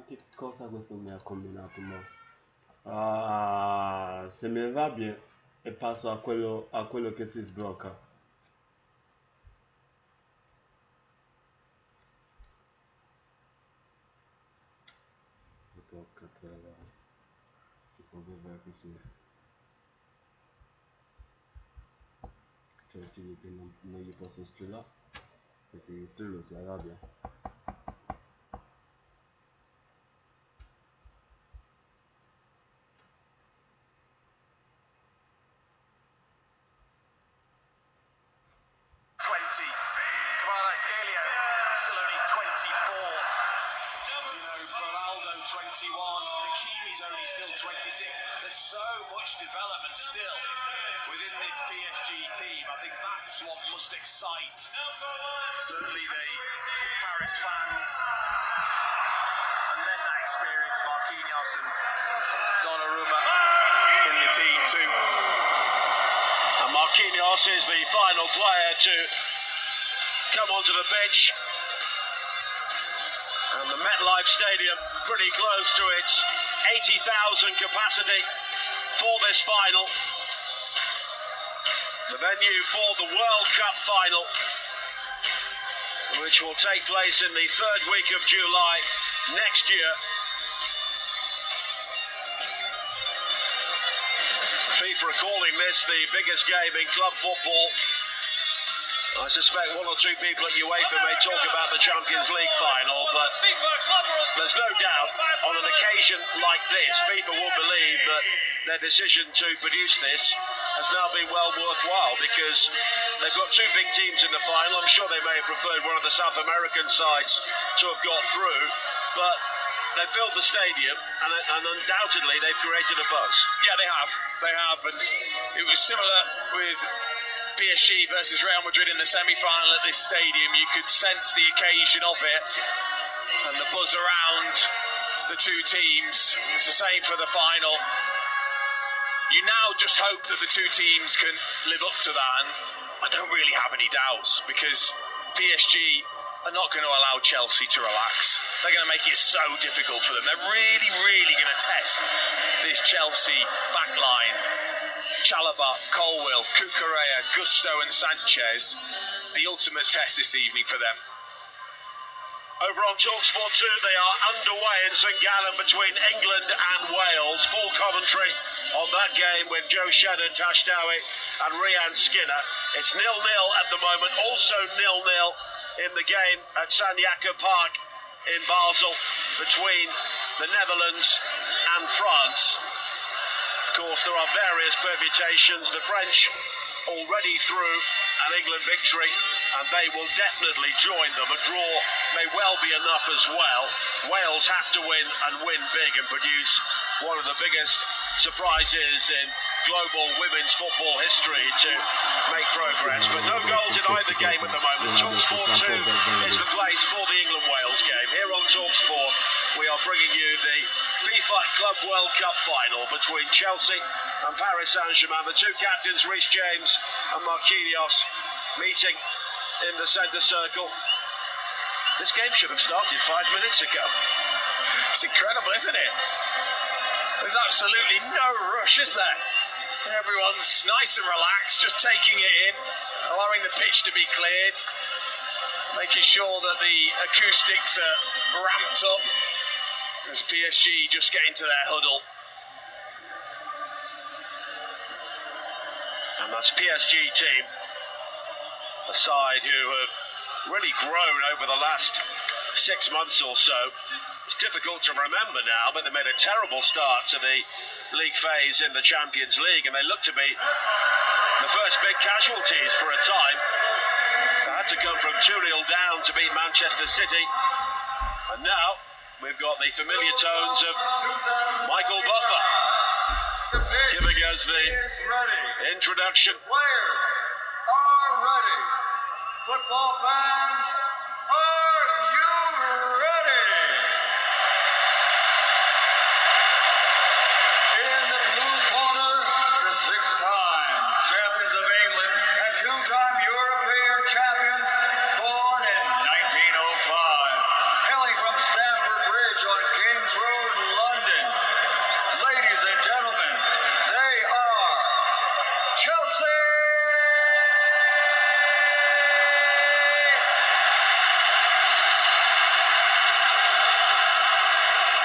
Che cosa questo mi ha combinato mo? Ah, se mi va bene e passo a quello che si sblocca. Porca trava. Si può vedere così. Cioè che non gli posso strillare. E se gli strillo si arrabbia. Still only 24. You know, Ronaldo 21, Hakimi's only still 26. There's so much development still within this PSG team. I think that's what must excite certainly the Paris fans. And then that experience, Marquinhos and Donnarumma in the team too. And Marquinhos is the final player to come onto the pitch. And the MetLife Stadium pretty close to its 80,000 capacity for this final. The venue for the World Cup final, which will take place in the third week of July next year. FIFA are calling this the biggest game in club football. I suspect one or two people at UEFA may talk about the Champions League final, but there's no doubt on an occasion like this, FIFA will believe that their decision to produce this has now been well worthwhile, because they've got two big teams in the final. I'm sure they may have preferred one of the South American sides to have got through, but they've filled the stadium, and undoubtedly they've created a buzz. Yeah, they have, and it was similar with PSG versus Real Madrid in the semi-final at this stadium. You could sense the occasion of it and the buzz around the two teams. It's the same for the final. You now just hope that the two teams can live up to that, and I don't really have any doubts, because PSG are not going to allow Chelsea to relax. They're going to make it so difficult for them. They're really, really going to test this Chelsea backline. Chalobah, Colwill, Cucurella, Gusto and Sanchez. The ultimate test this evening for them. Over on TalkSport 2, they are underway in St Gallen between England and Wales. Full commentary on that game with Joe Shedden, Tashtawi and Rian Skinner. It's 0-0 at the moment, also 0-0 in the game at San Jakob Park in Basel between the Netherlands and France. Of course, there are various permutations. The French already through an England victory, and they will definitely join them. A draw may well be enough as well. Wales have to win, and win big, and produce one of the biggest surprises in global women's football history to make progress. But no goals in either game at the moment. TalkSport 2 is the place for the England-Wales game. Here on TalkSport, we are bringing you the FIFA Club World Cup final between Chelsea and Paris Saint-Germain. The two captains, Reece James and Marquinhos, meeting in the centre circle. This game should have started 5 minutes ago. It's incredible, isn't it? There's absolutely no rush, is there? Everyone's nice and relaxed, just taking it in, allowing the pitch to be cleared, making sure that the acoustics are ramped up as PSG just get into their huddle. And that's PSG team, a side who have really grown over the last 6 months or so. It's difficult to remember now, but they made a terrible start to the league phase in the Champions League, and they look to be the first big casualties for a time. They had to come from 2-0 down to beat Manchester City, and now we've got the familiar tones of Michael Buffer giving us the introduction. Players are ready. Football fans, are you ready? In the blue corner, the six-time champions of England and two-time European champions, born in 1905. Hailing from Stamford Bridge on King's Chelsea.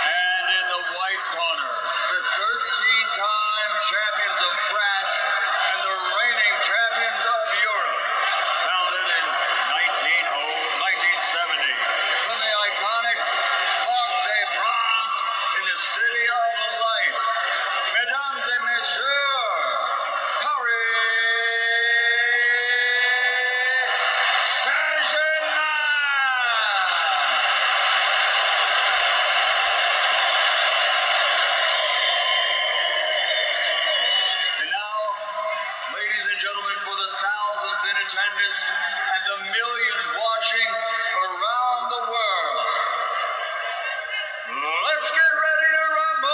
And in the white corner, the 13-time champions of France and the reigning champions of Europe, founded in 1970. From the iconic Parc des Princes in the City of Light, Mesdames et Messieurs, Paris Saint-Germain! And now, ladies and gentlemen, for the thousands in attendance and the millions watching around the world, let's get ready to rumble!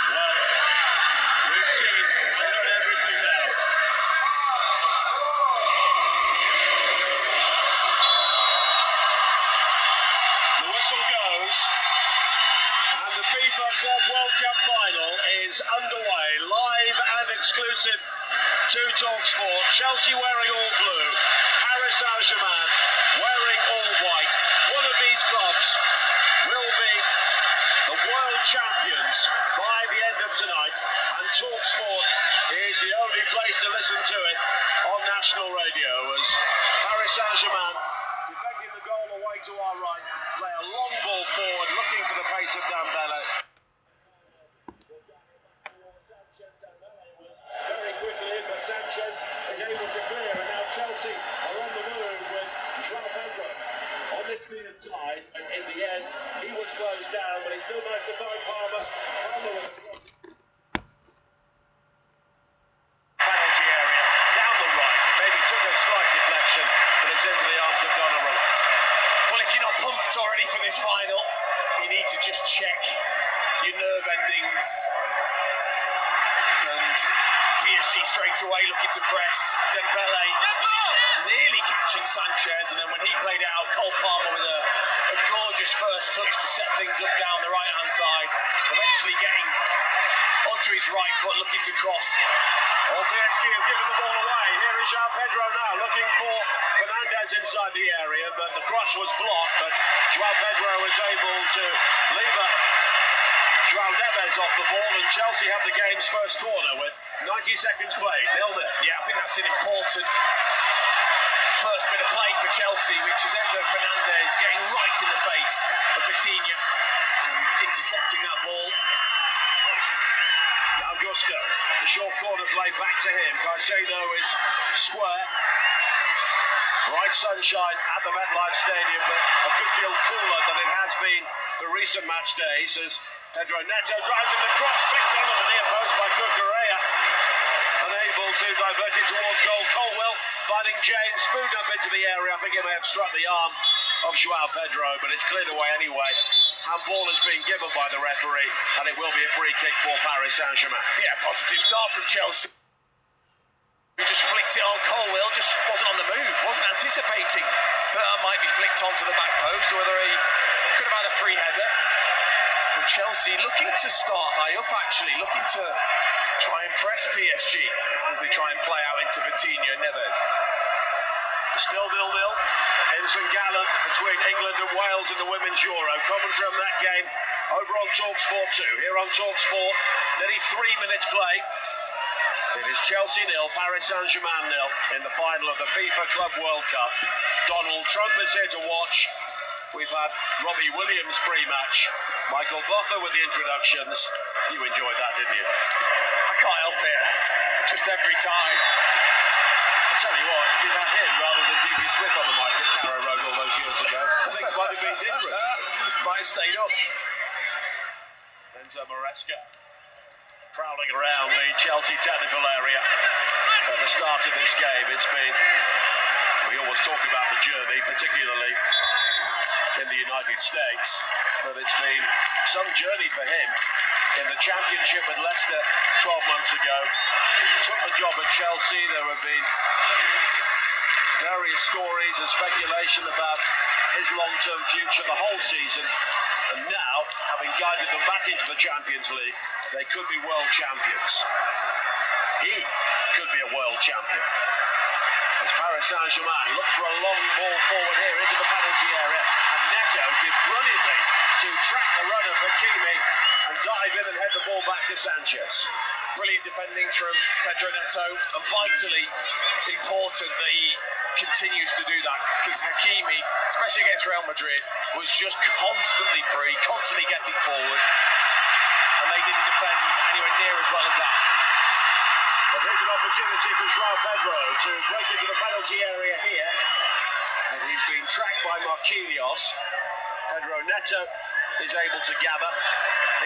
Well, we've seen and heard everything now. The whistle goes, and the FIFA Club World Cup final is underway, live and exclusive to TalkSport. Chelsea wearing all blue, Paris Saint-Germain wearing all white. One of these clubs will be the world champions by the end of tonight, and TalkSport is the only place to listen to it on national radio, as Paris Saint-Germain, defending the goal away to our right, play a long ball forward, looking for the pace of dembele. Very quickly in, but Sanchez is able to clear, and now Chelsea are on the move with Joao Pedro on the clear side, and in the end he was closed down, but he still managed to find Palmer with a penalty area down the right. Maybe took a slight deflection, but it's into the arms of Donnarumma. Well, if you're not pumped already for this final, you need to just check your nerve endings. And PSG straight away looking to press. Dembele nearly catching Sanchez, and then when he played it out, Cole Palmer with a gorgeous first touch to set things up down the right-hand side, eventually getting onto his right foot, looking to cross. Well, PSG have given the ball away. Here is Joao Pedro now, looking for Fernandez inside the area, but the cross was blocked, but Joao Pedro was able to leave Joao Neves off the ball, and Chelsea have the game's first corner with 90 seconds played, 0-0. Yeah, I think that's an important first bit of play for Chelsea, which is Enzo Fernandez getting right in the face of Coutinho, intercepting that ball. Now Gusto, the short corner play back to him. Caicedo is square. Bright sunshine at the MetLife Stadium, but a good deal cooler than it has been the recent match days, as Pedro Neto drives in the cross, flicked on the near post by Cucurella, unable to divert it towards goal. Colwell finding James, spooned up into the area. I think he may have struck the arm of Joao Pedro, but it's cleared away anyway. Handball has been given by the referee, and it will be a free kick for Paris Saint-Germain. Yeah, positive start from Chelsea. He just flicked it on Colwell, just wasn't on the move, wasn't anticipating that it might be flicked onto the back post, or whether he could have had a free header. But Chelsea looking to start high up, actually, looking to try and press PSG as they try and play out into Coutinho and Neves. Still 0-0 in St Gallen between England and Wales in the Women's Euro. Commentary on that game over on TalkSport 2. Here on TalkSport, nearly 3 minutes played. It is Chelsea 0, Paris Saint-Germain 0 in the final of the FIFA Club World Cup. Donald Trump is here to watch. We've had Robbie Williams pre-match, Michael Buffer with the introductions. You enjoyed that, didn't you? I can't help it, just every time. I'll tell you what, if you'd had him rather than D.B. Smith on the mic at Carrow Road all those years ago, things might have been different. Might have stayed up. Enzo Maresca prowling around the Chelsea technical area at the start of this game. It's been, we always talk about the journey, particularly in the United States, but it's been some journey for him in the Championship with Leicester 12 months ago. Took the job at Chelsea. There have been various stories and speculation about his long-term future the whole season. And now, having guided them back into the Champions League, they could be world champions. He could be a world champion. As Paris Saint-Germain look for a long ball forward here into the penalty area, and Neto did brilliantly to track the run of Hakimi and dive in and head the ball back to Sanchez. Brilliant defending from Pedro Neto, and vitally important that he continues to do that, because Hakimi, especially against Real Madrid, was just constantly free, constantly getting forward, and they didn't defend anywhere near as well as that. But there's an opportunity for Joao Pedro to break into the penalty area here, and he's been tracked by Marquinhos. Pedro Neto is able to gather.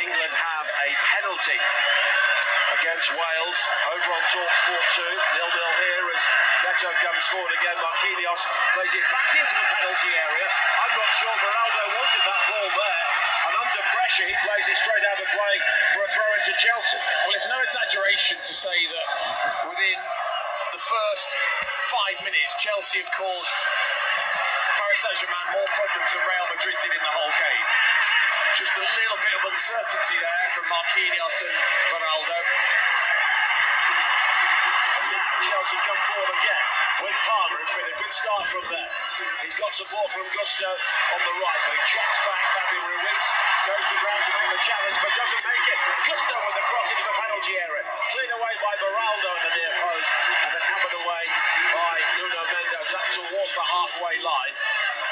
England have a penalty against Wales over on TalkSport 2. 0-0 here as Neto comes forward again. Marquinhos plays it back into the penalty area. I'm not sure Ronaldo wanted that ball there, and under pressure he plays it straight out of play for a throw into Chelsea. Well, it's no exaggeration to say that within the first 5 minutes, Chelsea have caused Paris Saint-Germain more problems than Real Madrid did in the whole game. Just a little bit of uncertainty there from Marquinhos and Ronaldo. And now Chelsea come forward again with Palmer. It's been a good start from there. He's got support from Gusto on the right, but he checks back. Fabio Ruiz goes to ground to make the challenge, but doesn't make it. Gusto with the cross into the penalty area. Cleared away by Beraldo in the near post, and then hammered away by Nuno Mendes up towards the halfway line.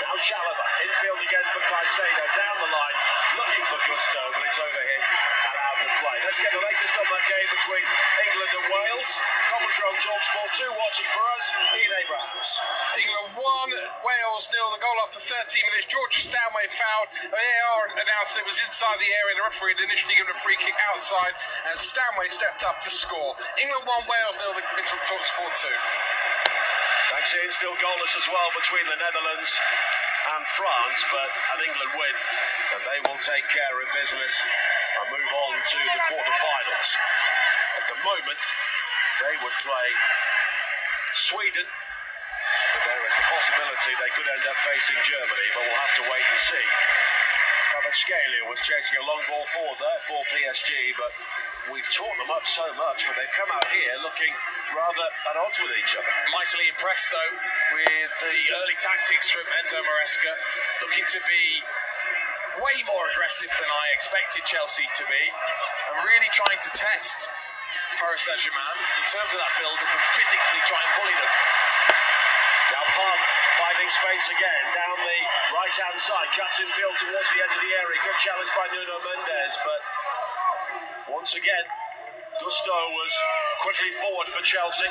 Now Chalobah, infield again for Caicedo, down the line, looking for Gusto, but it's over him and out of play. Let's get the latest on that game between England and Wales. Commentary on TalkSport 2, watching for us, Ian Abrahams. England 1, Wales 0, the goal after 13 minutes. George Stanway fouled. VAR announced it was inside the area. The referee had initially given a free kick outside, and Stanway stepped up to score. England 1, Wales 0, the game's on TalkSport 2. Thanks, Ian. Still goalless as well between the Netherlands and France, but an England win, and they will take care of business and move on to the quarterfinals. At the moment, they would play Sweden, but there is the possibility they could end up facing Germany, but we'll have to wait and see. Kvaratskhelia was chasing a long ball forward there for PSG, but we've taught them up so much, but they've come out here looking rather at odds with each other. Mightily impressed, though, with the early tactics from Enzo Maresca, looking to be way more aggressive than I expected Chelsea to be, and really trying to test Paris Saint-Germain in terms of that build-up and physically try and bully them. Now Palmer finding space again down the right-hand side, cuts infield towards the edge of the area. Good challenge by Nuno Mendes, but once again, Gusto was quickly forward for Chelsea.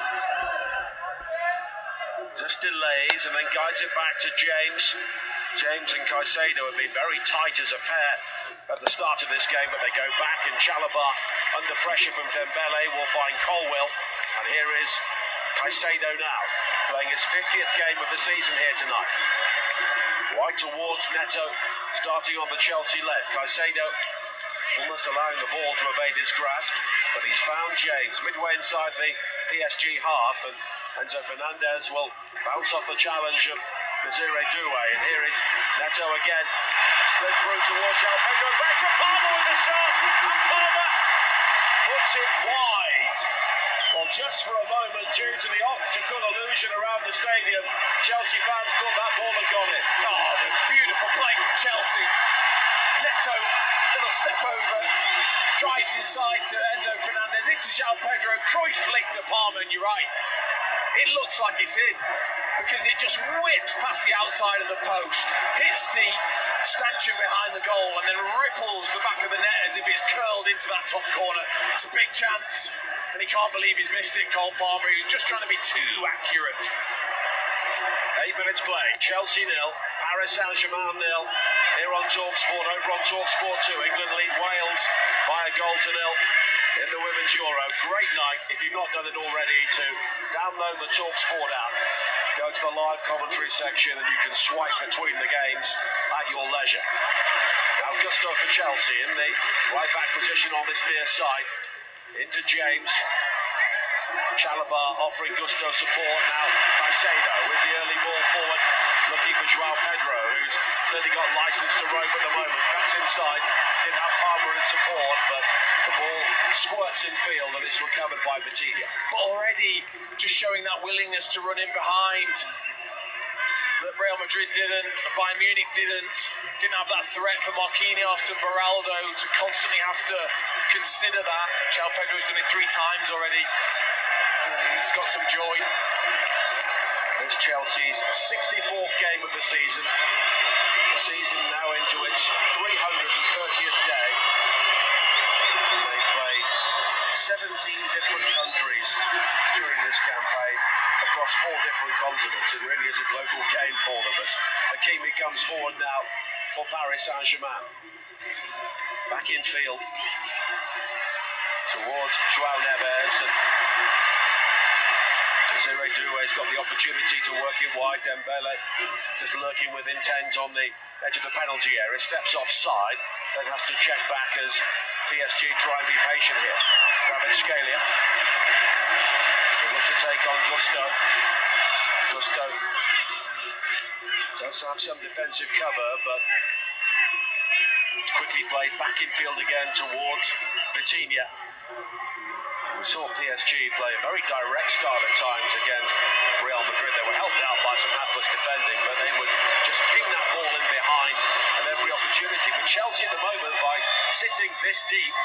Just delays and then guides it back to James. James and Caicedo have been very tight as a pair at the start of this game, but they go back, and Chalobah, under pressure from Dembele, will find Colwill. And here is Caicedo now, playing his 50th game of the season here tonight. Wide towards Neto, starting on the Chelsea left. Caicedo almost allowing the ball to evade his grasp, but he's found James midway inside the PSG half, and Enzo Fernandez will bounce off the challenge of Desiree Doué, and here is Neto again, slid through towards Joao Pedro, back to Palmer with the shot, and Palmer puts it wide. Well, just for a moment, due to the optical illusion around the stadium, Chelsea fans thought that ball had gone in. Oh, the beautiful play from Chelsea. Neto, little step over, drives inside to Enzo Fernandez, into Joao Pedro, Cruyff flick to Palmer, and you're right, it looks like it's in, because it just whips past the outside of the post, hits the stanchion behind the goal, and then ripples the back of the net as if it's curled into that top corner. It's a big chance, and he can't believe he's missed it, Cole Palmer. He was just trying to be too accurate. 8 minutes played, Chelsea 0, Paris Saint-Germain 0, here on TalkSport, over on TalkSport 2. England lead Wales by a goal to 0 in the Women's Euro. Great night, if you've not done it already, to download the TalkSport app, go to the live commentary section, and you can swipe between the games at your leisure. Now Gusto for Chelsea in the right back position on this near side, into James. Chalobah offering Gusto support. Now Caicedo with the early ball forward, looking for Joao Pedro, who's clearly got license to roam at the moment. Cuts inside, did have Palmer in support, but the ball squirts in field and it's recovered by Vitinha. But already just showing that willingness to run in behind that Real Madrid didn't, Bayern Munich didn't have that threat for Marquinhos and Beraldo to constantly have to consider that. Joao Pedro's done it 3 times already. He's got some joy. This Chelsea's 64th game of the season. The season now into its 330th day. And they play 17 different countries during this campaign, across 4 different continents. It really is a global game for them as Hakimi comes forward now for Paris Saint-Germain. Back in field towards Joao Neves, and Desiree Doué's got the opportunity to work it wide. Dembele just lurking with intent on the edge of the penalty area, steps offside, then has to check back as PSG try and be patient here. Kvaratskhelia will look to take on Gusto. Gusto does have some defensive cover, but it's quickly played back in field again towards Vitinha. We saw PSG play a very direct style at times against Real Madrid. They were helped out by some hapless defending, but they would just ping that ball in behind at every opportunity. But Chelsea at the moment, by sitting this deep,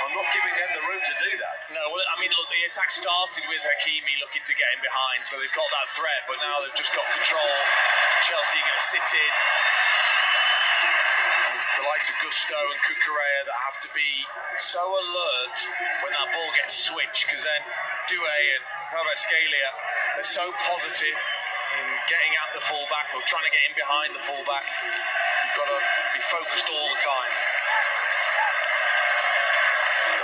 are not giving them the room to do that. No, well, I mean, look, the attack started with Hakimi looking to get in behind, so they've got that threat, but now they've just got control. Chelsea are going to sit in. It's the likes of Gusto and Cucurella that have to be so alert when that ball gets switched, because then Doué and Kvaratskhelia are so positive in getting at the fullback or trying to get in behind the fullback. You've got to be focused all the time.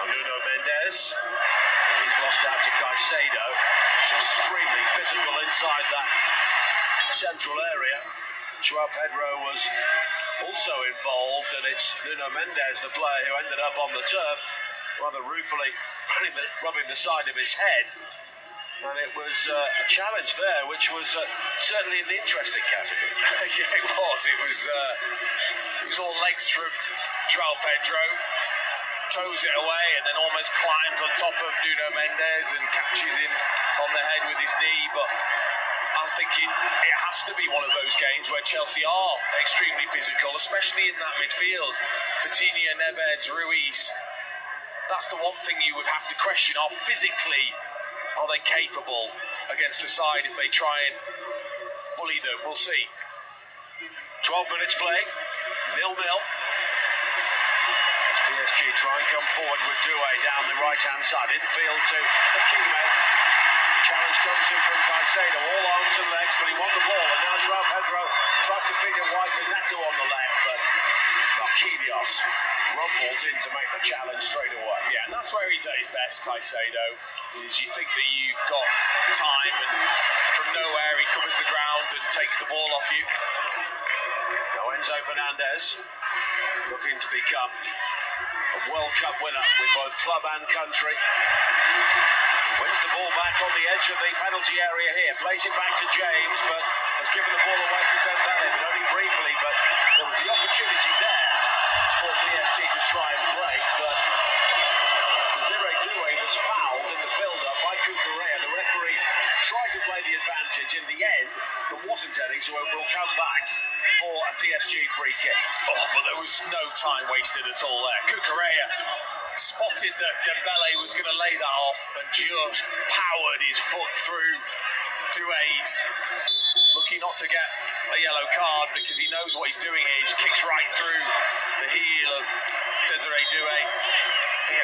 Now Nuno Mendes, he's lost out to Caicedo. It's extremely physical inside that central area. Joao Pedro was also involved, and it's Nuno Mendes, the player who ended up on the turf, rather ruefully rubbing the side of his head. And it was a challenge there, which was certainly an interesting category. Yeah, it was. It was all legs from Joao Pedro, toes it away, and then almost climbs on top of Nuno Mendes and catches him on the head with his knee. But I think it has to be one of those games where Chelsea are extremely physical, especially in that midfield. Vitinha, Neves, Ruiz. That's the one thing you would have to question. Are physically, are they capable against a side if they try and bully them? We'll see. 12 minutes played, 0-0. As PSG try and come forward with Doué down the right-hand side, infield to Hakimi. Challenge comes in from Caicedo, all arms and legs, but he won the ball, and now Joao Pedro tries to feed it wide to Neto on the left, but Marquinhos rumbles in to make the challenge straight away. Yeah, and that's where he's at his best, Caicedo, is you think that you've got time, and from nowhere he covers the ground and takes the ball off you. Now Enzo Fernandez, looking to become a World Cup winner with both club and country. Wins the ball back on the edge of the penalty area here, plays it back to James, but has given the ball away to Dembele, but only briefly. But there was the opportunity there for PSG to try and break, but Desiree Doué was fouled in the build-up by Cucurella. The referee tried to play the advantage. In the end, there wasn't any, so it will come back for a PSG free kick. Oh, but there was no time wasted at all there. Cucurella spotted that Dembele was going to lay that off and just powered his foot through Doué's. Lucky not to get a yellow card because he knows what he's doing here. He just kicks right through the heel of Desiree Doué.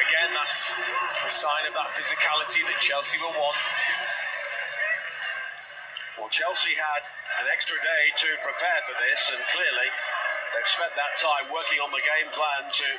Again, that's a sign of that physicality that Chelsea will want. Well, Chelsea had an extra day to prepare for this, and clearly they've spent that time working on the game plan to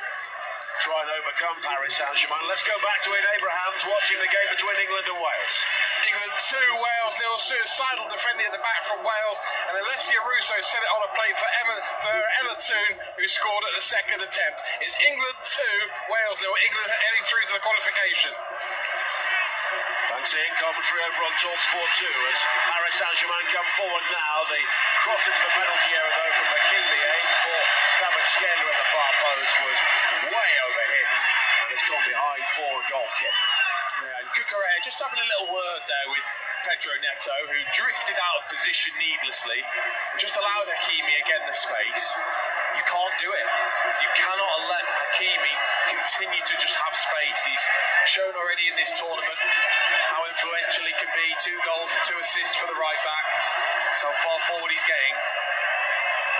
try and overcome Paris Saint-Germain. Let's go back to Ian Abrahams watching the game between England and Wales. England 2, Wales 0. Suicidal defending at the back from Wales, and Alessia Russo set it on a plate for Emma Toon, who scored at the second attempt. It's England 2, Wales 0. England heading through to the qualification. Thanks seeing commentary over on TalkSport 2 as Paris Saint-Germain come forward now. The cross into the penalty area though from Hakimi, aim for Kvaratskhelia at the far post was way overhit and it's gone behind for a goal kick. Yeah, and Cucurella just having a little word there with Pedro Neto, who drifted out of position needlessly, just allowed Hakimi again the space. You can't do it. You cannot let Hakimi continue to just have space. He's shown already in this tournament how influential he can be. 2 goals and 2 assists for the right back. So far forward he's getting.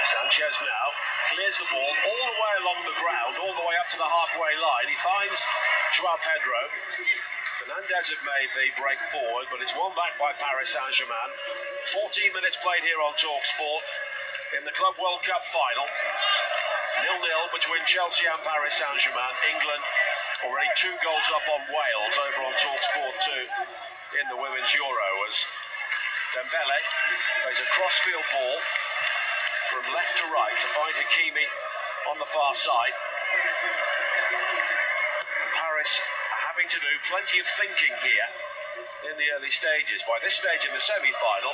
Sanchez now clears the ball all the way along the ground, all the way up to the halfway line. He finds Joao Pedro. Fernandez have made the break forward, but it's won back by Paris Saint-Germain. 14 minutes played here on TalkSport in the Club World Cup final. 0-0 between Chelsea and Paris Saint-Germain. England already 2 goals up on Wales over on TalkSport 2 in the Women's Euro as Dembele plays a crossfield ball from left to right to find Hakimi on the far side. And Paris are having to do plenty of thinking here in the early stages. By this stage in the semi-final,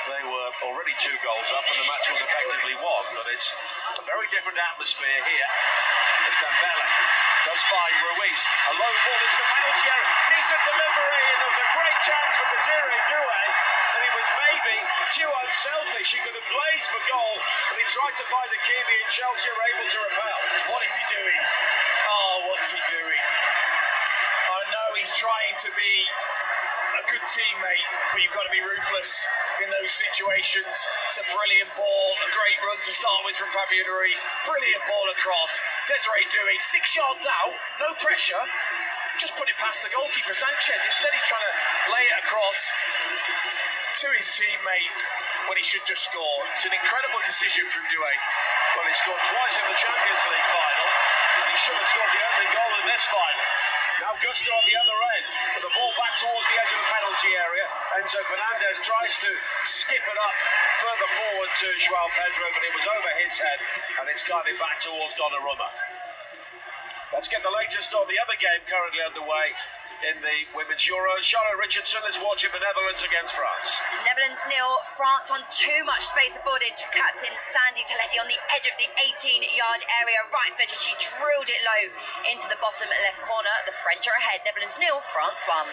they were already 2 goals up and the match was effectively won, but it's a very different atmosphere here as Dembele does find Ruiz. A low ball into the penalty area, decent delivery, and there was a great chance for Desiree Doué, and he was maybe too unselfish. He could have blazed for goal, but he tried to find Hakimi and Chelsea are able to repel. What is he doing? Oh, what's he doing? I know he's trying to be a good teammate, but you've got to be ruthless in those situations. It's a brilliant ball, a great run to start with from Fabian Ruiz. Brilliant ball across. Desiree Doué, 6 yards out, no pressure. Just put it past the goalkeeper Sanchez. Instead, he's trying to lay it across to his teammate when he should just score. It's an incredible decision from Doué. Well, he scored twice in the Champions League final, and he should have scored the opening goal in this final. Now Gusto at the other end, with the ball back towards the edge of the penalty area. Enzo Fernandez tries to skip it up further forward to Joao Pedro, but it was over his head, and it's guided back towards Donnarumma. Let's get the latest on the other game currently underway in the Women's Euros. Charlotte Richardson is watching the Netherlands against France. Netherlands 0, France on too much space afforded to captain Sandy Toletti on the edge of the 18-yard area. Right-footed, she drilled it low into the bottom left corner. The French are ahead. Netherlands 0, France 1.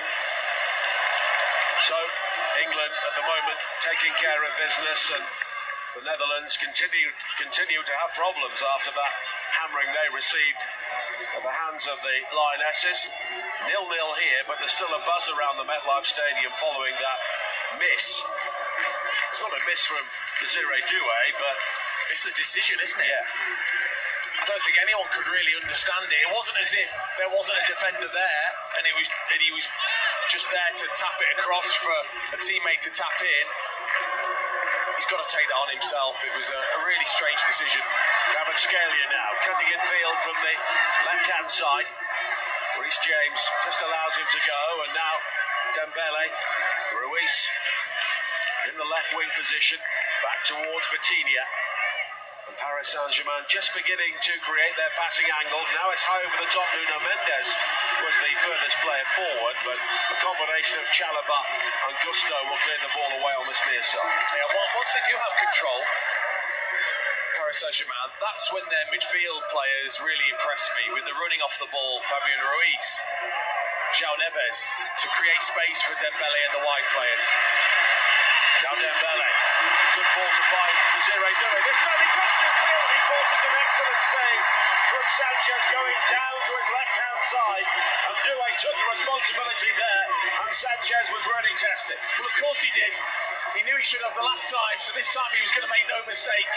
So, England at the moment taking care of business, and the Netherlands continue to have problems after that hammering they received at the hands of the Lionesses. 0-0 here, but there's still a buzz around the MetLife Stadium following that miss. It's not a miss from Desiree Doué, but it's the decision, isn't it? Yeah. I don't think anyone could really understand it. It wasn't as if there wasn't a defender there, and he was just there to tap it across for a teammate to tap in. He's got to take that on himself. It was a really strange decision. Kvaratskhelia now cutting in field from the left-hand side. Reece James just allows him to go, and now Dembele, Ruiz in the left wing position, back towards Vitinha. And Paris Saint-Germain just beginning to create their passing angles. Now it's high over the top. Nuno Mendes was the furthest player forward, but a combination of Chalaba and Gusto will clear the ball away on this near side. Yeah, once they do have control, Paris Saint-Germain, that's when their midfield players really impress me with the running off the ball. Fabian Ruiz, João Neves to create space for Dembele and the wide players. Now Dembele, good ball to find Desiree Doué. This time he comes in field, he thought it's an excellent save from Sanchez going down to his left-hand side, and Doué took the responsibility there, and Sanchez was really tested. Well, of course he did. He knew he should have the last time, so this time he was going to make no mistake.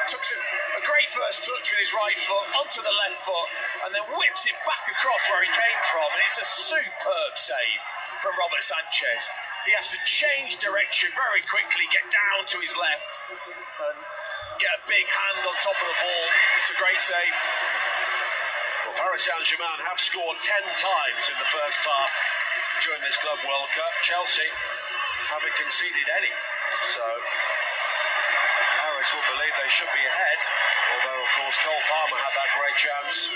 Took a great first touch with his right foot onto the left foot, and then whips it back across where he came from, and it's a superb save from Robert Sanchez. He has to change direction very quickly, get down to his left, and get a big hand on top of the ball. It's a great save. Well, Paris Saint-Germain have scored 10 times in the first half during this Club World Cup. Chelsea haven't conceded any, so Paris will believe they should be ahead, although of course Cole Palmer had that great chance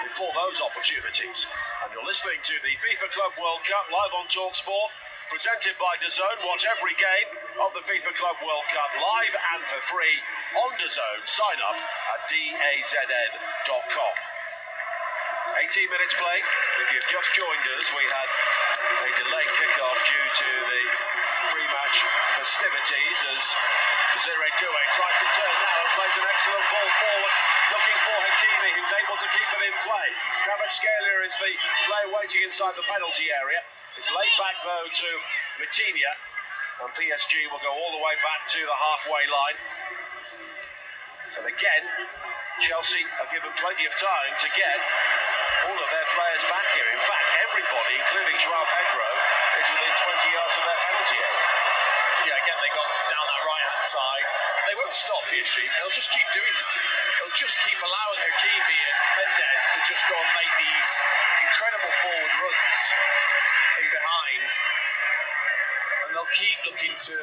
before those opportunities. And you're listening to the FIFA Club World Cup live on TalkSport, presented by DAZN. Watch every game of the FIFA Club World Cup live and for free on DAZN. Sign up at dazn.com. 18 minutes played. If you've just joined us, we had a delayed kickoff due to the pre-match festivities as Zire Doué tries to turn now and plays an excellent ball forward, looking for Hakimi, who's able to keep it in play. Kvaratskhelia is the player waiting inside the penalty area. It's laid back though to Vitinha, and PSG will go all the way back to the halfway line. And again, Chelsea are given plenty of time to get all of their players back here. In fact, everybody, including Joao Pedro, is within 20 yards of their penalty area. Yeah, again, they got down that right-hand side. They won't stop PSG. They'll just keep doing that. They'll just keep allowing Hakimi and Mendes to just go and make these incredible forward runs in behind. And they'll keep looking to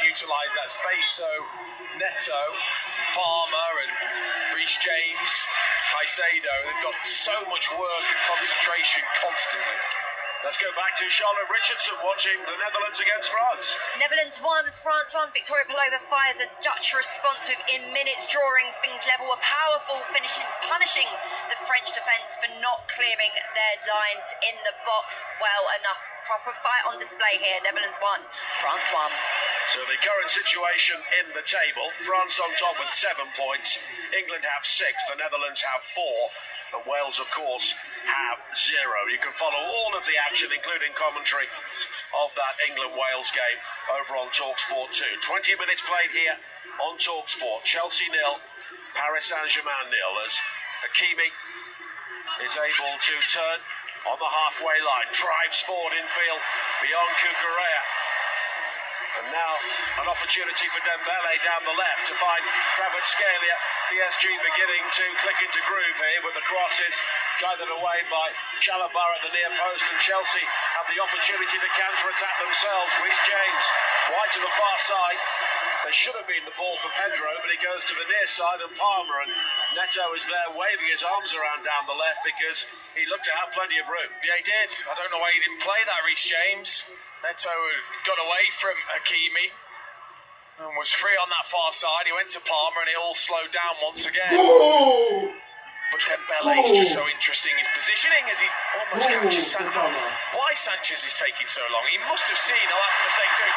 utilise that space. So Neto, Palmer and Reece James, Caicedo, they've got so much work and concentration constantly. Let's go back to Charlotte Richardson watching the Netherlands against France. Netherlands 1, France 1. Victoria Pelova fires a Dutch response within minutes, drawing things level. A powerful finish, punishing the French defence for not clearing their lines in the box well enough. Proper fight on display here. Netherlands 1, France 1. So the current situation in the table, France on top with 7 points, England have 6, the Netherlands have 4, and Wales, of course, have 0. You can follow all of the action, including commentary of that England-Wales game over on TalkSport 2. 20 minutes played here on TalkSport. Chelsea 0, Paris Saint-Germain 0, as Hakimi is able to turn on the halfway line, drives forward infield beyond Cucurella. And now an opportunity for Dembele down the left to find Kvaratskhelia. PSG beginning to click into groove here, but the cross is gathered away by Chalobah at the near post, and Chelsea have the opportunity to counter-attack themselves. Reece James wide to the far side. There should have been the ball for Pedro, but he goes to the near side, and Palmer, and Neto is there waving his arms around down the left because he looked to have plenty of room. Yeah, he did. I don't know why he didn't play that, Reece James. Neto got away from Hakimi and was free on that far side. He went to Palmer and it all slowed down once again. Oh! But Dembele is just so interesting. His positioning as he almost catches Sanchez. Why Sanchez is taking so long? He must have seen, oh, that's a mistake too.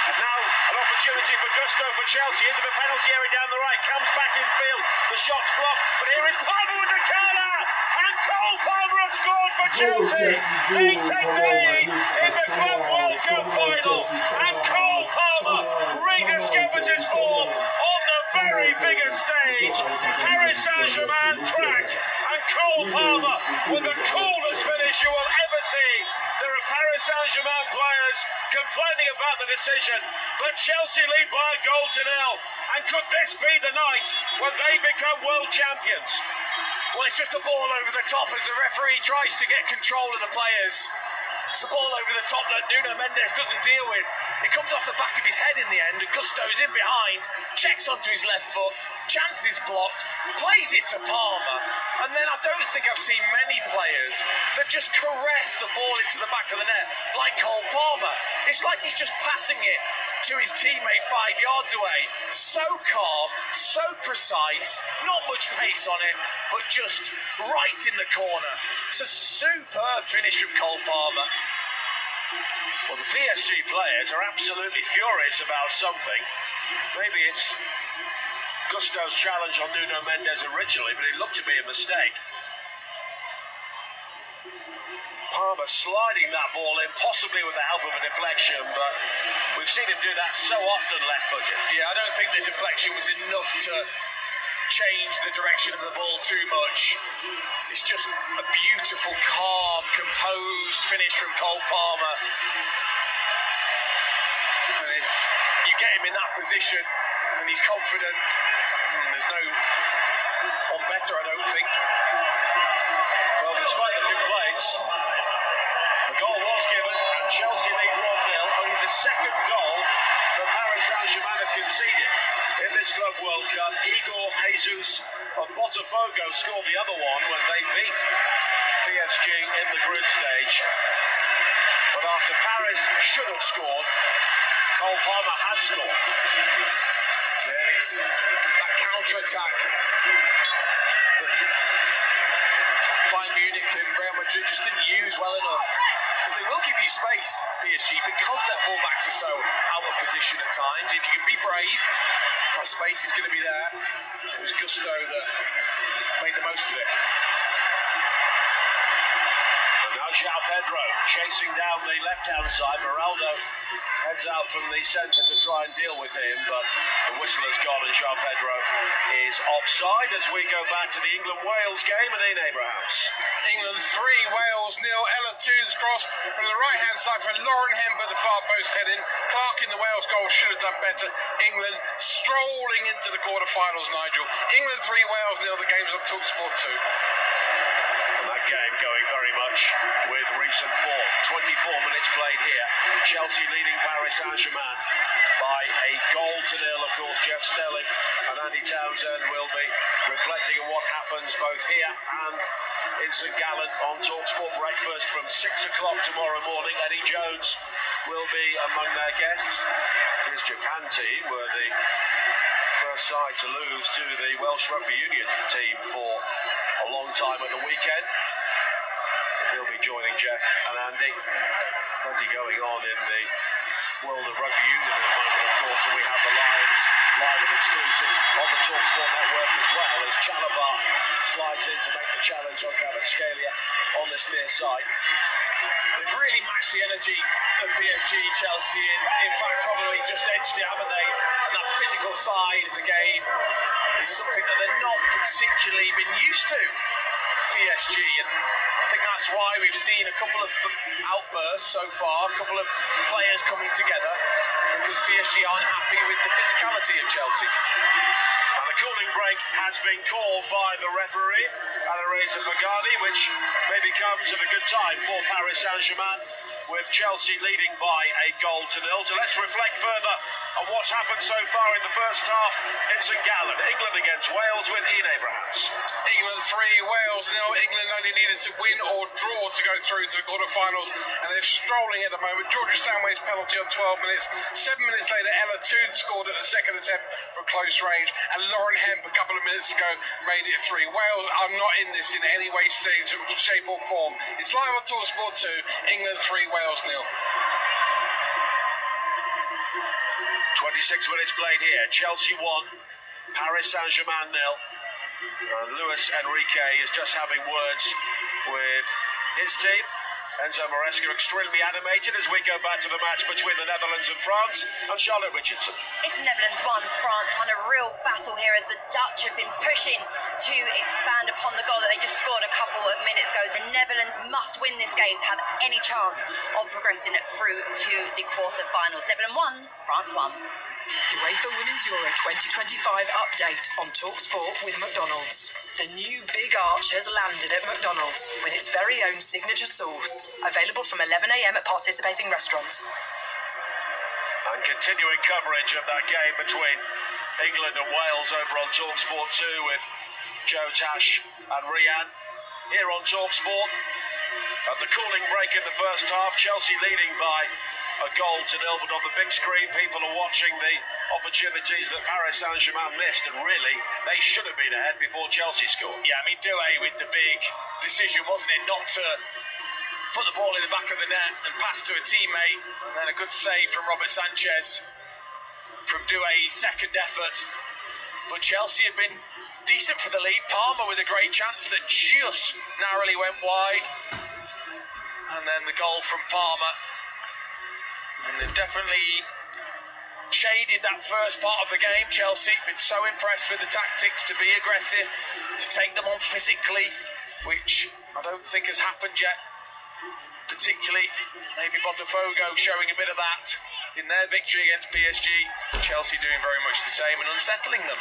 And now an opportunity for Gusto for Chelsea into the penalty area down the right. Comes back in field. The shot's blocked. But here is Palmer with the corner. And Cole Palmer has scored for Chelsea. They take the lead in the Club World Cup final. And Cole Palmer rediscovers his form on the very biggest stage. Paris Saint-Germain crack. And Cole Palmer with the coolest finish you will ever see. There are Paris Saint-Germain players complaining about the decision, but Chelsea lead by a goal to 0. And could this be the night when they become world champions? Well, it's just a ball over the top as the referee tries to get control of the players. It's a ball over the top that Nuno Mendes doesn't deal with. It comes off the back of his head in the end, and Gusto's in behind, checks onto his left foot, chance is blocked, plays it to Palmer, and then I don't think I've seen many players that just caress the ball into the back of the net like Cole Palmer. It's like he's just passing it to his teammate 5 yards away. So calm, so precise, not much pace on it, but just right in the corner. It's a superb finish from Cole Palmer. Well, the PSG players are absolutely furious about something. Maybe it's Gusto's challenge on Nuno Mendes originally, but it looked to be a mistake. Palmer sliding that ball in, possibly with the help of a deflection, but we've seen him do that so often left-footed. Yeah, I don't think the deflection was enough to change the direction of the ball too much. It's just a beautiful, calm, composed finish from Cole Palmer. And if you get him in that position and he's confident, there's no one better, I don't think. Well, despite the complaints, the goal was given and Chelsea lead 1-0. Only the second goal that Paris Saint-Germain have conceded in this Club World Cup. Igor Jesus of Botafogo scored the other one when they beat PSG in the group stage. But after Paris should have scored, Cole Palmer has scored. Yeah, it's that counter-attack. Bayern Munich and Real Madrid just didn't use well enough. Because they will give you space, PSG, because their fullbacks are so out of position at times. If you can be brave, that space is going to be there. It was Gusto that made the most of it. And now Joao Pedro chasing down the left-hand side. Moraldo heads out from the centre to try and deal with him, but the whistle has gone and Joao Pedro is offside as we go back to the England-Wales game at Ian Abrahams. England 3, Wales 0. Ella Toon's cross from the right-hand side for Lauren Hember, the far post heading. Clark in the Wales goal should have done better. England strolling into the quarter-finals, Nigel. England 3, Wales 0. The game's on TalkSport 2. And that game going very much with recent form. 24 minutes played here. Chelsea leading Paris Saint-Germain by a goal to nil. Of course, Jeff Stelling and Andy Townsend will be reflecting on what happens both here and in St Gallen on TalkSport Breakfast from 6 o'clock tomorrow morning. Eddie Jones will be among their guests. His Japan team were the first side to lose to the Welsh Rugby Union team for a long time at the weekend. He'll be joining Jeff and Andy. Plenty going on in the world of rugby union at the moment, of course, and we have the Lions live and exclusive on the TalkSport network as well, as Chalabar slides in to make the challenge on Kvaratskhelia on this near side. They've really matched the energy of PSG, Chelsea, and in fact probably just edged it, haven't they? And that physical side of the game is something that they're not particularly been used to, PSG, and I think that's why we've seen a couple of outbursts so far, a couple of players coming together, because PSG aren't happy with the physicality of Chelsea. And a cooling break has been called by the referee, Alireza Fagani, which maybe comes at a good time for Paris Saint-Germain, with Chelsea leading by a goal to nil. So let's reflect further on what's happened so far in the first half in St Gallen. England against Wales with Ian Abrahams. England 3, Wales 0. England only needed to win or draw to go through to the quarter-finals, and they're strolling at the moment. Georgia Stanway's penalty on 12 minutes. 7 minutes later, Ella Toon scored at the second attempt from close range, and Lauren Hemp a couple of minutes ago made it 3. Wales are not in this in any way, shape or form. It's live on TalkSport 2. England 3, Wales 0. 26 minutes played here. Chelsea 1, Paris Saint-Germain 0. Luis Enrique is just having words with his team. Enzo Maresca extremely animated as we go back to the match between the Netherlands and France, and Charlotte Richardson. It's the Netherlands 1, France 1, a real battle here as the Dutch have been pushing to expand upon the goal that they just scored a couple of minutes ago. The Netherlands must win this game to have any chance of progressing through to the quarter-finals. Netherlands 1, France 1. UEFA Women's Euro 2025 update on TalkSport with McDonald's. The new Big Arch has landed at McDonald's with its very own signature sauce, available from 11 a.m. at participating restaurants. And continuing coverage of that game between England and Wales over on TalkSport 2 with Joe, Tash and Rian here on TalkSport. At the cooling break in the first half, Chelsea leading by a goal to nil, but on the big screen people are watching the opportunities that Paris Saint-Germain missed, and really they should have been ahead before Chelsea scored. Yeah, I mean, Doué with the big decision, wasn't it, not to put the ball in the back of the net and pass to a teammate, and then a good save from Robert Sanchez from Doué's second effort. But Chelsea have been decent for the lead. Palmer with a great chance that just narrowly went wide, and then the goal from Palmer. And they've definitely shaded that first part of the game. Chelsea been so impressed with the tactics to be aggressive, to take them on physically, which I don't think has happened yet. Particularly maybe Botafogo showing a bit of that in their victory against PSG. Chelsea doing very much the same and unsettling them.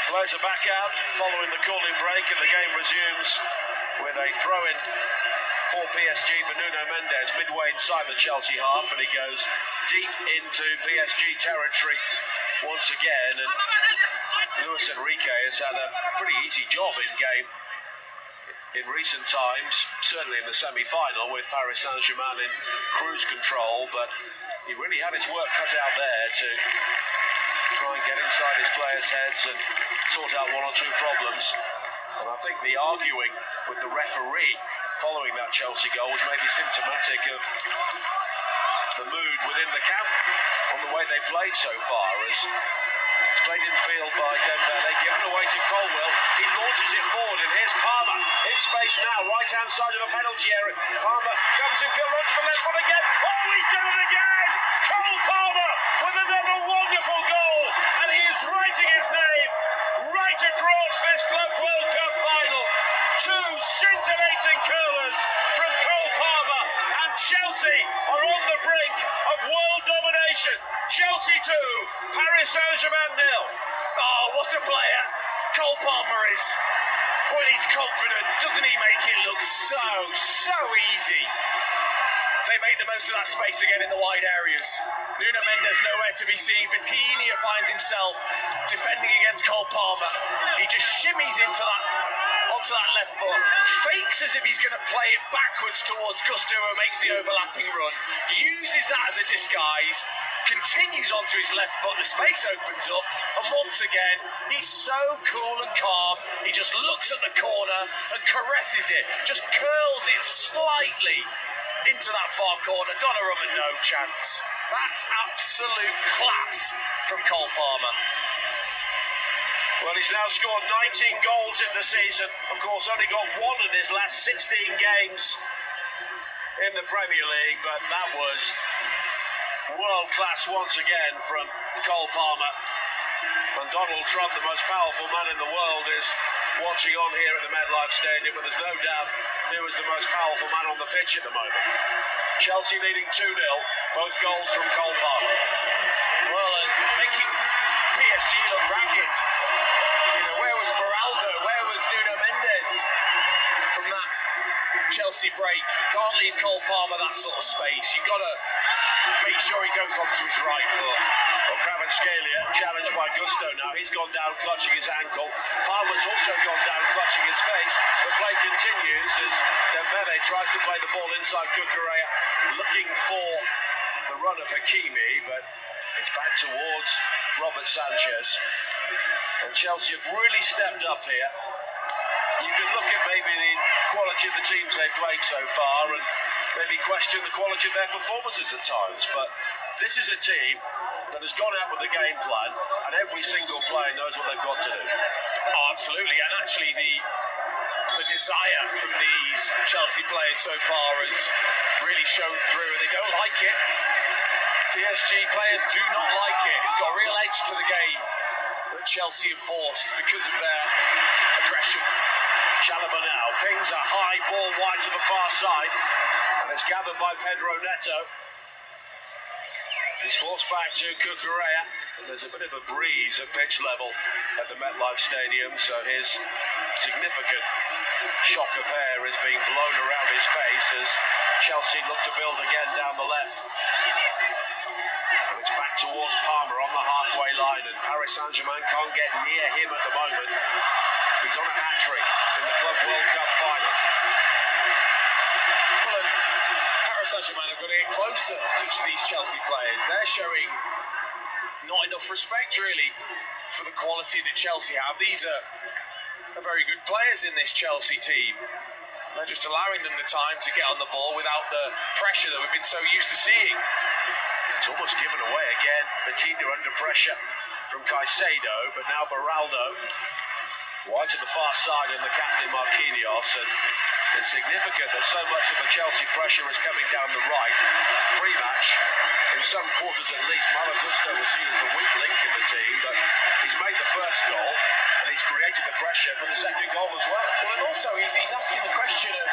Players are back out following the cooling break, and the game resumes with a throw-in for PSG for Nuno Mendes midway inside the Chelsea half, but he goes deep into PSG territory once again, and Luis Enrique has had a pretty easy job in game in recent times, certainly in the semi-final with Paris Saint-Germain in cruise control, but he really had his work cut out there to try and get inside his players' heads and sort out one or two problems. And I think the arguing with the referee following that Chelsea goal was maybe symptomatic of the mood within the camp on the way they played so far, as it's played in field by Dembele, given away to Colwill. He launches it forward, and here's Palmer in space now, right-hand side of the penalty area. Palmer comes in field, onto the left foot again. Oh, he's done it again! Cole Palmer with another wonderful goal, and he is writing his name right across this Club World Cup final. Two scintillating curlers from Cole Palmer, and Chelsea are on the brink of world domination. Chelsea 2, Paris Saint-Germain 0. Oh, what a player Cole Palmer is. When he's confident, doesn't he make it look so easy? They make the most of that space again in the wide areas. Nuno Mendes nowhere to be seen. Vitinha finds himself defending against Cole Palmer. He just shimmies onto that left foot, fakes as if he's going to play it backwards towards Gusto, who makes the overlapping run, uses that as a disguise, continues onto his left foot, the space opens up, and once again, he's so cool and calm, he just looks at the corner and caresses it, just curls it slightly into that far corner. Donnarumma, no chance. That's absolute class from Cole Palmer. Well, he's now scored 19 goals in the season. Of course, only got one in his last 16 games in the Premier League, but that was world class once again from Cole Palmer. And Donald Trump, the most powerful man in the world, is watching on here at the MetLife Stadium, but there's no doubt he was the most powerful man on the pitch at the moment. Chelsea leading 2-0, both goals from Cole Palmer. Well, and making PSG look ragged. You know, where was Beraldo? Where was Nuno Mendes from that Chelsea break? Can't leave Cole Palmer that sort of space. You've got to make sure he goes onto his right foot. Well, Kvaratskhelia challenged by Gusto now. He's gone down clutching his ankle. Palmer's also gone down clutching his face. The play continues as Dembele tries to play the ball inside Cucurella, looking for the run of Hakimi, but it's back towards Robert Sanchez. And Chelsea have really stepped up here. You could look at maybe the quality of the teams they've played so far and maybe question the quality of their performances at times, but this is a team that has gone out with a game plan, and every single player knows what they've got to do. Oh, absolutely, and actually the desire from these Chelsea players so far has really shown through. They don't like it. PSG players do not like it. It's got a real edge to the game that Chelsea have forced because of their aggression. Chalobah now pings a high ball wide to the far side, and it's gathered by Pedro Neto. He's forced back to Cucurella. There's a bit of a breeze at pitch level at the MetLife Stadium, so his significant shock of hair is being blown around his face as Chelsea look to build again down the left. And it's back towards Palmer on the halfway line, and Paris Saint-Germain can't get near him at the moment. He's on a hat-trick in the Club World Cup final. Well, Paris Saint-Germain have got to get closer to these Chelsea players. They're showing not enough respect, really, for the quality that Chelsea have. These are very good players in this Chelsea team. They're just allowing them the time to get on the ball without the pressure that we've been so used to seeing. It's almost given away again. Vitinha under pressure from Caicedo, but now Beraldo wide to the far side, and the captain Marquinhos. And it's significant that so much of the Chelsea pressure is coming down the right. Pre-match, in some quarters at least, Malo Gusto was seen as the weak link in the team, but he's made the first goal and he's created the pressure for the second goal as well. Well, and also he's asking the question of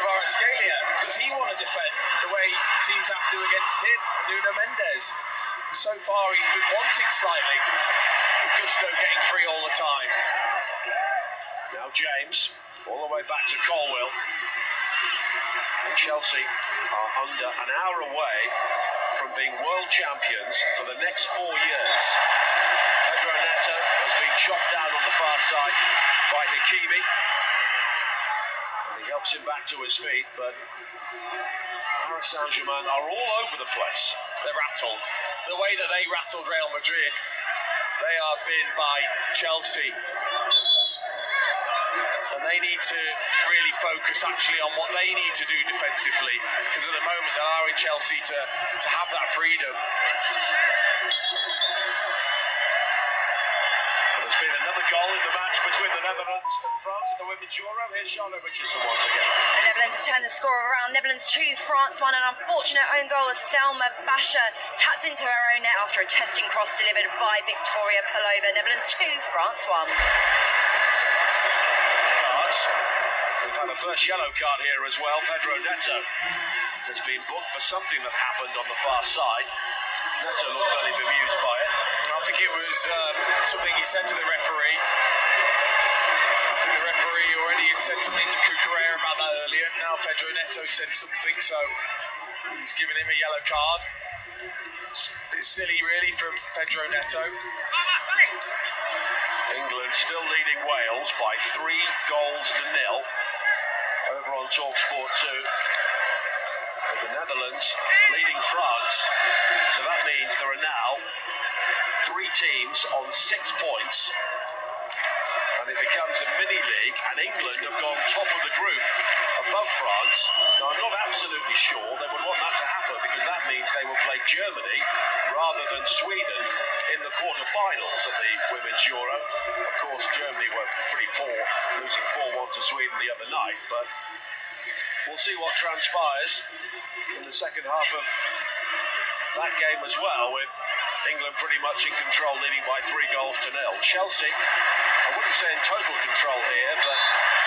Kvaratskhelia, does he want to defend the way teams have to against him, Nuno Mendes? So far he's been wanting slightly, with Gusto getting free all the time. Now James, all the way back to Colwill. And Chelsea are under an hour away from being world champions for the next 4 years. Pedro Neto has been chopped down on the far side by Hakimi. And he helps him back to his feet, but Paris Saint-Germain are all over the place. They're rattled. The way that they rattled Real Madrid, they are pinned by Chelsea. And they need to really focus actually on what they need to do defensively, because at the moment they're allowing Chelsea to have that freedom. There's been another goal in the match between the Netherlands and France in the Women's Euro. Here's Charlotte Richardson once again. The Netherlands have turned the score around. Netherlands 2, France 1. An unfortunate own goal as Selma Basha tapped into her own net after a testing cross delivered by Victoria Pelova. Netherlands 2, France 1. Cards. We've had a first yellow card here as well. Pedro Neto has been booked for something that happened on the far side. Neto looked fairly bemused by it. I think it was something he said to the referee. I think the referee already had said something to Cucurella about that earlier. Now Pedro Neto said something, so he's given him a yellow card. It's a bit silly, really, from Pedro Neto. England still leading Wales by 3 goals to 0 over on TalkSport 2. But the Netherlands leading France. So that means there are now 3 teams on 6 points, and it becomes a mini league, and England have gone top of the group above France. Now I'm not absolutely sure they would want that to happen, because that means they will play Germany rather than Sweden in the quarter-finals of the Women's Euro. Of course, Germany were pretty poor, losing 4-1 to Sweden the other night, but we'll see what transpires in the second half of that game as well, with England pretty much in control, leading by 3 goals to 0. Chelsea, I wouldn't say in total control here, but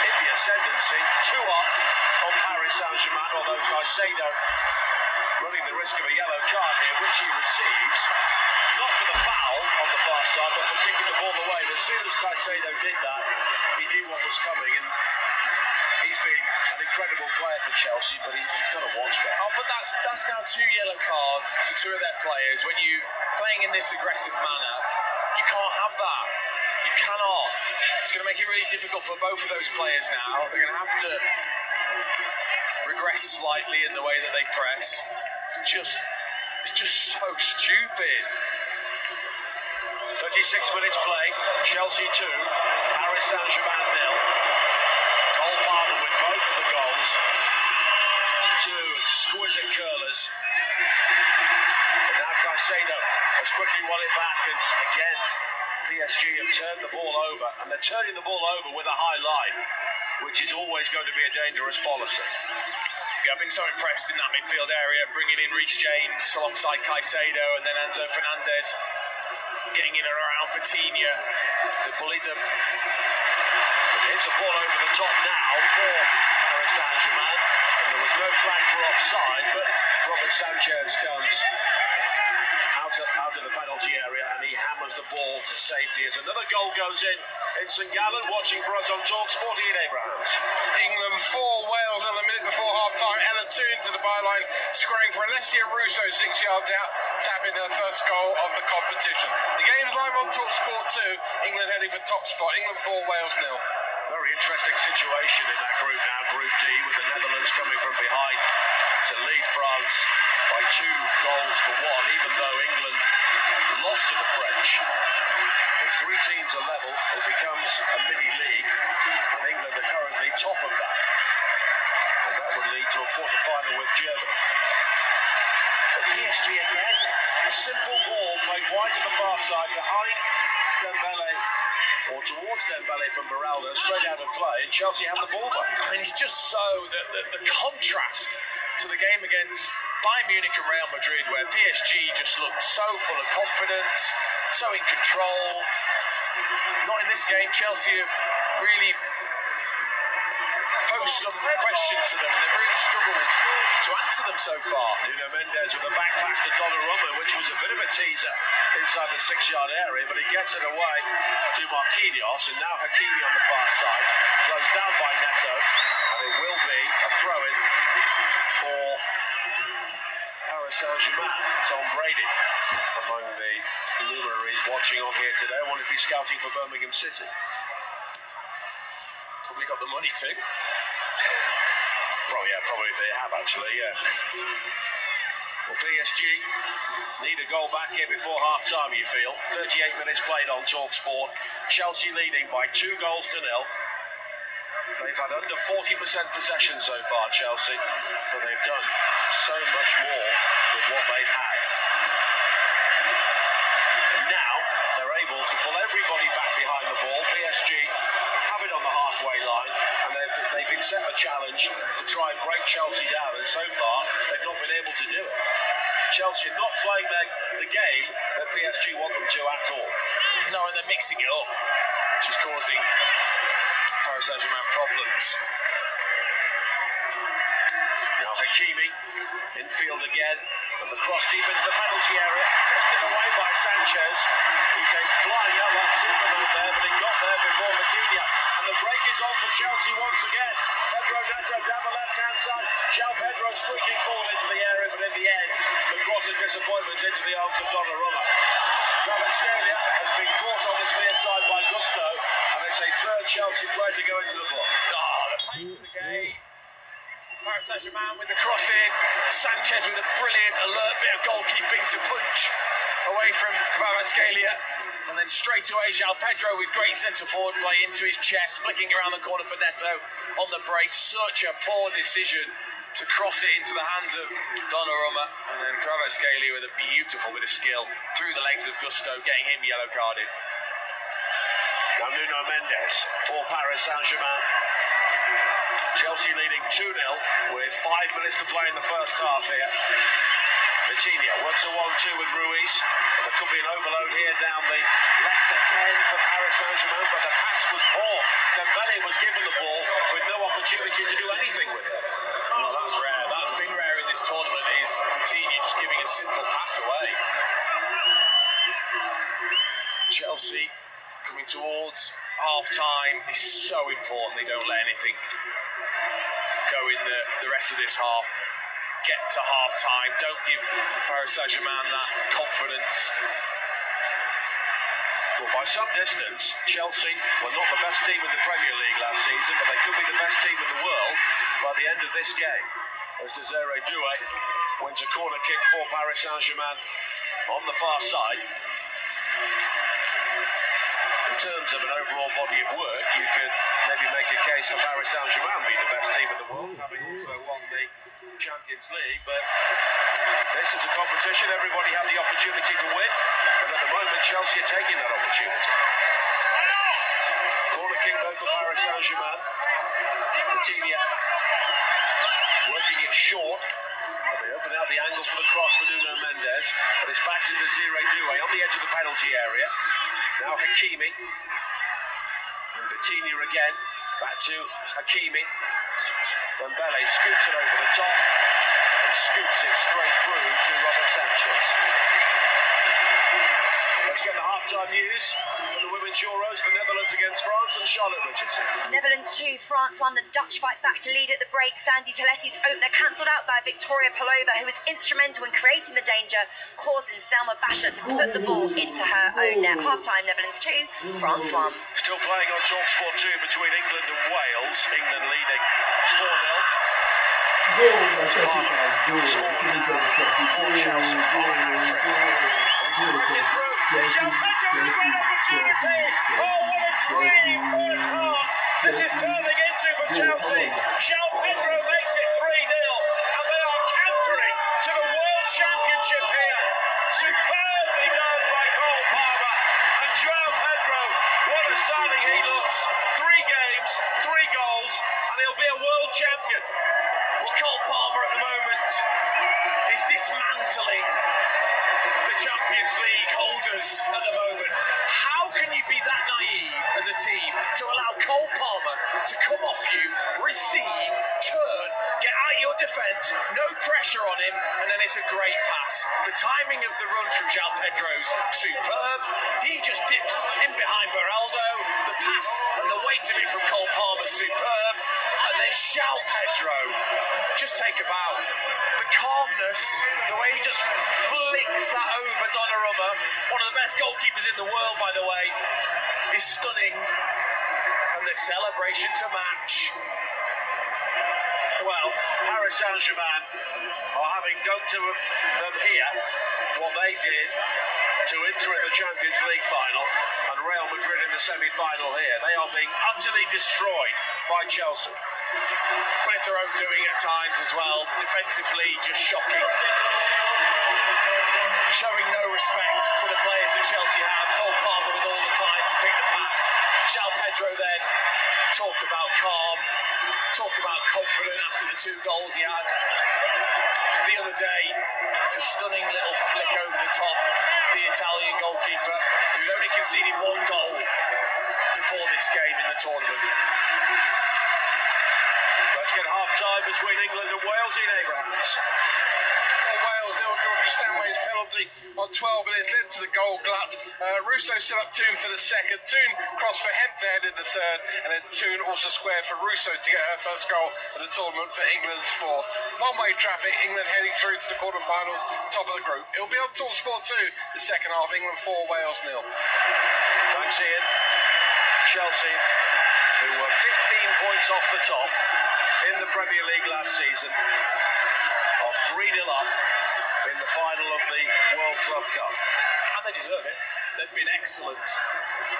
in the ascendancy, 2 up on Paris Saint-Germain, although Caicedo running the risk of a yellow card here, which he receives, not for the foul on the far side, but for kicking the ball away. But as soon as Caicedo did that, he knew what was coming, and he's been an incredible player for Chelsea, but he's got to watch that. Oh, but that's now 2 yellow cards to 2 of their players. When you playing in this aggressive manner, you can't have that. You cannot. It's going to make it really difficult for both of those players now. They're going to have to regress slightly in the way that they press. It's just so stupid. 36 minutes play. Chelsea 2, Paris Saint-Germain 0. Cole Palmer with both of the goals. 2 exquisite curlers. But now Caicedo has quickly won it back, and again PSG have turned the ball over, and they're turning the ball over with a high line, which is always going to be a dangerous policy. Yeah, I've been so impressed in that midfield area, bringing in Reece James alongside Caicedo, and then Enzo Fernandez getting in and around Vitinha. They bullied them. Here's a ball over the top now for Paris Saint-Germain, and there was no flag for offside, but Robert Sanchez comes out of the penalty area, and he hammers the ball to safety as another goal goes in St Gallen. Watching for us on TalkSport, Ian Abrahams. England 4, Wales on the minute before half-time. Ella Toone to the byline, scoring for Alessia Russo 6 yards out, tapping her first goal of the competition. The game's live on TalkSport 2. England heading for top spot. England 4, Wales 0. Very interesting situation in that group now, Group D, with the Netherlands coming from behind to lead France by 2 goals to 1, even though England lost to the French. With 3 teams are level, it becomes a mini league, and England are currently top of that. And that would lead to a quarter-final with Germany. But PSG again, a simple ball played wide to the far side behind Dembele, or towards Dembele from Beraldo, straight out of play, and Chelsea have the ball back. I mean, it's just so the contrast to the game against Bayern Munich and Real Madrid, where PSG just looked so full of confidence, so in control. Not in this game. Chelsea have really posed some questions to them, and they've really struggled to answer them so far. Nuno Mendes with a back pass to Donnarumma, which was a bit of a teaser inside the 6-yard area, but he gets it away to Marquinhos, and now Hakimi on the far side, closed down by Neto, and it will be a throw-in for Paris Paris Saint-Germain, Tom Brady, among the luminaries watching on here today. I wonder if he's scouting for Birmingham City. Probably got the money too. Probably they have actually, yeah. Well, PSG need a goal back here before half-time, you feel. 38 minutes played on TalkSport. Chelsea leading by 2 goals to nil. They've had under 40% possession so far, Chelsea, but they've done so much more with what they've had. And now they're able to pull everybody back behind the ball. PSG have it on the halfway line, and they've been set a challenge to try and break Chelsea down, and so far they've not been able to do it. Chelsea are not playing the game that PSG want them to at all. No, and they're mixing it up, which is causing Paris Saint-Germain problems. Now Hakimi, infield again, and the cross deep into the penalty area, fisted away by Sanchez, who came flying out like Superman there, but he got there before Vitinha. And the break is on for Chelsea once again. Pedro Neto down the left-hand side. Joao Pedro streaking forward into the area, but in the end, the cross of disappointment into the arms of Donnarumma. Kvaratskhelia has been caught on this near side by Gusto, and it's a third Chelsea player to go into the book. The pace of the game. Paris Saint-Germain with the cross in. Sanchez with a brilliant, alert bit of goalkeeping to punch away from Kvaratskhelia. And then straight away, Joao Pedro with great centre-forward play into his chest, flicking around the corner for Neto on the break. Such a poor decision to cross it into the hands of Donnarumma. And then Kvaratskhelia with a beautiful bit of skill through the legs of Gusto, getting him yellow carded. Now Nuno Mendes for Paris Saint-Germain. Chelsea leading 2-0 with 5 minutes to play in the first half here. Vitinha works a 1-2 with Ruiz. And there could be an overload here down the left again for Paris Saint-Germain, but the pass was poor. Dembele was given the ball with no opportunity to do anything with it. Well, that's rare. That's been rare in this tournament, is Vitinha just giving a simple pass away. Chelsea coming towards half-time is so important. They don't let anything go in the rest of this half. Get to half-time. Don't give Paris Saint-Germain that confidence. Well, by some distance, Chelsea were not the best team in the Premier League last season, but they could be the best team in the world by the end of this game. As Desiree Doué wins a corner kick for Paris Saint-Germain on the far side. In terms of an overall body of work, you could maybe make a case for Paris Saint-Germain being the best team in the world, having also won the Champions League, but this is a competition everybody had the opportunity to win, and at the moment Chelsea are taking that opportunity. Corner kick though for Paris Saint-Germain. Vitinha working it short. They open out the angle for the cross for Nuno Mendes, but it's back to Desiree Doué on the edge of the penalty area. Now Hakimi and Vitinha again, back to Hakimi. Dembele scoops it over the top and scoops it straight through to Robert Sanchez. Let's get the half-time news from the Women's Euros, the Netherlands against France, and Charlotte Richardson. Netherlands 2, France 1. The Dutch fight back to lead at the break. Sandy Toletti's opener cancelled out by Victoria Pelova, who was instrumental in creating the danger, causing Selma Basha to put the ball into her own net. Half-time, Netherlands 2, France 1. Still playing on TalkSport 2 between England and Wales. England leading 4-0. For Chelsea on a hat-trick. Joao Pedro with a great opportunity. Oh, what a dream first half this is turning into for Chelsea. Joao Pedro makes it 3-0, and they are cantering to the World Championship here. Superbly done by Cole Palmer. And Joao Pedro, what a signing he looks. 3 games, 3 goals, and he'll be a world champion. Well, Cole Palmer at the moment is dismantling the Champions League holders at the moment. How can you be that naive as a team to allow Cole Palmer to come off you, receive, turn, get out of your defence, no pressure on him, and then it's a great pass. The timing of the run from Joao Pedro's superb. He just dips in behind Beraldo. The pass and the weight of it from Cole Palmer superb. And then Joao Pedro, just take a bow. The calmness, the way he just flicks that over Donnarumma, one of the best goalkeepers in the world, by the way, is stunning. And the celebration to match. Well, Paris Saint-Germain are having done to them here what they did to Inter in the Champions League final and Real Madrid in the semi-final here. They are being utterly destroyed by Chelsea. But it's their own doing at times as well. Defensively, just shocking. Showing no respect to the players that Chelsea have. Cole Palmer with all the time to pick the pass. Joao Pedro then, talk about calm, talk about confident after the 2 goals he had. The other day, it's a stunning little flick over the top. The Italian goalkeeper, who'd only conceded 1 goal before this game in the tournament. Let's get half-time between England and Wales in Abrahams. Wales 0, Georgia Stanway's penalty on 12 minutes led to the goal glut. Russo set up Toon for the second. Toon crossed for Hemp to head in the third, and then Toon also squared for Russo to get her first goal of the tournament for England's fourth. One-way traffic, England heading through to the quarterfinals, top of the group. It'll be on TalkSport 2, the second half. England 4, Wales 0. Thanks, Ian. Chelsea, who were 15 points off the top in the Premier League last season, are 3-0 up in the final of the World Club Cup. And they deserve it. They've been excellent.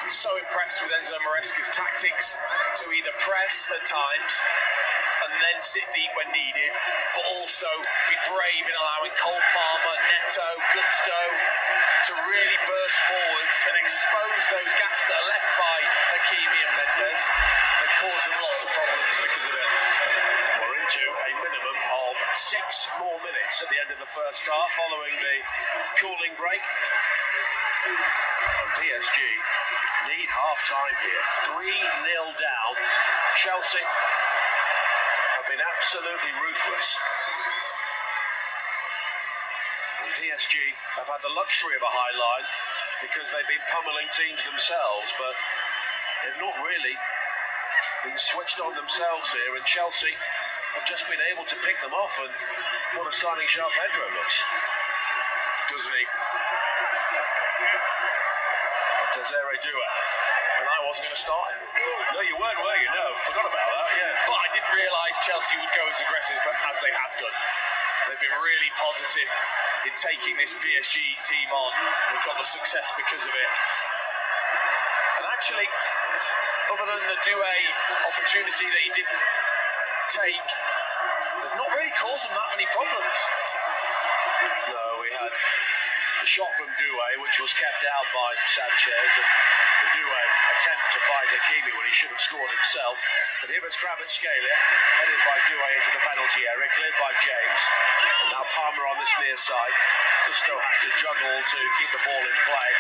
I'm so impressed with Enzo Maresca's tactics to either press at times and then sit deep when needed, but also be brave in allowing Cole Palmer, Neto, Gusto to really burst forwards and expose those gaps that are left by Hakimi and Mendes and cause them lots of problems because of it. We're into a minimum of 6 more minutes at the end of the first half following the cooling break. And PSG need half-time here. 3-0 down. Chelsea have been absolutely ruthless. And PSG have had the luxury of a high line because they've been pummeling teams themselves, but they've not really been switched on themselves here, and Chelsea have just been able to pick them off. And what a signing Joao Pedro looks, doesn't he? Desiree Doué. And I wasn't going to start him. No, you weren't, were you? No, forgot about that, yeah. But I didn't realise Chelsea would go as aggressive as they have done. They've been really positive in taking this PSG team on. We've got the success because of it. And actually, other than the Doué opportunity that he didn't take, they've not really caused them that many problems. No, we had the shot from Doué, which was kept out by Sanchez, and the Doué attempt to find Hakimi when he should have scored himself. But here is Kvaratskhelia, headed by Doué into the penalty area, cleared by James. And now Palmer on this near side. Gusto has to juggle to keep the ball in play.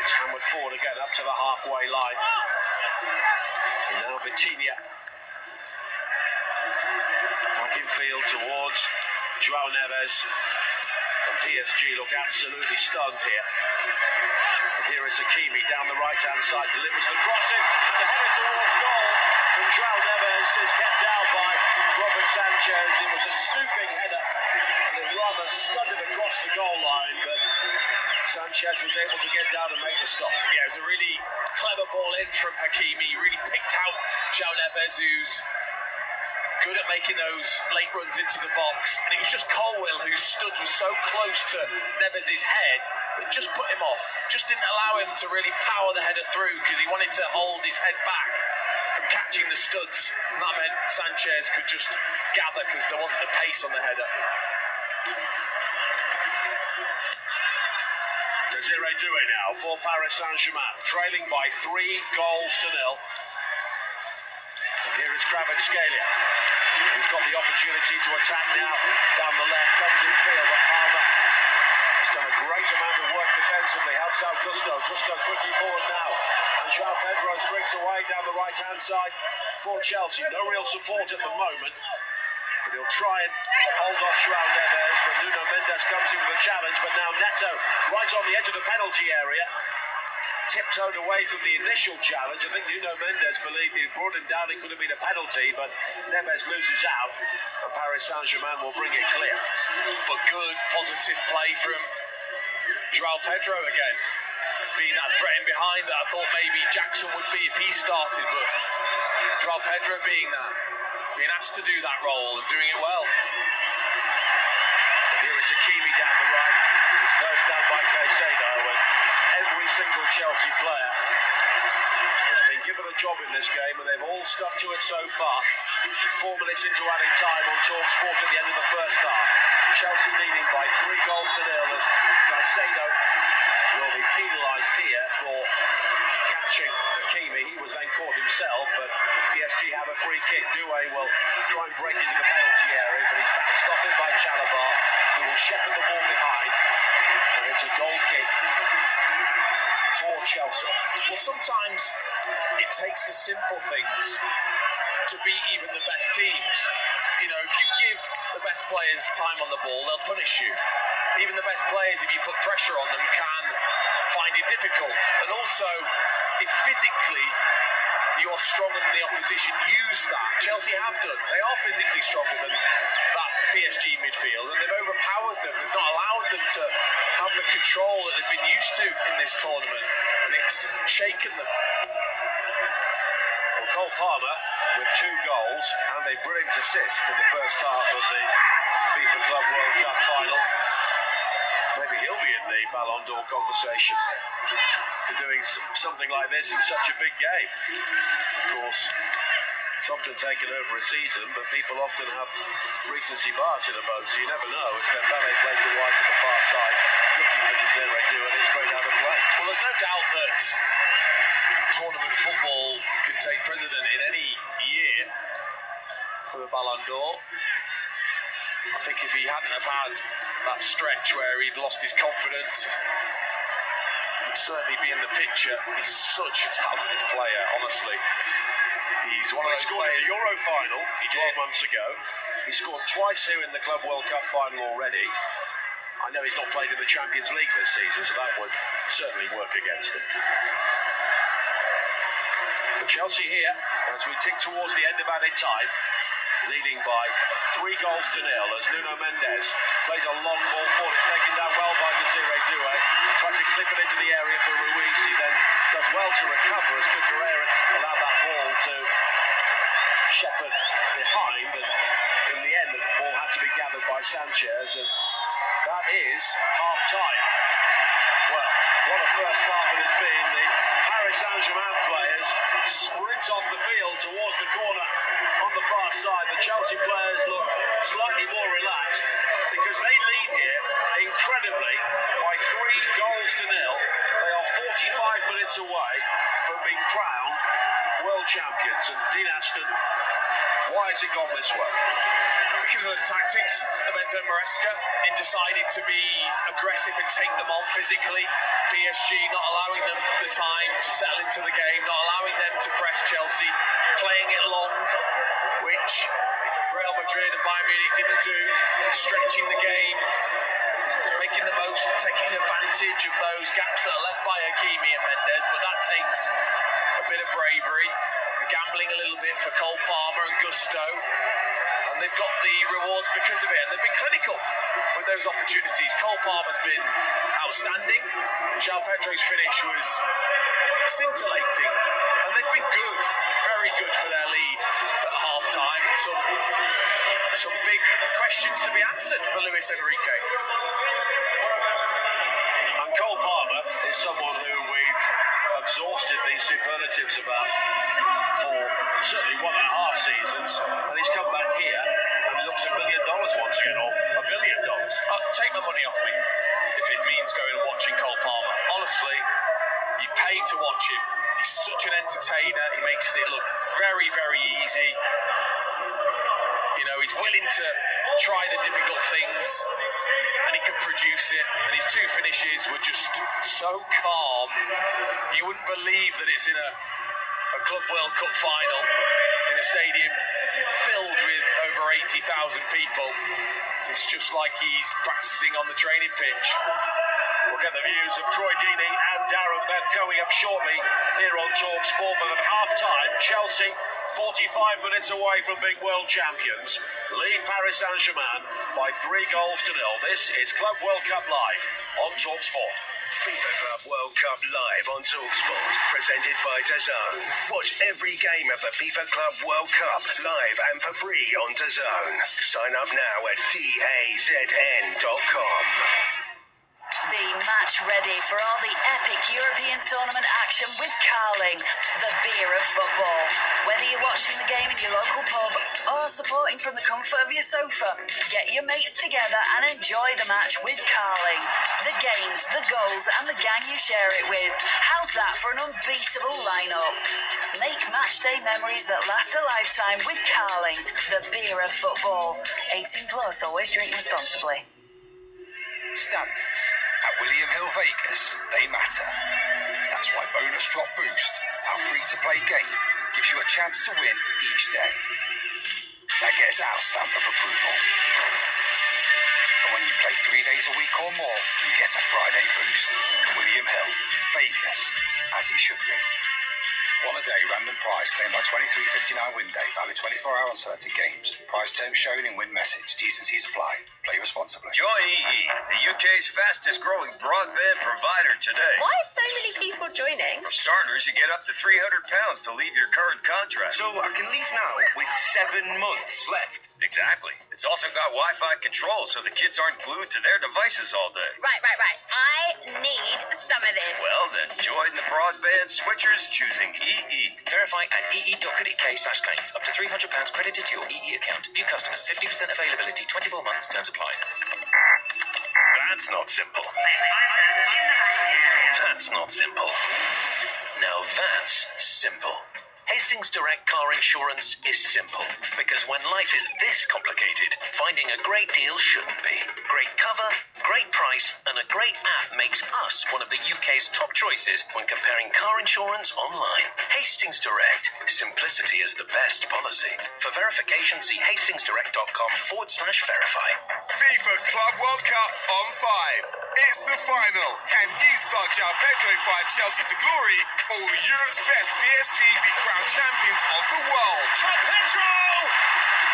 It's hammered forward again up to the halfway line. And now Vitinha back in field towards Joao Neves. And PSG look absolutely stunned here. And here is Hakimi down the right-hand side, delivers the crossing, and the header towards goal from Joao Neves is kept out by Robert Sanchez. It was a snooping header, and it rather scudded across the goal line, but Sanchez was able to get down and make the stop. Yeah, it was a really clever ball in from Hakimi. He really picked out Joao Neves, who's good at making those late runs into the box, and it was just Colwill who was so close to Neves' head that just put him off, just didn't allow him to really power the header through because he wanted to hold his head back from catching the studs, and that meant Sanchez could just gather because there wasn't the pace on the header. Desiree Doué now for Paris Saint-Germain, trailing by 3 goals to 0. Here is Kvaratskhelia. He's got the opportunity to attack now down the left, comes in field, but Palmer has done a great amount of work defensively, helps out Gusto. Gusto quickly forward now, and Joao Pedro streaks away down the right-hand side for Chelsea. No real support at the moment, but he'll try and hold off Joao Neves, but Nuno Mendes comes in with a challenge, but now Neto right on the edge of the penalty area. tiptoed away from the initial challenge. I think Nuno Mendes believed he brought him down, it could have been a penalty, but Neves loses out, and Paris Saint-Germain will bring it clear. But good, positive play from Joao Pedro again. Being that threat in behind that I thought maybe Jackson would be if he started, but Joao Pedro being asked to do that role and doing it well. Here is Hakimi down the right. It's closed down by Caicedo, and every single Chelsea player has been given a job in this game, and they've all stuck to it so far. 4 minutes into added time on TalkSport at the end of the first half. Chelsea leading by 3 goals to nil as Caicedo will be penalised here for catching Hakimi. He was then caught himself, but PSG have a free kick. Doué will try and break into the penalty area, but he's bounced off it by Chalobah, who will shepherd the ball behind, and it's a goal kick for Chelsea. Well, sometimes it takes the simple things to beat even the best teams. You know, if you give the best players time on the ball, they'll punish you. Even the best players, if you put pressure on them, can find it difficult. And also, if physically you are stronger than the opposition, use that. Chelsea have done. They are physically stronger than that PSG midfield, and they've overpowered them. They've not allowed them to have the control that they've been used to in this tournament, and it's shaken them. Well, Cole Palmer with 2 goals and a brilliant assist in the first half of the FIFA Club World Cup final. Maybe he'll be in the Ballon d'Or conversation for doing something like this in such a big game. Of course, it's often taken over a season, but people often have recency bias in a boat, so you never know. As Dembele plays it wide to the far side, looking for Desiree Doué straight out of play. Well, there's no doubt that tournament football can take precedent in any year for the Ballon d'Or. I think if he hadn't have had that stretch where he'd lost his confidence, he'd certainly be in the picture. He's such a talented player, honestly. He's one of those players. He scored in the Euro final 12 months ago. He scored twice here in the Club World Cup final already. I know he's not played in the Champions League this season, so that would certainly work against him. But Chelsea here, as we tick towards the end of added time, leading by 3 goals to nil as Nuno Mendes plays a long ball forward. It's taken down well by Desiree Doué. Tries to clip it into the area for Ruiz. He then does well to recover as Cucurella allowed that ball to shepherd behind, and in the end the ball had to be gathered by Sanchez, and that is half time. Well, what a first half it has been. The Paris Saint-Germain players sprint off the field towards the corner on the far side. The Chelsea players look slightly more relaxed because they lead here incredibly by 3 goals to nil. They are 45 minutes away from being crowned world champions. And Dean Ashton, why has it gone this way? Because of the tactics of Enzo Maresca in deciding to be aggressive and take them on physically. PSG not allowing them the time to settle into the game, not allowing them to press Chelsea, playing it long, which Real Madrid and Bayern Munich didn't do, stretching the game, making the most, taking advantage of those gaps that are left by Hakimi and Mendes, but that takes a bit of bravery, gambling a little bit for Cole Palmer and Gusto. And they've got the rewards because of it, and they've been clinical with those opportunities. Cole Palmer's been outstanding. Joao Pedro's finish was scintillating, and they've been good, very good for their lead at half-time. And some big questions to be answered for Luis Enrique. And Cole Palmer is someone who we've exhausted these superlatives about for certainly 1.5 seasons, and he's come back here and looks $1 million once again, or $1 billion. Take my money off me if it means going and watching Cole Palmer. Honestly, you pay to watch him. He's such an entertainer. He makes it look very, very easy. You know, he's willing to try the difficult things, and he can produce it. And his 2 finishes were just so calm. You wouldn't believe that it's in a Club World Cup final in a stadium filled with over 80,000 people. It's just like he's practicing on the training pitch. We'll get the views of Troy Deeney and Darren Bent coming up shortly here on TalkSport. But at half-time, Chelsea, 45 minutes away from being world champions, lead Paris Saint-Germain by 3-0. This is Club World Cup Live on TalkSport. FIFA Club World Cup live on TalkSport, presented by DAZN. Watch every game of the FIFA Club World Cup live and for free on DAZN. Sign up now at DAZN.com. Be match ready for all the epic European tournament action with Carling, the beer of football. Whether you're watching the game in your local pub or supporting from the comfort of your sofa, get your mates together and enjoy the match with Carling. The games, the goals and the gang you share it with. How's that for an unbeatable lineup? Make matchday memories that last a lifetime with Carling, the beer of football. 18 plus, always drink responsibly. Standards. At William Hill Vegas, they matter. That's why Bonus Drop Boost, our free-to-play game, gives you a chance to win each day. That gets our stamp of approval. And when you play 3 days a week or more, you get a Friday boost. William Hill, Vegas, as it should be. One a day random prize claimed by 23.59 win day, valid 24 hours on selected games. Prize terms shown in win message. T's and C's apply. Play responsibly. Join EE, the UK's fastest growing broadband provider today. Why are so many people joining? For starters, you get up to £300 to leave your current contract. So I can leave now with 7 months left. Exactly. It's also got Wi-Fi control so the kids aren't glued to their devices all day. Right. I need some of this. Well then, join the broadband switchers choosing EE. Verify at ee.co.uk/claims. Up to £300 credited to your EE account. New customers, 50% availability, 24 months, terms apply. That's not simple. That's not simple. Now that's simple. Hastings Direct Car Insurance is simple, because when life is this complicated, finding a great deal shouldn't be. Great cover, great price, and a great app makes us one of the UK's top choices when comparing car insurance online. Hastings Direct. Simplicity is the best policy. For verification, see hastings.direct.com/verify. FIFA Club World Cup on 5. It's the final. Can new star Joao Pedro find Chelsea to glory, or will Europe's best PSG be crowned champions of the world? Joao Pedro!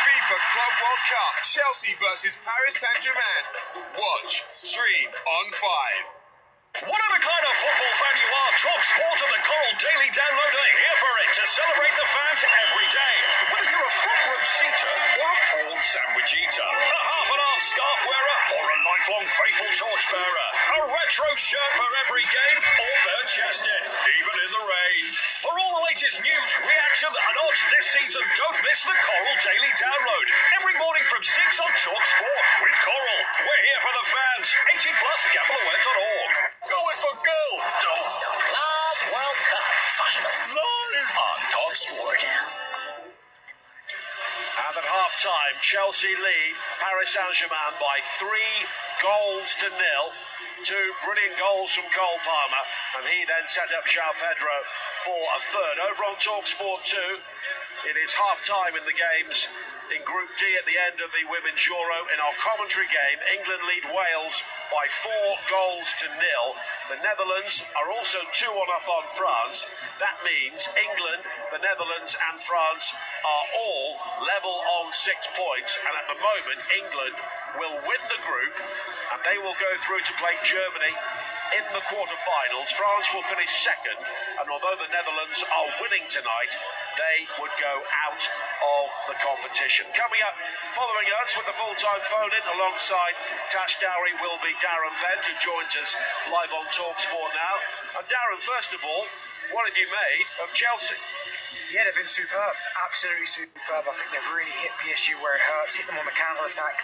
FIFA Club World Cup, Chelsea versus Paris Saint-Germain. Watch, stream on 5. Whatever kind of football fan you are, TalkSport and the Coral Daily Download are here for it to celebrate the fans every day. Whether you're a front row seater or a prawn sandwich eater, a half-and-half scarf wearer or a lifelong faithful torchbearer, a retro shirt for every game or bare-chested, even in the rain. For all the latest news, reaction and odds this season, don't miss the Coral Daily Download. Every morning from 6 on TalkSport. With Coral, we're here for the fans. 18 plus, gambleaware.org. Going for gold. Club World Cup final Live on TalkSport. And at half-time, Chelsea lead Paris Saint-Germain by 3-0. 2 brilliant goals from Cole Palmer, and he then set up Joao Pedro for a third. Over on TalkSport 2, it is half-time in the games in Group D at the end of the Women's Euro. In our commentary game, England lead Wales by 4-0. The Netherlands are also 2-1 up on France. That means England, the Netherlands and France are all level on 6 points, and at the moment England will win the group and they will go through to play Germany in the quarter-finals. France will finish second, and although the Netherlands are winning tonight, they would go out of the competition. Coming up, following us with the full-time phone-in alongside Tash Dowry will be Darren Bent, who joins us live on TalkSport now. And Darren, first of all, what have you made of Chelsea? Yeah, they've been superb, absolutely superb. I think they've really hit PSG where it hurts, hit them on the counter-attack.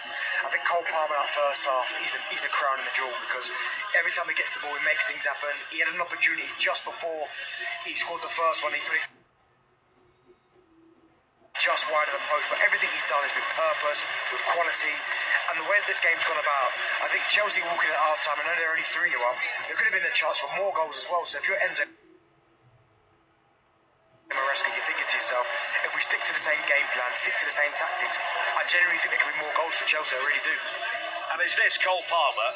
I think Cole Palmer that first half, he's the crown in the jewel, because every time he gets the ball, he makes things happen. He had an opportunity just before he scored the first one, he put it just wide of the post, but everything he's done is with purpose, with quality, and the way that this game's gone about, I think Chelsea walking at half-time, I know they're only 3-0 up, there could have been a chance for more goals as well, so if you're Enzo Maresca, you're thinking to yourself, if we stick to the same game plan, stick to the same tactics, I genuinely think there could be more goals for Chelsea, I really do. And is this Cole Palmer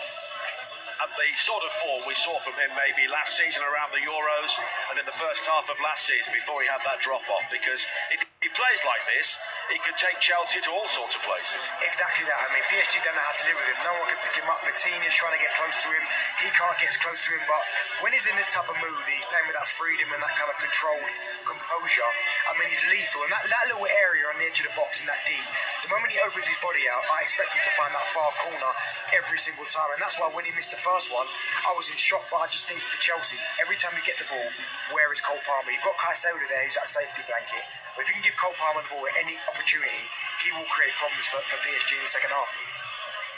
at the sort of form we saw from him maybe last season around the Euros and in the first half of last season before he had that drop-off, because if he plays like this, he could take Chelsea to all sorts of places. Exactly that. I mean, PSG don't know how to live with him. No one can pick him up. Vitinha's trying to get close to him. He can't get as close to him. But when he's in this type of mood, he's playing with that freedom and that kind of controlled composure. I mean, he's lethal. And that little area on the edge of the box in that D, the moment he opens his body out, I expect him to find that far corner every single time. And that's why when he missed the first one, I was in shock. But I just think for Chelsea, every time you get the ball, where is Cole Palmer? You've got Caicedo there, who's that safety blanket. But if you can give Cole Palmer the ball at any opportunity, he will create problems for PSG in the second half.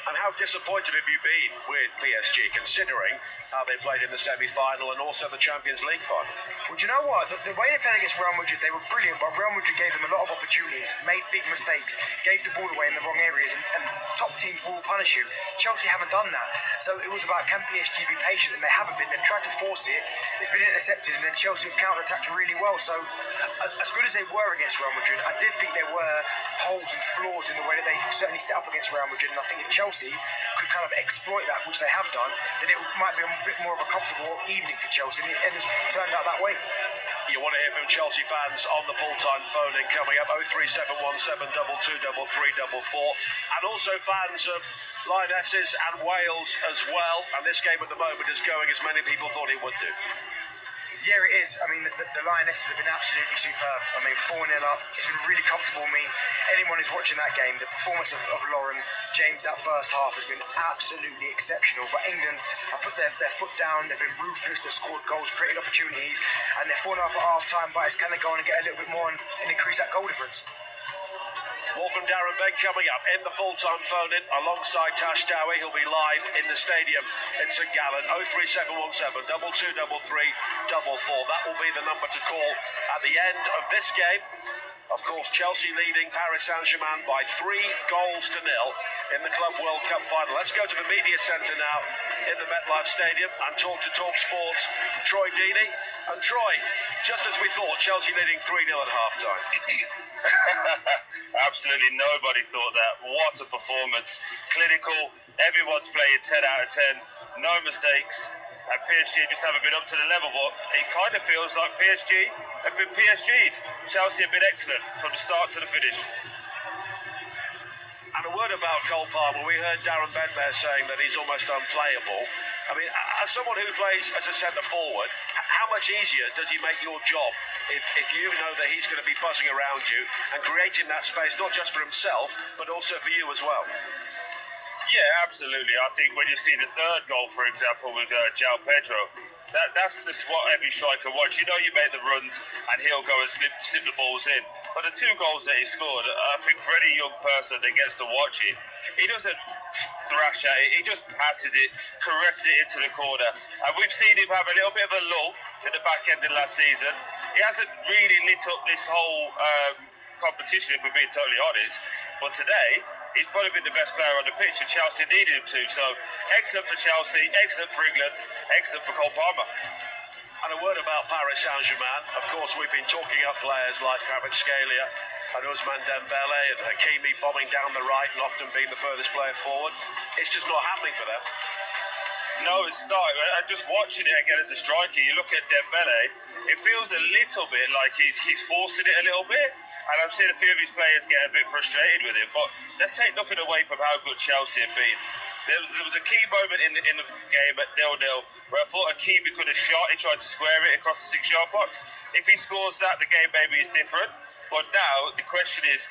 And how disappointed have you been with PSG, considering how they played in the semi-final and also the Champions League final? Well, do you know what? The way they played against Real Madrid, they were brilliant, but Real Madrid gave them a lot of opportunities, made big mistakes, gave the ball away in the wrong areas, and top teams will punish you. Chelsea haven't done that. So it was about, can PSG be patient? And they haven't been. They've tried to force it. It's been intercepted, and then Chelsea have counter-attacked really well. So as good as they were against Real Madrid, I did think there were holes and flaws in the way that they certainly set up against Real Madrid. And I think if Chelsea could kind of exploit that, which they have done, then it might be a bit more of a comfortable evening for Chelsea, and it's turned out that way. You want to hear from Chelsea fans on the full-time phone-in coming up, 03717 223344, and also fans of Lionesses and Wales as well, and this game at the moment is going as many people thought it would do. Yeah, it is. I mean, the Lionesses have been absolutely superb. I mean, 4-0 up. It's been really comfortable. I mean, anyone who's watching that game, the performance of Lauren James that first half has been absolutely exceptional. But England have put their foot down. They've been ruthless. They've scored goals, created opportunities, and they're 4-0 up at half-time. But it's kind of going to get a little bit more and increase that goal difference. More from Darren Bent coming up in the full-time phone-in alongside Tash Dowie. He'll be live in the stadium in St Gallen. 03717 223344. That will be the number to call at the end of this game. Of course, Chelsea leading Paris Saint-Germain by 3-0 in the Club World Cup final. Let's go to the media centre now in the MetLife Stadium and talk to Talk Sports' Troy Deeney. And Troy, just as we thought, Chelsea leading 3-0 at half-time. Absolutely nobody thought that. What a performance. Clinical. Everyone's playing 10 out of 10. No mistakes. And PSG just haven't been up to the level, but it kind of feels like PSG have been PSG'd. Chelsea have been excellent from the start to the finish. And a word about Cole Palmer. We heard Darren Bent there saying that he's almost unplayable. I mean, as someone who plays as a centre-forward, how much easier does he make your job if you know that he's going to be buzzing around you and creating that space, not just for himself, but also for you as well? Yeah, absolutely. I think when you see the third goal, for example, with Joao Pedro, that's just what every striker wants. You know, you make the runs and he'll go and slip the balls in. But the 2 goals that he scored, I think for any young person that gets to watch it, he doesn't thrash at it. He just passes it, caresses it into the corner. And we've seen him have a little bit of a lull in the back end of last season. He hasn't really lit up this whole competition, if we're being totally honest. But today, he's probably been the best player on the pitch, and Chelsea needed him to. So, excellent for Chelsea, excellent for England, excellent for Cole Palmer. And a word about Paris Saint-Germain. Of course, we've been talking up players like Kvaratskhelia and Ousmane Dembele and Hakimi bombing down the right and often being the furthest player forward. It's just not happening for them. No, it's not. And just watching it again as a striker, you look at Dembele, it feels a little bit like he's forcing it a little bit. And I've seen a few of his players get a bit frustrated with him. But let's take nothing away from how good Chelsea have been. There was a key moment in the game at 0-0 where I thought Hakimi could have shot. He tried to square it across the 6-yard box. If he scores that, the game maybe is different. But now the question is,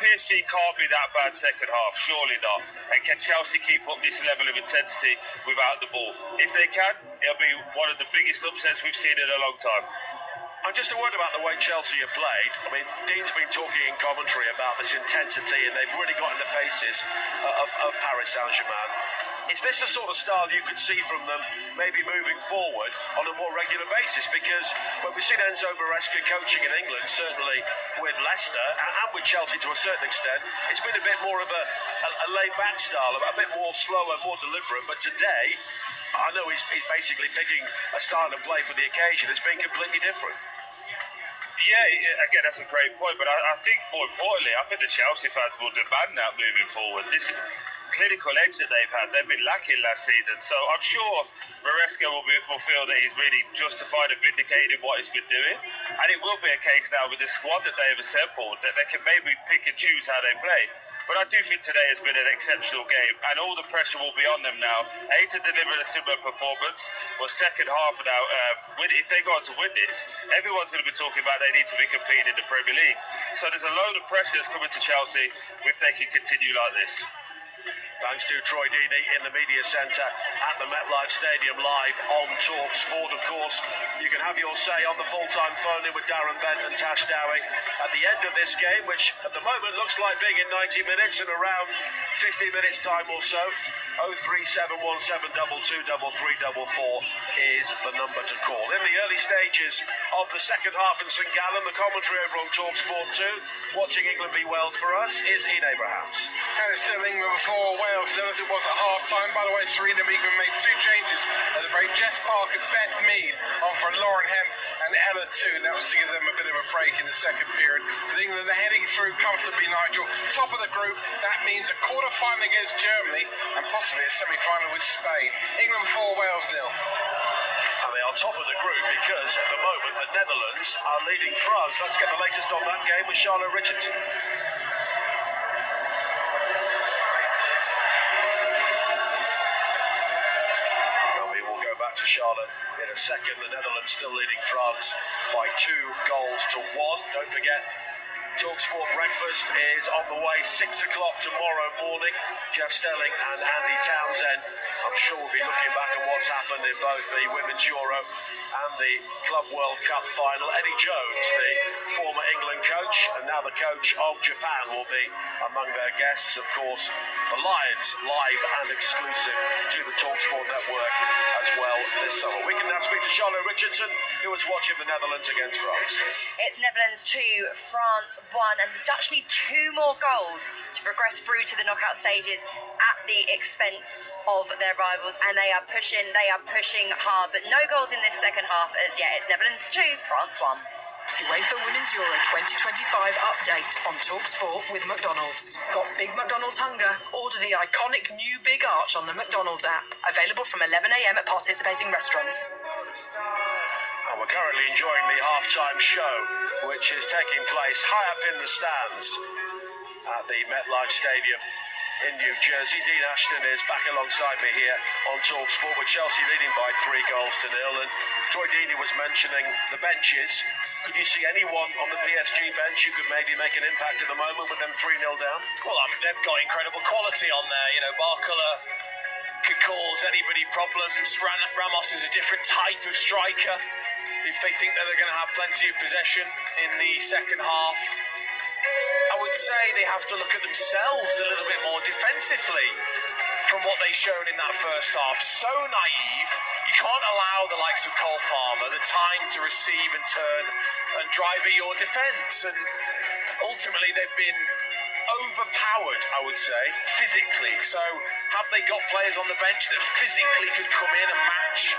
PSG can't be that bad second half, surely not. And can Chelsea keep up this level of intensity without the ball? If they can, it'll be one of the biggest upsets we've seen in a long time. And just a word about the way Chelsea have played. I mean, Dean's been talking in commentary about this intensity, and they've really got in the faces of Paris Saint-Germain. Is this the sort of style you could see from them maybe moving forward on a more regular basis? Because when we've seen Enzo Maresca coaching in England, certainly with Leicester and with Chelsea to a certain extent, it's been a bit more of a laid-back style, a bit more slow and more deliberate. But today, I know he's basically picking a style of play for the occasion. It's been completely different. Yeah, again, that's a great point. But I think more importantly, I think the Chelsea fans will demand that moving forward. clinical edge that they've had. They've been lacking last season. So I'm sure Maresca will feel that he's really justified and vindicated in what he's been doing. And it will be a case now with the squad that they've assembled that they can maybe pick and choose how they play. But I do think today has been an exceptional game, and all the pressure will be on them now. To deliver a similar performance. Well, second half now, if they go on to win this, everyone's going to be talking about they need to be competing in the Premier League. So there's a load of pressure that's coming to Chelsea if they can continue like this. Thanks to Troy Deeney in the media centre at the MetLife Stadium, live on Talk Sport. Of course, you can have your say on the full-time phone-in with Darren Bent and Tash Dowie at the end of this game, which at the moment looks like being in 90 minutes and around 50 minutes time or so. 03717223344 is the number to call. In the early stages of the second half in St Gallen, the commentary over on Talk Sport 2, watching England v Wales for us, is Ian Abrahams. And it's still England before Wales, as it was at half-time. By the way, Serena Meekman made two changes at the break. Jess Parker, Beth Mead on for Lauren Hemp and Ella Toon. That was to give them a bit of a break in the second period. But England are heading through comfortably, Nigel. Top of the group, that means a quarter-final against Germany and possibly a semi-final with Spain. England 4, Wales 0. And they are top of the group because at the moment the Netherlands are leading France. Let's get the latest on that game with Charlotte Richardson. To Charlotte in a second. The Netherlands still leading France by 2 goals to 1. Don't forget, TalkSport Breakfast is on the way 6 o'clock tomorrow morning. Jeff Stelling and Andy Townsend, I'm sure, will be looking back at what's happened in both the Women's Euro and the Club World Cup final. Eddie Jones, the former England coach and now the coach of Japan, will be among their guests. Of course, the Lions live and exclusive to the TalkSport network as well this summer. We can now speak to Charlotte Richardson, who was watching the Netherlands against France. It's Netherlands 2, France 1, and the Dutch need 2 more goals to progress through to the knockout stages at the expense of their rivals, and they are pushing hard, but no goals in this second half as yet. It's Netherlands 2, France 1. UEFA Women's Euro 2025 update on TalkSport with McDonald's. Got Big McDonald's hunger? Order the iconic new Big Arch on the McDonald's app. Available from 11 a.m. at participating restaurants. And we're currently enjoying the halftime show, which is taking place high up in the stands at the MetLife Stadium in New Jersey. Dean Ashton is back alongside me here on TalkSport, with Chelsea leading by 3 goals to 0. And Troy Deeney was mentioning the benches. Could you see anyone on the PSG bench who could maybe make an impact at the moment with them 3-0 down? Well, they've got incredible quality on there. You know, Barcola could cause anybody problems. Ramos is a different type of striker. If they think that they're going to have plenty of possession in the second half, I would say they have to look at themselves a little bit more defensively from what they've shown in that first half. So naive. You can't allow the likes of Cole Palmer the time to receive and turn and drive at your defence. And ultimately they've been overpowered, I would say, physically. So have they got players on the bench that physically could come in and match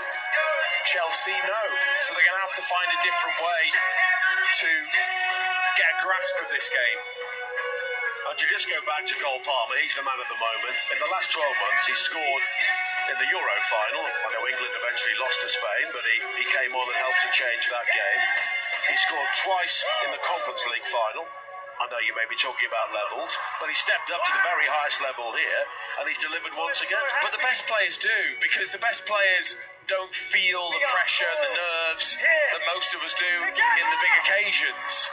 Chelsea? No. So they're going to have to find a different way to get a grasp of this game. And to just go back to Cole Palmer, he's the man at the moment. In the last 12 months, he scored in the Euro final. I know England eventually lost to Spain, but he came on and helped to change that game. He scored twice in the Conference League final. I know you may be talking about levels, but he stepped up to the very highest level here, and he's delivered once again. But the best players do, because the best players don't feel the pressure and the nerves that most of us do in the big occasions.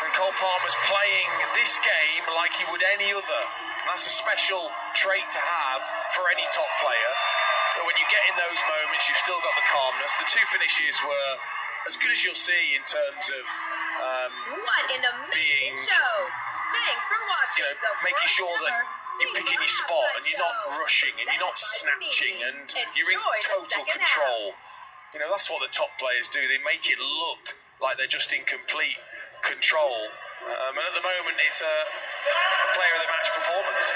And Cole Palmer's playing this game like he would any other. And that's a special trait to have for any top player. But when you get in those moments, you've still got the calmness. The 2 finishes were as good as you'll see in terms of what an amazing show! Thanks for watching. Making sure that you're picking your spot and you're not rushing and you're not snatching and you're in total control. You know, that's what the top players do. They make it look like they're just in complete control. And at the moment, it's a player of the match performance.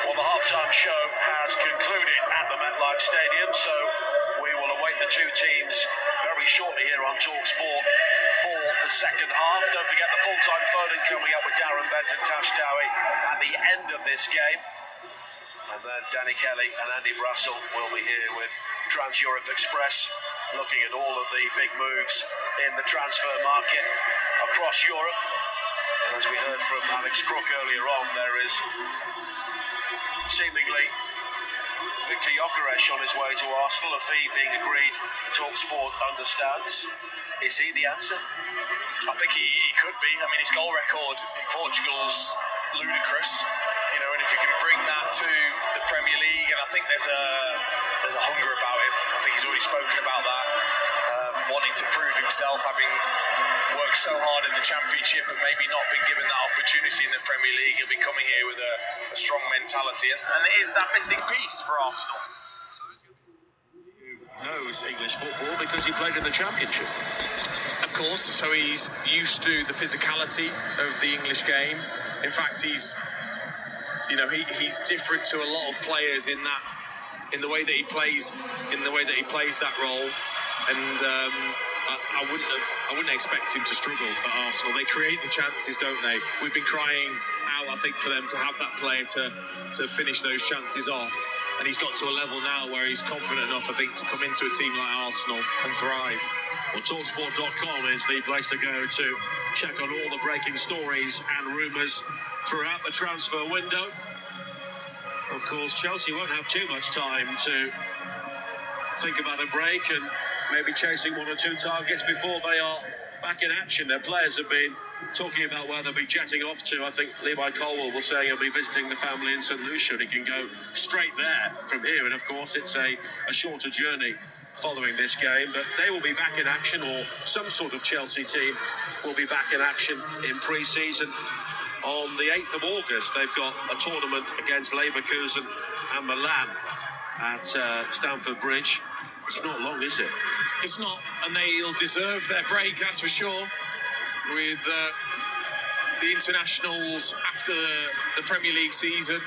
Well, the halftime show has concluded at the MetLife Stadium, so we will await the 2 teams very shortly here on TalkSport for the second half. Don't forget the full-time phone-in coming up with Darren Aaron Benton-Tashtawi at the end of this game. And then Danny Kelly and Andy Brassel will be here with Trans-Europe Express, looking at all of the big moves in the transfer market across Europe. And as we heard from Alex Crook earlier on, there is seemingly Victor Gyökeres on his way to Arsenal, a fee being agreed. TalkSport understands. Is he the answer? I think he could be. I mean, his goal record in Portugal's ludicrous, you know, and if you can bring that to the Premier League, and I think there's a hunger about him. I think he's already spoken about that, wanting to prove himself, having worked so hard in the Championship and maybe not been given that opportunity in the Premier League. He'll be coming here with a strong mentality, and it is that missing piece for Arsenal. Knows English football because he played in the Championship. Of course, so he's used to the physicality of the English game. In fact, he's different to a lot of players in the way that he plays that role. And I wouldn't expect him to struggle at Arsenal. They create the chances, don't they? We've been crying out, I think, for them to have that player to finish those chances off. And he's got to a level now where he's confident enough, I think, to come into a team like Arsenal and thrive. Well, TalkSport.com is the place to go to check on all the breaking stories and rumours throughout the transfer window. Of course, Chelsea won't have too much time to think about a break and maybe chasing one or two targets before they are back in action. Their players have been talking about where they'll be jetting off to. I think Levi Colwell will say he'll be visiting the family in St Lucia, and he can go straight there from here. And of course, it's a shorter journey following this game, but they will be back in action, or some sort of Chelsea team will be back in action in pre-season. On the 8th of August, they've got a tournament against Leverkusen and Milan at Stamford Bridge. It's not long, is it? It's not, and they'll deserve their break, that's for sure, with the internationals after the Premier League season,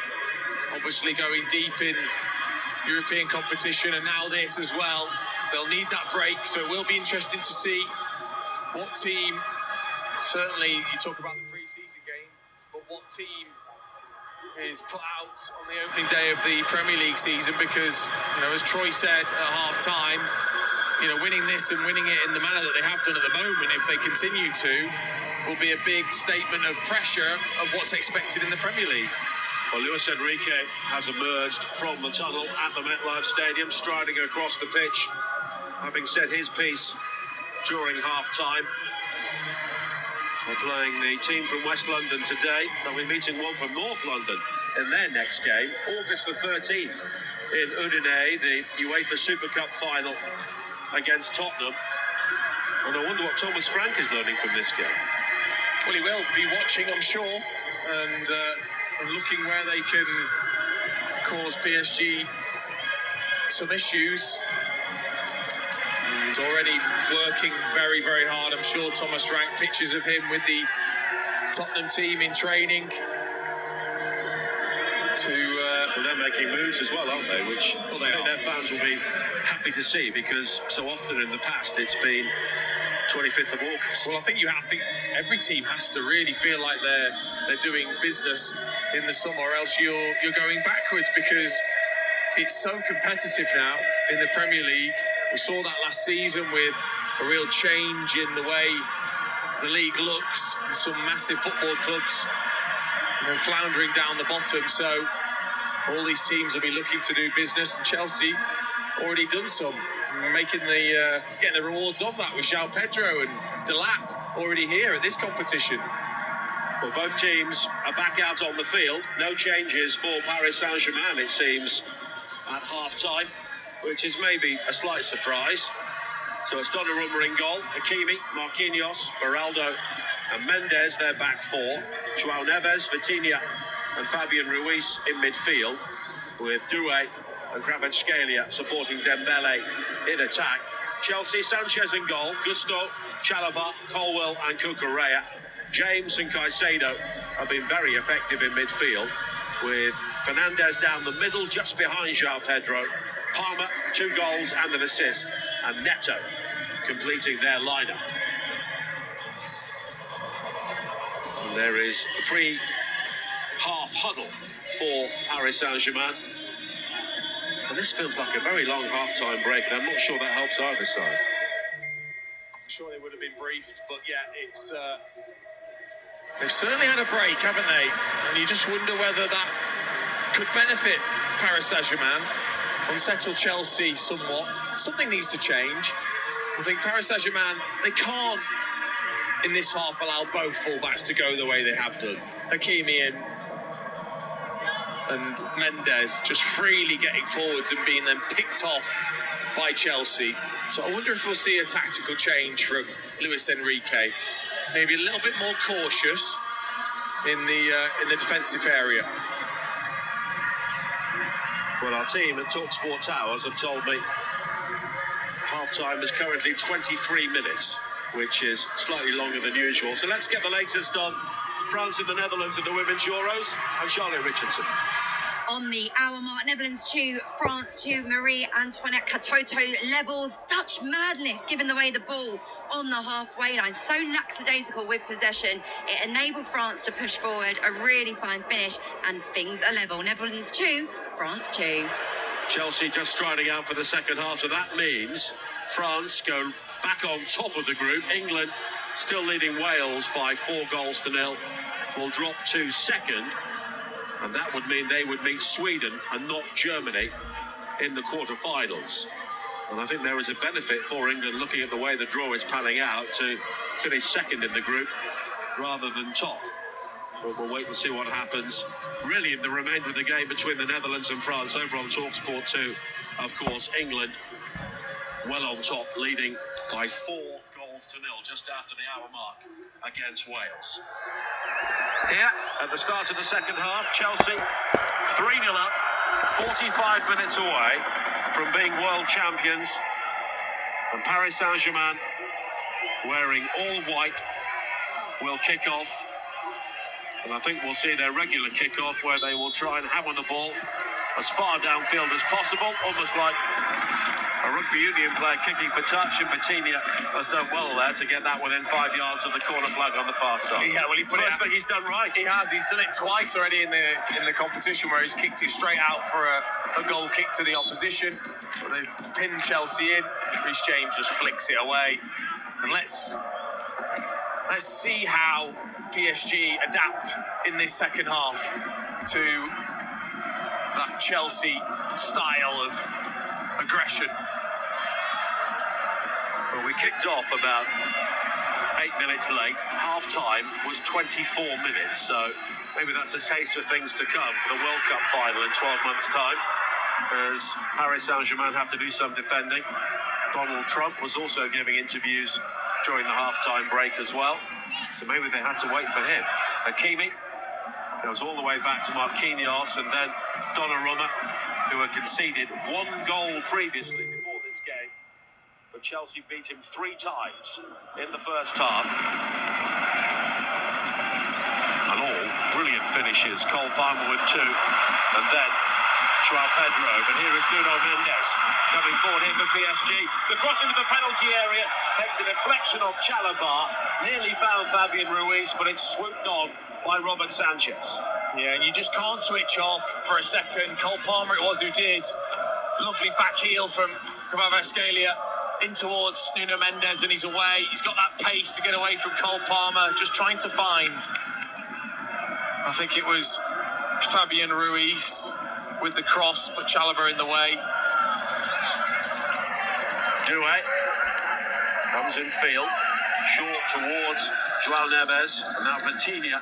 obviously going deep in European competition, and now this as well. They'll need that break, so it will be interesting to see what team, certainly you talk about the pre-season games, but what team is put out on the opening day of the Premier League season, because, you know, as Troy said at half-time, you know, winning this and winning it in the manner that they have done at the moment, if they continue to, will be a big statement of pressure of what's expected in the Premier League. Well, Luis Enrique has emerged from the tunnel at the MetLife Stadium, striding across the pitch, having said his piece during half-time. They're playing the team from West London today. They'll be meeting one from North London in their next game, August the 13th, in Udine, the UEFA Super Cup final against Tottenham. And I wonder what Thomas Frank is learning from this game. Well, he will be watching, I'm sure, and looking where they can cause PSG some issues. He's already working very, very hard. I'm sure Thomas Frank, pictures of him with the Tottenham team in training. Well, they're making moves as well, aren't they? Which I think their fans will be happy to see, because so often in the past it's been 25th of August. Well, I think every team has to really feel like they're doing business in the summer, or else you're going backwards, because it's so competitive now in the Premier League. We saw that last season with a real change in the way the league looks, and some massive football clubs, you know, floundering down the bottom. So all these teams will be looking to do business, and Chelsea already done some, getting the rewards of that with Joao Pedro and Delap already here at this competition. Well, both teams are back out on the field. No changes for Paris Saint-Germain, it seems, at half-time, which is maybe a slight surprise. So it's Donnarumma in goal, Hakimi, Marquinhos, Beraldo and Mendes, their back four. Joao Neves, Vitinha and Fabian Ruiz in midfield, with Doué and Kvaratskhelia supporting Dembele in attack. Chelsea, Sanchez in goal, Gusto, Chalobah, Colwell and Cucurella. James and Caicedo have been very effective in midfield, with Fernandes down the middle just behind Joao Pedro. Palmer, 2 goals and an assist, and Neto completing their lineup. And there is a pre-half huddle for Paris Saint-Germain. And this feels like a very long half-time break, and I'm not sure that helps either side. I'm sure they would have been briefed, but yeah, it's they've certainly had a break, haven't they? And you just wonder whether that could benefit Paris Saint-Germain, unsettle Chelsea somewhat. Something needs to change. I think Paris Saint-Germain, they can't in this half allow both fullbacks to go the way they have done. Hakimi and Mendes just freely getting forwards and being then picked off by Chelsea. So I wonder if we'll see a tactical change from Luis Enrique. Maybe a little bit more cautious in the defensive area. Well, our team at TalkSport Towers have told me half-time is currently 23 minutes, which is slightly longer than usual. So let's get the latest on France and the Netherlands in the Women's Euros. I'm Charlotte Richardson. On the hour mark, Netherlands 2, France 2, Marie-Antoinette Katoto levels Dutch madness, given the way the ball on the halfway line, so lackadaisical with possession. It enabled France to push forward, a really fine finish, and things are level. Netherlands 2, France 2. Chelsea just striding out for the second half, so that means France go back on top of the group. England still leading Wales by 4-0 will drop to second, and that would mean they would meet Sweden and not Germany in the quarter-finals. And I think there is a benefit for England, looking at the way the draw is panning out, to finish second in the group rather than top. But we'll wait and see what happens really in the remainder of the game between the Netherlands and France. Over on TalkSport 2, of course, England well on top, leading by 4-0 just after the hour mark against Wales. Here at the start of the second half, Chelsea 3-0 up, 45 minutes away from being world champions, and Paris Saint-Germain, wearing all white, will kick off. And I think we'll see their regular kick-off, where they will try and hammer the ball as far downfield as possible, almost like a rugby union player kicking for touch, and Batinia has done well there to get that within 5 yards of the corner flag on the far side. Yeah, well, he put First thing he's done right. He has. He's done it twice already in the competition, where he's kicked it straight out for a goal kick to the opposition. But they've pinned Chelsea in. Rhys James just flicks it away. And let's see how PSG adapt in this second half to that Chelsea style of aggression. Well, we kicked off about 8 minutes late. Half-time was 24 minutes, so maybe that's a taste of things to come for the World Cup final in 12 months' time, as Paris Saint-Germain have to do some defending. Donald Trump was also giving interviews during the half-time break as well, so maybe they had to wait for him. Hakimi goes all the way back to Marquinhos, and then Donnarumma, who had conceded 1 goal previously before this game. But Chelsea beat him 3 times in the first half. And all brilliant finishes. Cole Palmer with 2, and then joao Pedro. But here is Nuno Mendes coming forward here for PSG. The cross into the penalty area takes a deflection off Chalobah. Nearly found Fabian Ruiz, but it's swooped on by Robert Sanchez. Yeah, and you just can't switch off for a second. Cole Palmer it was who did. Lovely back heel from Kvaratskhelia in towards Nuno Mendes, and he's away. He's got that pace to get away from Cole Palmer, just trying to find, I think it was Fabian Ruiz with the cross, but Chalobah in the way. Doué comes in field, short towards Joao Neves, and now Batinia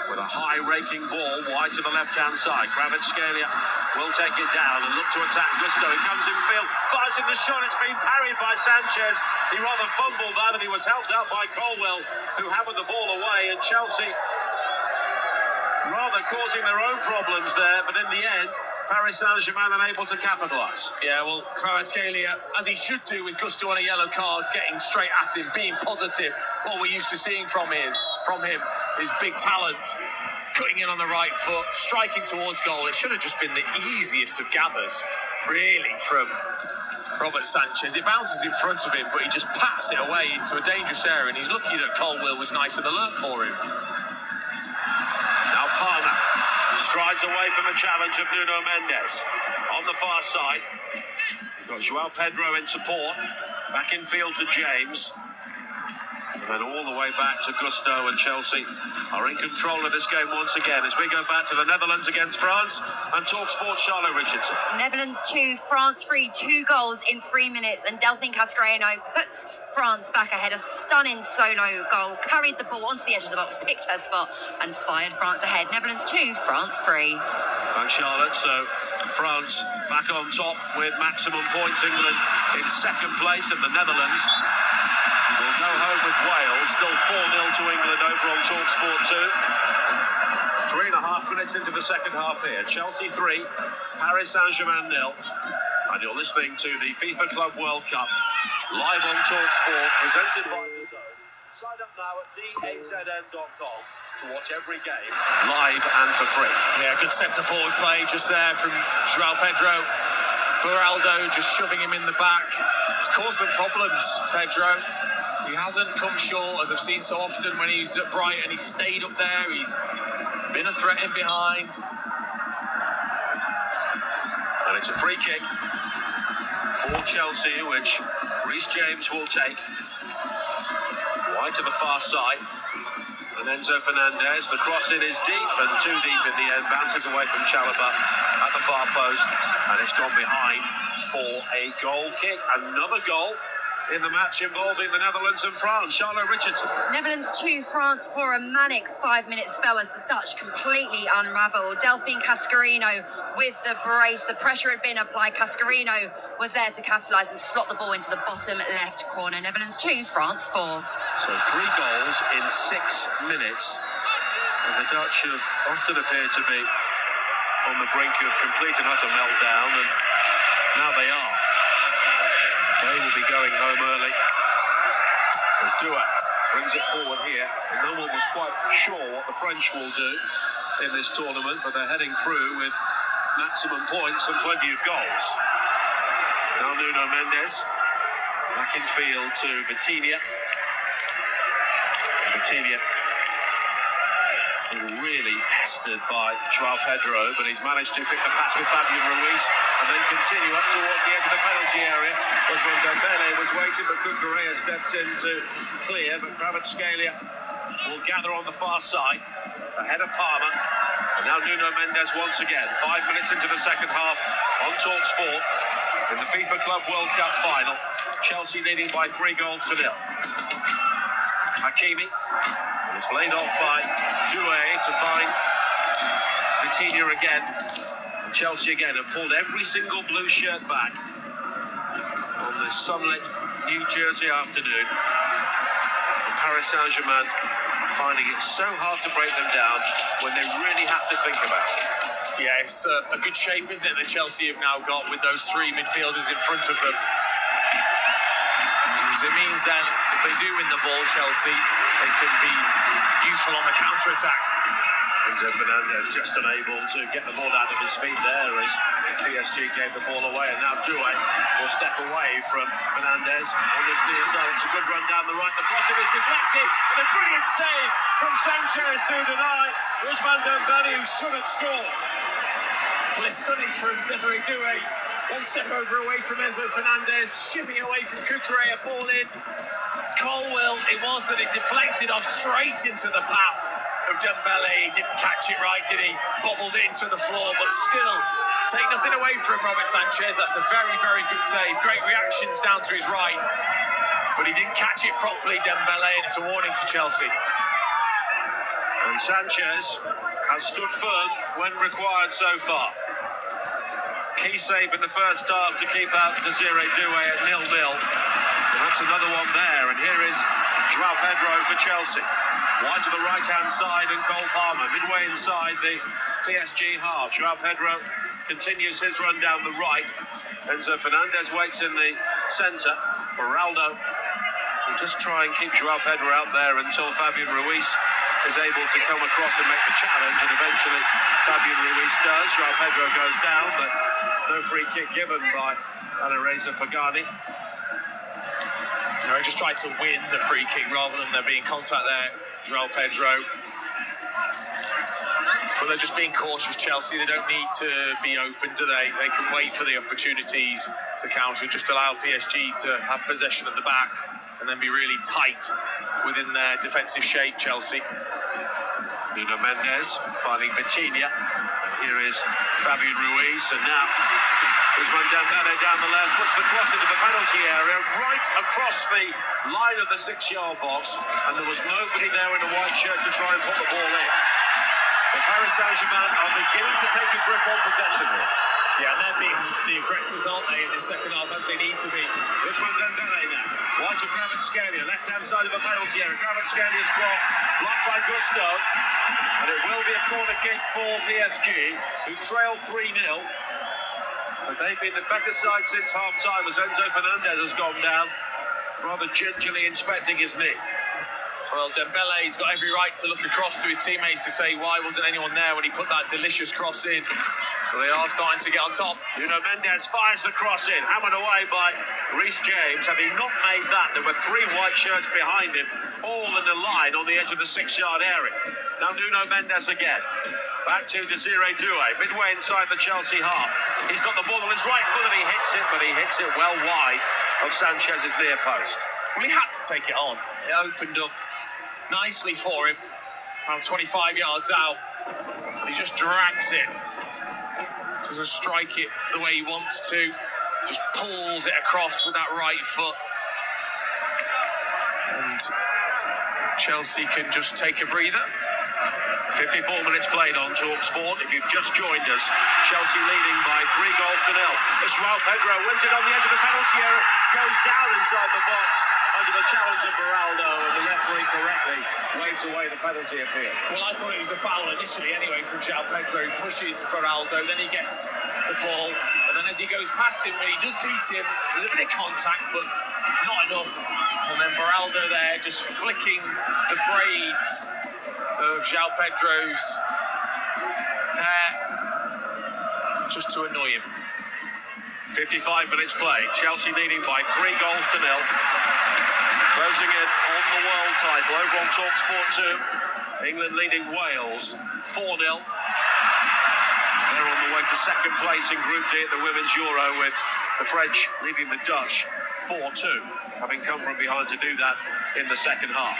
with a high raking ball wide to the left-hand side. Kvaratskhelia will take it down and look to attack Gusto. He comes in field, fires in the shot. It's been parried by Sanchez. He rather fumbled that, and he was helped out by Colwell, who hammered the ball away. And Chelsea rather causing their own problems there, but in the end, Paris Saint-Germain unable to capitalise. Yeah, well, Kvaratskhelia, as he should do with Gusto on a yellow card, getting straight at him, being positive. What we're used to seeing from him is big talent, cutting in on the right foot, striking towards goal. It should have just been the easiest of gathers, really, from Robert Sanchez. It bounces in front of him, but he just pats it away into a dangerous area, and he's lucky that Colwell was nice and alert for him. strides away from the challenge of Nuno Mendes. On the far side, you've got Joao Pedro in support. Back in field to James. And then all the way back to Gusto, and Chelsea are in control of this game once again as we go back to the Netherlands against France and TalkSport Charlotte Richardson. Netherlands 2, France 3, 2 goals in 3 minutes, and Delphine Cascareno puts France back ahead. A stunning solo goal, carried the ball onto the edge of the box, picked her spot and fired France ahead. Netherlands 2, France 3. Thanks, Charlotte. So France back on top with maximum points. England in second place, and the Netherlands will go home with Wales. Still 4-0 to England over on TalkSport 2. 3.5 minutes into the second half here. Chelsea 3, Paris Saint-Germain 0. And you're listening to the FIFA Club World Cup live on TalkSport, presented by the Zone. Sign up now at dazn.com to watch every game live and for free. Yeah, good centre-forward play just there from Joao Pedro. Beraldo just shoving him in the back. It's caused them problems, Pedro. He hasn't come short, as I've seen so often when he's at Brighton. He's stayed up there. He's been a threat in behind. And it's a free kick for Chelsea, which Reece James will take. Wide to the far side. And Enzo Fernandez, the cross in is deep, and too deep in the end. Bounces away from Chalobah at the far post. And it's gone behind for a goal kick. Another goal in the match involving the Netherlands and France. Charlotte Richardson. Netherlands 2, France 4, a manic 5-minute spell as the Dutch completely unravelled. Delphine Cascareno with the brace. The pressure had been applied. Cascareno was there to capitalise and slot the ball into the bottom left corner. Netherlands 2, France 4. So 3 goals in 6 minutes. And the Dutch have often appeared to be on the brink of complete and utter meltdown, and now they are. They will be going home early as Dua brings it forward here. And no one was quite sure what the French will do in this tournament, but they're heading through with maximum points and plenty of goals. Now Nuno Mendes back in field to Vitinha. Vitinha really pestered by Joao Pedro, but he's managed to pick the pass with Fabian Ruiz and then continue up towards the edge of the penalty area. Was when Dembele was waiting, but Cucurella steps in to clear, but Kvaratskhelia will gather on the far side ahead of Palmer. And now Nuno Mendes once again, 5 minutes into the second half on TalkSport in the FIFA Club World Cup final. Chelsea leading by 3 goals to 0. Hakimi. And it's laid off by Due to find Vitinha again. And Chelsea again have pulled every single blue shirt back on this sunlit New Jersey afternoon. And Paris Saint-Germain finding it so hard to break them down when they really have to think about it. Yeah, it's a good shape, isn't it, that Chelsea have now got with those 3 midfielders in front of them. It means then if they do win the ball, Chelsea, they can be useful on the counter-attack. Enzo Fernandez just unable to get the ball out of his feet there as PSG gave the ball away, and now Due will step away from Fernandez on this near side. It's a good run down the right. The crosser is deflected, and a brilliant save from Sanchez to deny Ousmane Dembele, who should have scored. Well, it's stunning from Desiree Due. 1 step over away from Enzo Fernandez, shipping away from Cucurella, ball in. Colwell, it was that it deflected off straight into the path of Dembele. He didn't catch it right, did he? Bobbled it into the floor, but still, take nothing away from Robert Sanchez. That's a very, very good save. Great reactions down to his right, but he didn't catch it properly, Dembele, and it's a warning to Chelsea. And Sanchez has stood firm when required so far. Key save in the first half to keep out Desiree Due at 0-0. And that's another one there. And here is Joao Pedro for Chelsea. Wide to the right-hand side, and Cole Palmer midway inside the PSG half. Joao Pedro continues his run down the right. Enzo Fernandez waits in the centre. Beraldo will just try and keep Joao Pedro out there until Fabian Ruiz is able to come across and make the challenge, and eventually Fabian Ruiz does. Joao Pedro goes down, but no free kick given by Alireza Fagani. No, he just tried to win the free kick rather than there being contact there, Joao Pedro. But they're just being cautious, Chelsea. They don't need to be open, do they? They can wait for the opportunities to counter, just allow PSG to have possession at the back and then be really tight within their defensive shape, Chelsea. Nuno Mendes finding Vitinha. Here is Fabian Ruiz, and now Ousmane Dembele down the left, puts the cross into the penalty area, right across the line of the 6-yard box, and there was nobody there in a white shirt to try and put the ball in. But Paris Saint-Germain are beginning to take a grip on possession here. Yeah, and they're being the aggressors, aren't they, in this second half, as they need to be. Ousmane Dembele now, wide to Kvaratskhelia, left-hand side of the penalty area. Kvaratskelia's cross, blocked by Gusto, and it will be a corner kick for PSG, who trail 3-0. But they've been the better side since half-time as Enzo Fernandez has gone down, rather gingerly inspecting his knee. Well, Dembele's got every right to look across to his teammates to say, why wasn't anyone there when he put that delicious cross in? Well, they are starting to get on top. Nuno Mendes fires the cross in, hammered away by Reece James. Having not made that, there were 3 white shirts behind him, all in a line on the edge of the 6-yard area. Now Nuno Mendes again. Back to Desiré Doué, midway inside the Chelsea half. He's got the ball on his right foot and he hits it, but he hits it well wide of Sanchez's near post. Well, he had to take it on. It opened up nicely for him, around 25 yards out. He just drags it. Doesn't strike it the way he wants to. Just pulls it across with that right foot. And Chelsea can just take a breather. 54 minutes played on TalkSport. If you've just joined us, Chelsea leading by 3-0. It's Joao Pedro, wins it on the edge of the penalty area, goes down inside the box under the challenge of Beraldo, and the referee correctly waves away the penalty appeal. Well, I thought it was a foul initially anyway from Joao Pedro. He pushes Beraldo, then he gets the ball, and then as he goes past him, when he does beat him, there's a bit of contact, but not enough. And then Beraldo there just flicking the braids of Joao Pedro's hair just to annoy him. 55 minutes played. Chelsea leading by 3-0. Closing in on the world title over on TalkSport 2. England leading Wales 4-0. They're on the way to second place in Group D at the Women's Euro, with the French leaving the Dutch 4-2, having come from behind to do that in the second half.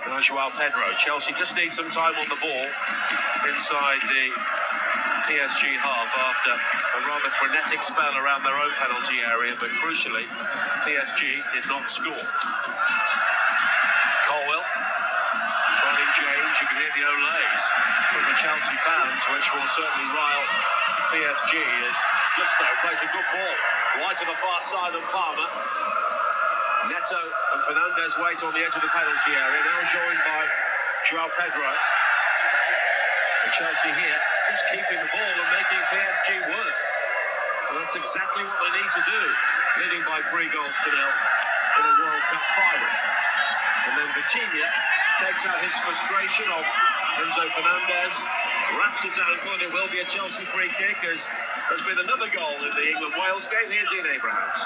Now Joao Pedro. Chelsea just need some time on the ball inside the PSG half after a rather frenetic spell around their own penalty area, but crucially, PSG did not score. Colwell finding James. You can hear the olays from the Chelsea fans, which will certainly rile PSG as Gusto plays a good ball wide to the far side of Palmer. Neto and Fernandez wait on the edge of the penalty area, now joined by Joao Pedro. And Chelsea here just keeping the ball and making PSG work. And that's exactly what they need to do, leading by 3-0 in a World Cup final. And then Vitinha takes out his frustration of Enzo Fernandez, wraps his ankle, and it will be a Chelsea free kick as there's been another goal in the England-Wales game. Here's Ian Abrahams.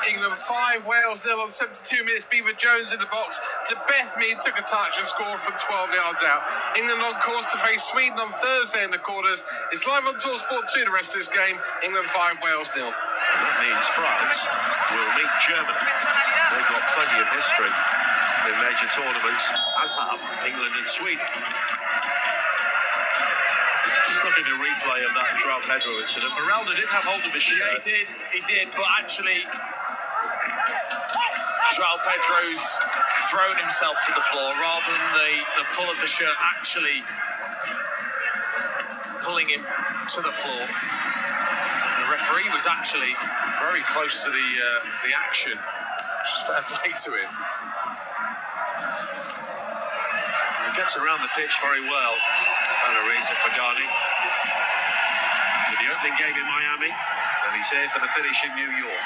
England 5, Wales 0 on 72 minutes. Beaver Jones in the box. De Bethmead took a touch and scored from 12 yards out. England on course to face Sweden on Thursday in the quarters. It's live on TalkSport 2 the rest of this game. England 5, Wales 0. And that means France will meet Germany. They've got plenty of history in major tournaments, as have England and Sweden. Just looking at a replay of that Joao Pedro incident. Beraldo did have hold of his shirt. Yeah, he did, but actually Joao Pedro's thrown himself to the floor rather than the pull of the shirt actually pulling him to the floor. The referee was actually very close to the action. Just fair play to him. He gets around the pitch very well, Alireza Fagani. To the opening game in Miami, and he's here for the finish in New York.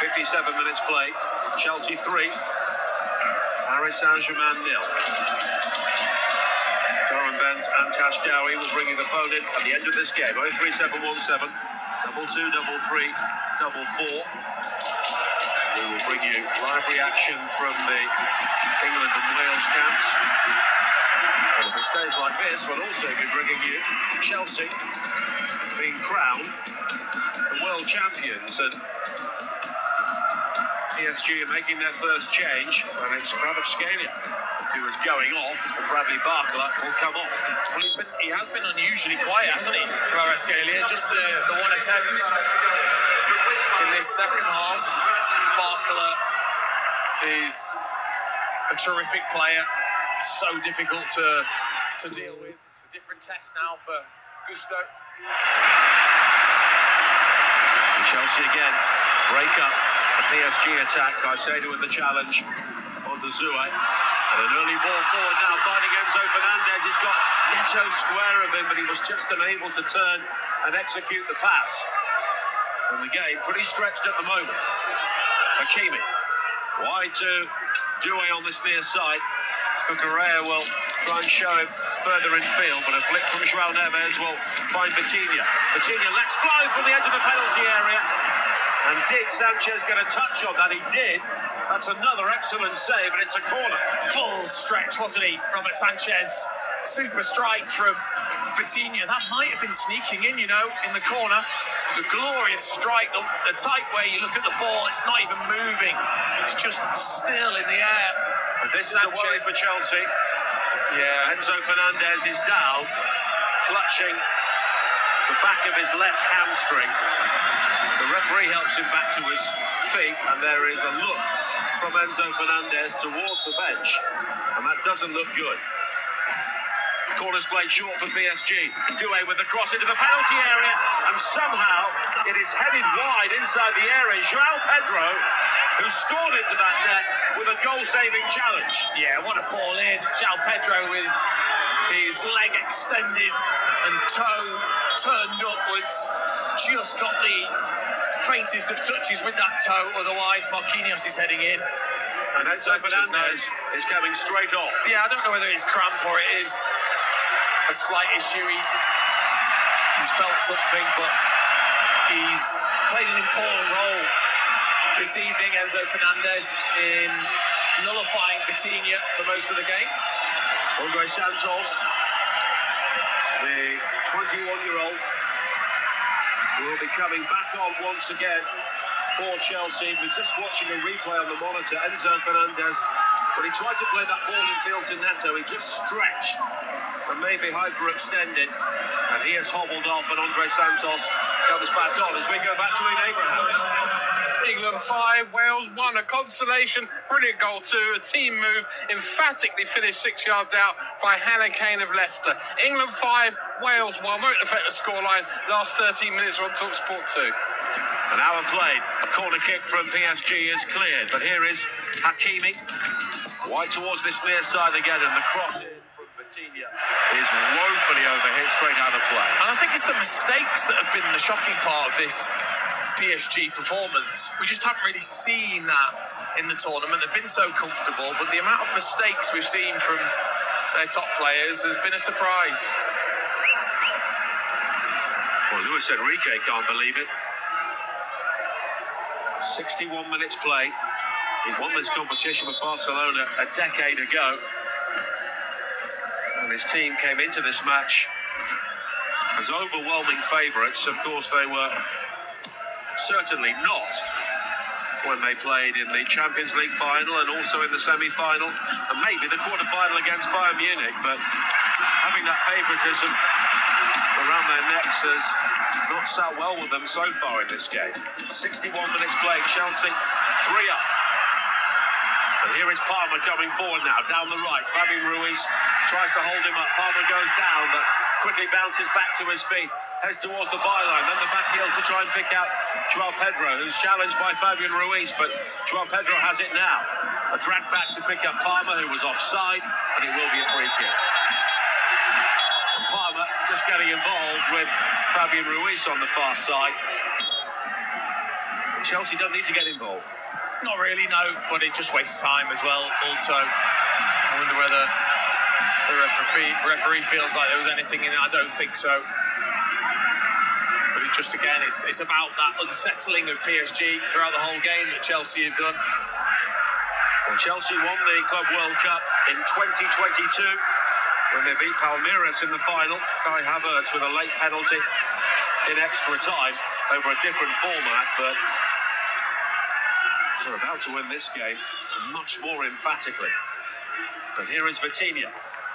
57 minutes played. Chelsea 3, Paris Saint-Germain 0. Darren Bent and Tash Dowie will bring you the phone in at the end of this game. 03717 2233 44. We will bring you live reaction from the England and Wales camps. And if it's stays like this, we'll also be bringing you Chelsea being crowned the world champions, and PSG are making their first change, and it's Kvaratskhelia who is going off, and Bradley Barcola will come off. Well, he has been unusually quiet, hasn't he, Kvaratskhelia? Just the one attempt in this second half. Barcola is a terrific player, so difficult to deal with. It's a different test now for Gusto. And Chelsea again break up a PSG attack. Caicedo with the challenge on the Zoué. And an early ball forward now, finding Enzo Fernandez. He's got Neto square of him, but he was just unable to turn and execute the pass. And the game pretty stretched at the moment. Hakimi wide to Doué on this near side. Cucurella will try and show him further in field, but a flick from Joao Neves will find Vitinha. Vitinha lets fly from the edge of the penalty area. And did Sanchez get a touch on that? He did. That's another excellent save, and it's a corner. Full stretch, wasn't he, Robert Sanchez? Super strike from Vitinha. That might have been sneaking in, you know, in the corner. It's a glorious strike. The type where you look at the ball, it's not even moving. It's just still in the air. And this is a worry for Chelsea. Yeah, Enzo Fernandez is down, clutching the back of his left hamstring. The referee helps him back to his feet, and there is a look from Enzo Fernandez towards the bench, and that doesn't look good. Corner's played short for PSG. Doué with the cross into the penalty area, and somehow it is headed wide inside the area. Joao Pedro, who scored into that net with a goal-saving challenge. Yeah, what a ball in. Joao Pedro with his leg extended and toe turned upwards. Just got the faintest of touches with that toe, otherwise Marquinhos is heading in. And Enzo Fernandez is coming straight off. Yeah, I don't know whether it's cramp or it is a slight issue. He's felt something, but he's played an important role this evening, Enzo Fernandez, in nullifying Vitinha for most of the game. Andre Santos, the 21-year-old, will be coming back on once again for Chelsea. We're just watching a replay on the monitor. Enzo Fernandez, when he tried to play that ball in field to Neto, he just stretched and maybe hyperextended, and he has hobbled off, and Andre Santos comes back on as we go back to Ian Abrahams. England 5, Wales 1, a consolation, brilliant goal too, a team move, emphatically finished 6 yards out by Hannah Kane of Leicester. England 5, Wales 1, won't affect the scoreline, last 13 minutes on TalkSport 2. An hour played, a corner kick from PSG is cleared, but here is Hakimi, wide towards this near side again, and the cross in from Vitinha is woefully overhit straight out of play. And I think it's the mistakes that have been the shocking part of this PSG performance. We just haven't really seen that in the tournament. They've been so comfortable, but the amount of mistakes we've seen from their top players has been a surprise. Well, Luis Enrique can't believe it. 61 minutes play. He won this competition with Barcelona a decade ago, and his team came into this match as overwhelming favourites. Of course, they were certainly not when they played in the Champions League final and also in the semi-final and maybe the quarter-final against Bayern Munich, but having that favouritism around their necks has not sat well with them so far in this game. 61 minutes played, Chelsea 3 up. And here is Palmer coming forward now, down the right. Fabian Ruiz tries to hold him up. Palmer goes down, but quickly bounces back to his feet. Heads towards the byline, then the back heel to try and pick out Joao Pedro, who's challenged by Fabian Ruiz, but Joao Pedro has it now. A drag back to pick up Palmer, who was offside, and it will be a free kick. And Palmer just getting involved with Fabian Ruiz on the far side. And Chelsea don't need to get involved. Not really, no, but it just wastes time as well. Also, I wonder whether the referee feels like there was anything in it. I don't think so. But it just, again, it's about that unsettling of PSG throughout the whole game that Chelsea have done. Well, Chelsea won the Club World Cup in 2022. when they beat Palmeiras in the final. Kai Havertz with a late penalty in extra time over a different format, but they're about to win this game much more emphatically. But here is Vitinha,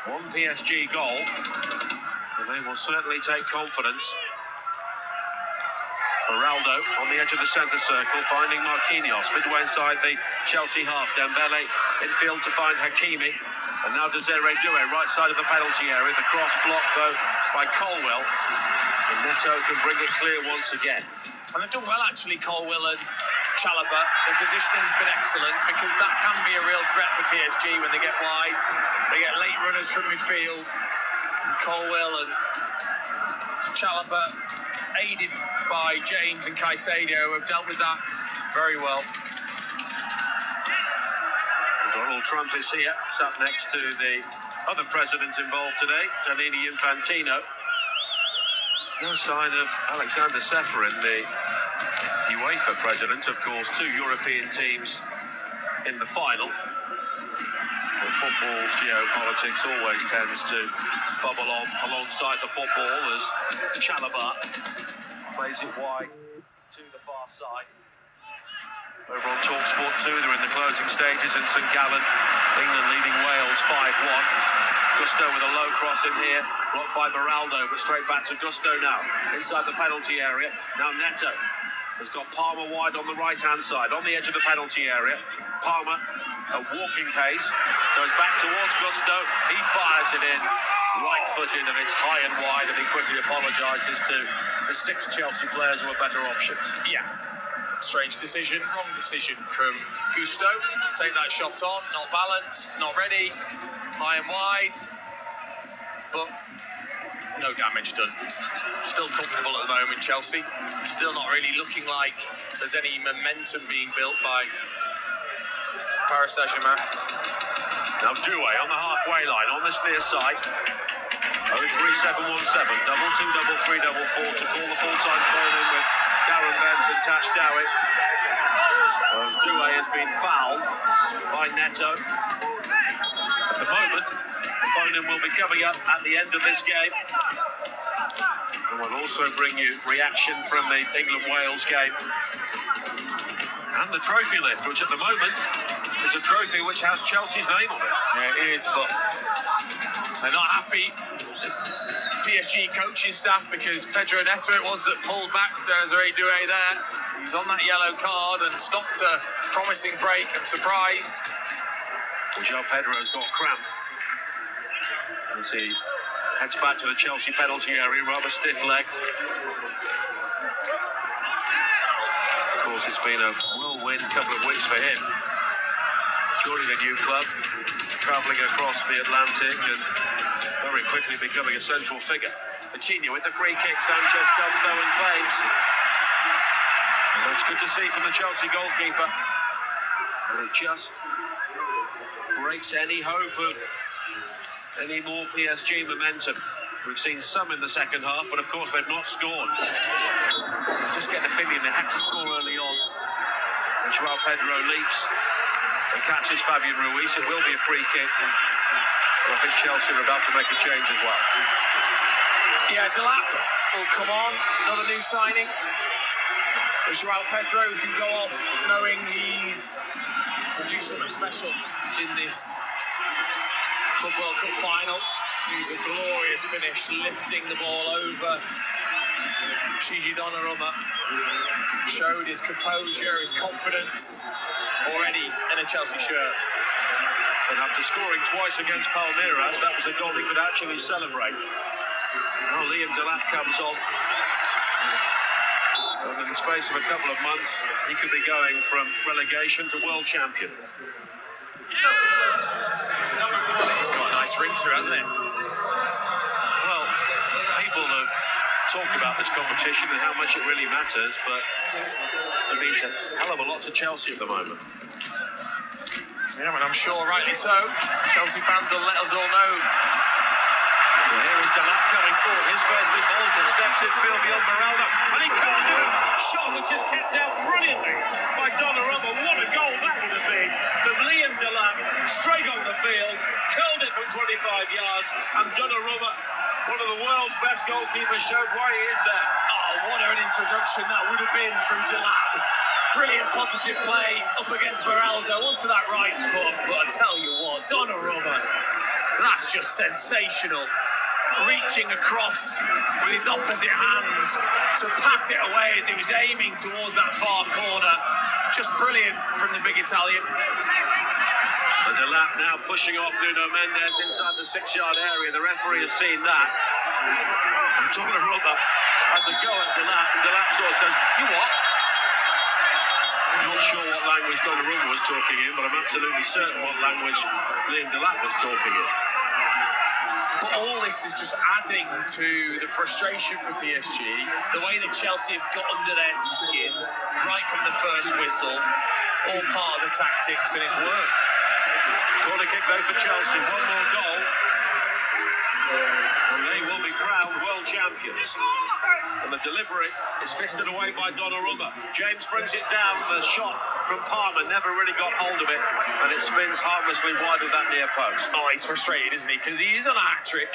one PSG goal, and they will certainly take confidence. Ronaldo on the edge of the centre circle, finding Marquinhos midway inside the Chelsea half. Dembele infield to find Hakimi, and now Desiree Doué right side of the penalty area. The cross blocked though by Colwill, and Neto can bring it clear once again. And they've done well actually, Colwill and Chalobah. The positioning's been excellent, because that can be a real threat for PSG when they get wide. They get late runners from midfield. And Colwill and Chalobah, aided by James and Caicedo, have dealt with that very well. Donald Trump is here, sat next to the other president involved today, Gianni Infantino. No sign of Alexander Seferin, the UEFA president. Of course, two European teams in the final. Well, football's geopolitics always tends to bubble on alongside the football as Chalobah plays it wide to the far side. Over on TalkSport 2, they're in the closing stages in St Gallen. England leading Wales 5-1. Gusto with a low cross in here, blocked by Beraldo, but straight back to Gusto now, inside the penalty area. Now Neto has got Palmer wide on the right-hand side, on the edge of the penalty area. Palmer, a walking pace, goes back towards Gusto. He fires it in, right-footed, and it's high and wide, and he quickly apologises to the 6 Chelsea players who are better options. Yeah. Strange decision, wrong decision from Gusto to take that shot on. Not balanced, not ready, high and wide, but no damage done. Still comfortable at the moment, Chelsea. Still not really looking like there's any momentum being built by Paris Saint-Germain. Now Doué on the halfway line, on this near side. 03717, 2-2-3-4 to call the full-time phone-in with Darren Bent and Tash Dowie. As Doué has been fouled by Neto. At the moment, the phone-in will be coming up at the end of this game. And we'll also bring you reaction from the England-Wales game. And the trophy lift, which at the moment is a trophy which has Chelsea's name on it. Yeah, it is, but they're not happy. PSG coaching staff, because Pedro Neto it was that pulled back Desiree Doué there. He's on that yellow card and stopped a promising break. I'm surprised. Joao Pedro's got cramp as he heads back to the Chelsea penalty area, rather stiff-legged. Of course, it's been a whirlwind couple of weeks for him. Joining a new club, travelling across the Atlantic and very quickly becoming a central figure. Vitinha with the free kick. Sanchez comes though and claims. And that's good to see from the Chelsea goalkeeper. And it just breaks any hope of any more PSG momentum. We've seen some in the second half, but of course they've not scored. Just get the feeling they had to score early on. And Joao Pedro leaps and catches Fabian Ruiz. It will be a free kick. I think Chelsea are about to make a change as well. Yeah, Delap will come on, another new signing. Joao Pedro can go off knowing he's to do something special in this Club World Cup final. He's a glorious finish, lifting the ball over Gigi Donnarumma. Showed his composure, his confidence already in a Chelsea shirt. And after scoring twice against Palmeiras, that was a goal he could actually celebrate. Now Liam Delap comes on. And in the space of a couple of months, he could be going from relegation to world champion. It's got a nice ring to it, hasn't it? Well, people have talked about this competition and how much it really matters, but it means a hell of a lot to Chelsea at the moment. Yeah, and I'm sure rightly so. Chelsea fans will let us all know. Well, here is Delap coming forward. His his first involvement, steps in field beyond Beraldo, and he curls in a shot which is kept out brilliantly by Donnarumma. What a goal that would have been from Liam Delap, straight on the field, curled it from 25 yards, and Donnarumma, one of the world's best goalkeepers, showed why he is there. Oh, what an introduction that would have been from Delap. Brilliant positive play up against Beraldo onto that right foot, but I tell you what, Donnarumma, that's just sensational. Reaching across with his opposite hand to pat it away as he was aiming towards that far corner. Just brilliant from the big Italian. And Delap now pushing off Nuno Mendes inside the 6-yard area. The referee has seen that. And Donnarumma has a go at Delap, and Delap sort of says, "You what?" I'm not sure what language Donnarumma was talking in, but I'm absolutely certain what language Liam Delap was talking in. But all this is just adding to the frustration for PSG. The way that Chelsea have got under their skin right from the first whistle, all part of the tactics, and it's worked. Corner kick though for Chelsea. One more goal, and they will be crowned world champions. And the delivery is fisted away by Donnarumma. James brings it down. The shot from Palmer never really got hold of it, and it spins harmlessly wide of that near post. Oh, he's frustrated, isn't he? Because he is on a hat-trick.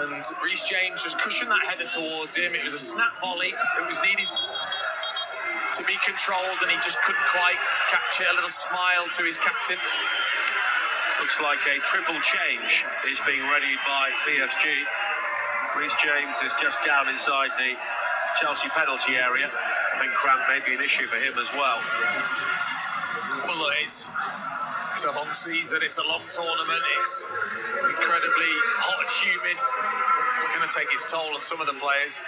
And Reece James just cushioned that header towards him. It was a snap volley that was needed to be controlled, and he just couldn't quite catch it. A little smile to his captain. Looks like a triple change is being readied by PSG. Reece James is just down inside the Chelsea penalty area. I think cramp may be an issue for him as well. Well, look, it's a long season, it's a long tournament, it's incredibly hot and humid. It's going to take its toll on some of the players.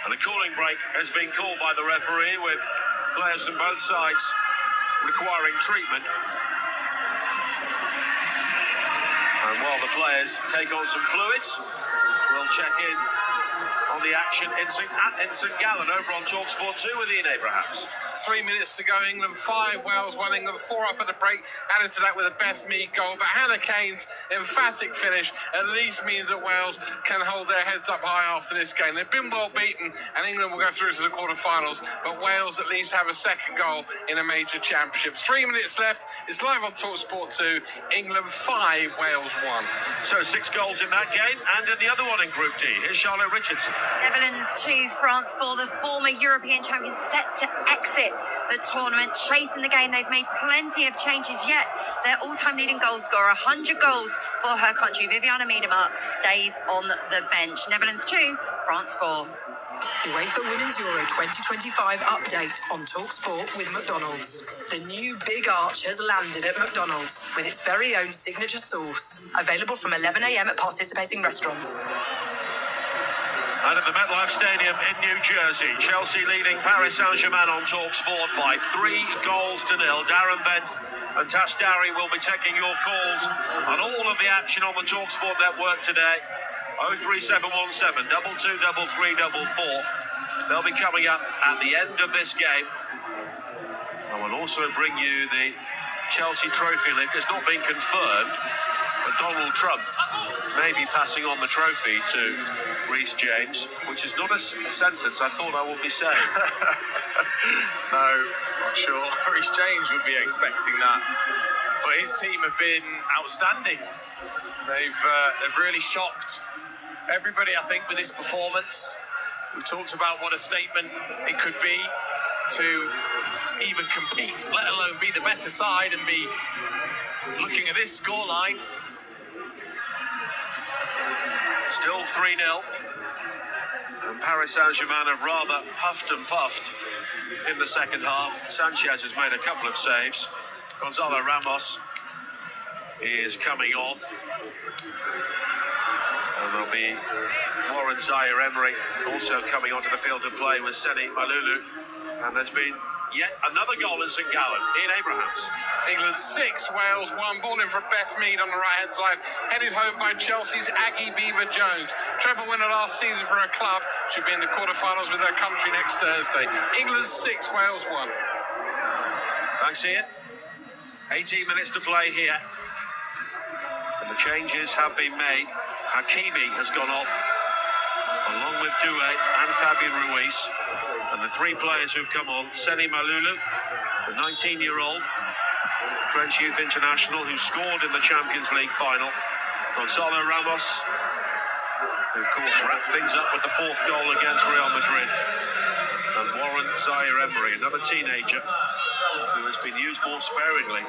And a cooling break has been called by the referee, with players from both sides requiring treatment. And while the players take on some fluids, we'll check in on the action in St Gallen over on TalkSport 2 with Ian Abrahams. 3 minutes to go. England 5, Wales 1. England 4 up at the break. Added to that with a best me goal. But Hannah Kane's emphatic finish at least means that Wales can hold their heads up high after this game. They've been well beaten, and England will go through to the quarterfinals. But Wales at least have a second goal in a major championship. 3 minutes left. It's live on TalkSport 2. England 5, Wales 1. So 6 goals in that game, and in the other one in Group D. Here's Charlotte Richardson. Netherlands 2, France 4. The former European champions set to exit the tournament, chasing the game. They've made plenty of changes, yet their all-time leading goal scorer, 100 goals for her country, Viviane Miedema, stays on the bench. Netherlands 2, France 4. UEFA Women's Euro 2025 update on TalkSport with McDonald's. The new Big Arch has landed at McDonald's with its very own signature sauce. Available from 11 a.m. at participating restaurants. Out of the MetLife Stadium in New Jersey, Chelsea leading Paris Saint-Germain on TalkSport by 3-0. Darren Bent and Tash Darry will be taking your calls on all of the action on the TalkSport network today. 03717 223344. They'll be coming up at the end of this game. I will also bring you the Chelsea trophy lift. It's not been confirmed, but Donald Trump may be passing on the trophy to Reece James, which is not a sentence I thought I would be saying. No, not sure. Reece James would be expecting that. But his team have been outstanding. They've really shocked everybody, I think, with this performance. We talked about what a statement it could be to even compete, let alone be the better side and be looking at this scoreline. Still 3-0. And Paris Saint-Germain have rather huffed and puffed in the second half. Sanchez has made a couple of saves. Gonzalo Ramos is coming on. And there'll be Warren Zaire-Emery also coming onto the field to play with Seni Malulu. And there's been yet another goal in St Gallen. Ian Abrahams. England 6, Wales 1. Ball in for Beth Mead on the right-hand side. Headed home by Chelsea's Aggie Beaver-Jones. Treble winner last season for her club. She'll be in the quarterfinals with her country next Thursday. England 6, Wales 1. Thanks, Ian. 18 minutes to play here. And the changes have been made. Hakimi has gone off along with Doué and Fabian Ruiz. And the three players who've come on, Seni Malulu, the 19-year-old French youth international who scored in the Champions League final, Gonzalo Ramos, who of course wrapped things up with the fourth goal against Real Madrid, and Warren Zaïre-Emery, another teenager who has been used more sparingly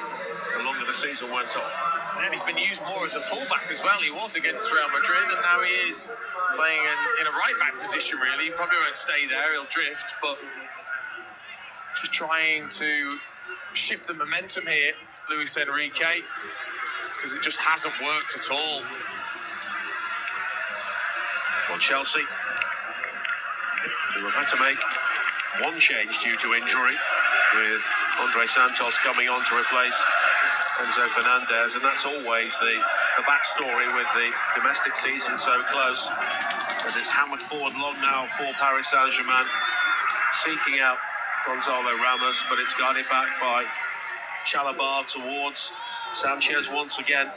the longer the season went on. And he's been used more as a fullback as well. He was against Real Madrid, and now he is playing in a right-back position, really. He probably won't stay there, he'll drift, but just trying to shift the momentum here, Luis Enrique, because it just hasn't worked at all. Well, Chelsea, who have had to make one change due to injury, with Andre Santos coming on to replace Enzo Fernandez, and that's always the backstory with the domestic season so close, as it's hammered forward long now for Paris Saint-Germain, seeking out Gonzalo Ramos, but it's guided back by Chalobah towards Sanchez once again.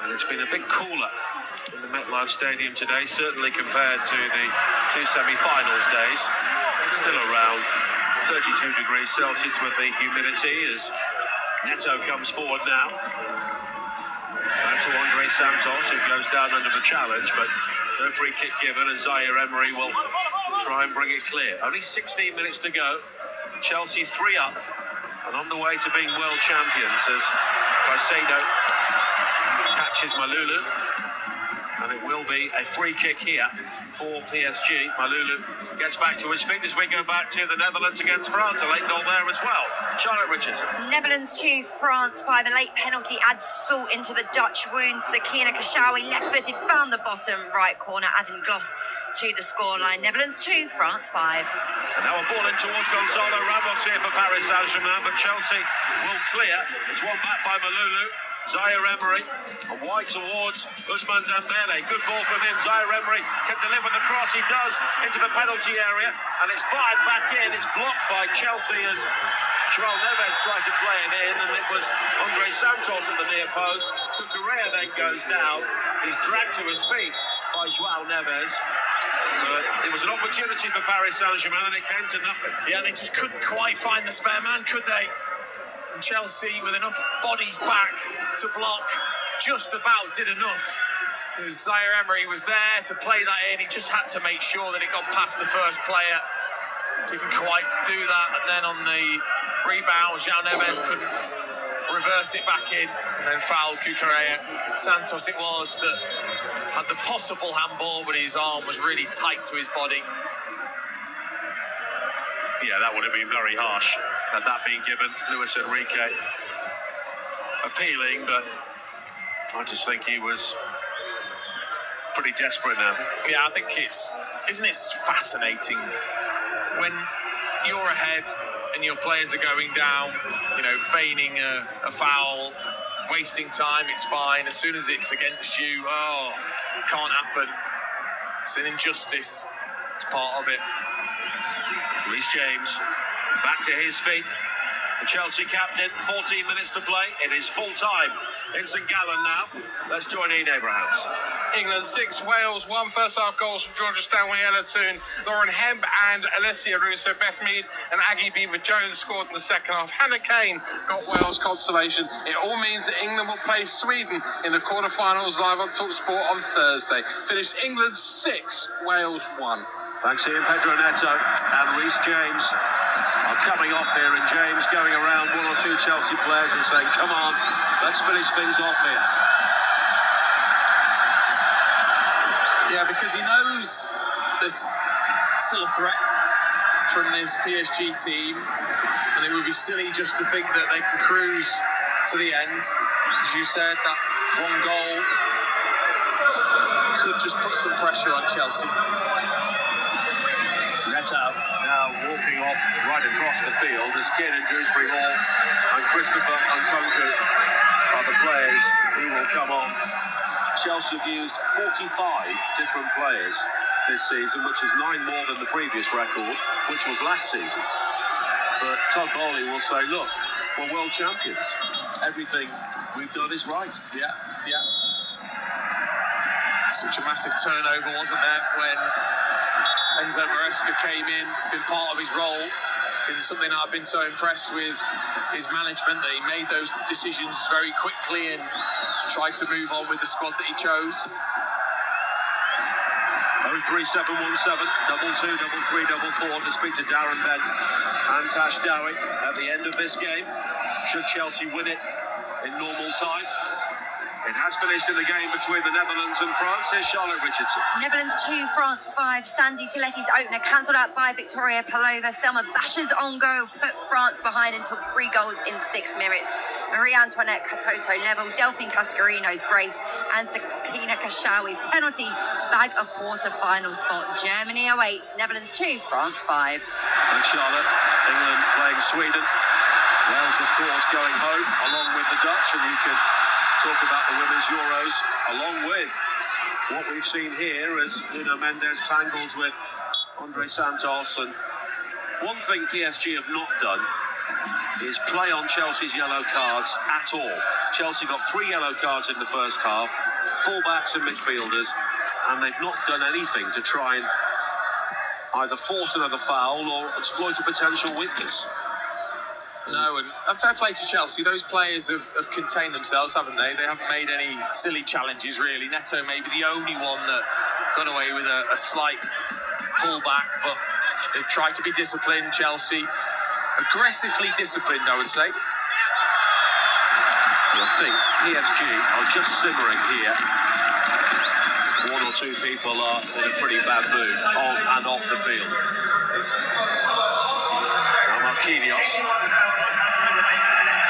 And it's been a bit cooler in the MetLife Stadium today, certainly compared to the two semi-finals days. Still around 32 degrees Celsius with the humidity as Neto comes forward now. Back to Andre Santos, who goes down under the challenge, but no free kick given, and Zaïre-Emery will try and bring it clear. Only 16 minutes to go. Chelsea 3 up and on the way to being world champions as Caicedo catches Malulu, and it will be a free kick here for PSG. Malulu gets back to his feet as we go back to the Netherlands against France. A late goal there as well. Charlotte Richardson. Netherlands 2, France 5. A late penalty adds salt into the Dutch wound. Sakina Kashawi, left-footed, found the bottom right corner, adding gloss to the scoreline. Netherlands 2, France 5. And now a ball in towards Gonzalo Ramos here for Paris Saint-Germain, but Chelsea will clear. It's won back by Malulu. Zaïre-Emery, and wide towards Ousmane Dembele. Good ball from him. Zaïre-Emery can deliver the cross. He does, into the penalty area, and it's fired back in. It's blocked by Chelsea as Joao Neves tried to play it in, and it was Andre Santos at the near post. Cucurella then goes down. He's dragged to his feet by Joao Neves. But it was an opportunity for Paris Saint-Germain, and it came to nothing. Yeah, they just couldn't quite find the spare man, could they? And Chelsea, with enough bodies back to block, just about did enough. As Zaïre-Emery was there to play that in, he just had to make sure that it got past the first player. Didn't quite do that, and then on the rebound, Joao Neves couldn't reverse it back in, and then fouled Cucurella. Santos it was that had the possible handball, but his arm was really tight to his body. Yeah, that would have been very harsh had that been given. Luis Enrique appealing, but I just think he was pretty desperate now. Yeah, I think isn't it fascinating when you're ahead and your players are going down, you know, feigning a foul, wasting time, it's fine. As soon as it's against you, oh, it can't happen. It's an injustice. It's part of it. Reece James back to his feet. The Chelsea captain, 14 minutes to play. It is full time in St Gallen now. Let's join Ian Abrahams. England 6, Wales 1. First half goals from Georgia Stanway, Ella Toone, Lauren Hemp and Alessia Russo. Beth Mead and Aggie Beaver-Jones scored in the second half. Hannah Kane got Wales consolation. It all means that England will play Sweden in the quarterfinals live on TalkSport on Thursday. Finished England 6, Wales 1. Thanks Ian. Pedro Neto and Reece James are coming off here, and James going around one or two Chelsea players and saying, come on, let's finish things off here. Yeah, because he knows there's still a threat from this PSG team, and it would be silly just to think that they can cruise to the end. As you said, that one goal could just put some pressure on Chelsea. Neto now walking off right across the field as Kieran Dewsbury Hall and Christopher Nkunku are the players who will come on. Chelsea have used 45 different players this season, which is 9 more than the previous record, which was last season. But Todd Bowley will say, look, we're world champions. Everything we've done is right. Yeah. Such a massive turnover, wasn't there, when Enzo Maresca came in. It's been part of his role. It's been something I've been so impressed with his management, that he made those decisions very quickly and tried to move on with the squad that he chose. 03717 222 to speak to Darren Bent and Tash Dowie at the end of this game. Should Chelsea win it in normal time? It has finished in the game between the Netherlands and France. Here's Charlotte Richardson. Netherlands 2, France 5. Sandy Toletti's opener cancelled out by Victoria Palova. Selma Basher's on goal put France behind and took 3 goals in 6 minutes. Marie-Antoinette Katoto leveled. Delphine Cascarino's brace and Sakina Kashawi's penalty bag a quarter-final spot. Germany awaits. Netherlands 2, France 5. And Charlotte, England playing Sweden. Wales, of course, going home along with the Dutch, and you can talk about the Women's Euros along with what we've seen here as Nuno Mendes tangles with Andre Santos. And one thing PSG have not done is play on Chelsea's yellow cards at all. Chelsea got 3 yellow cards in the first half, full-backs and midfielders, and they've not done anything to try and either force another foul or exploit a potential weakness. No, and fair play to Chelsea. Those players have contained themselves, haven't they? They haven't made any silly challenges, really. Neto may be the only one that got away with a slight pullback, but they've tried to be disciplined, Chelsea. Aggressively disciplined, I would say. I think PSG are just simmering here. 1 or 2 people are in a pretty bad mood on and off the field. Now Marquinhos.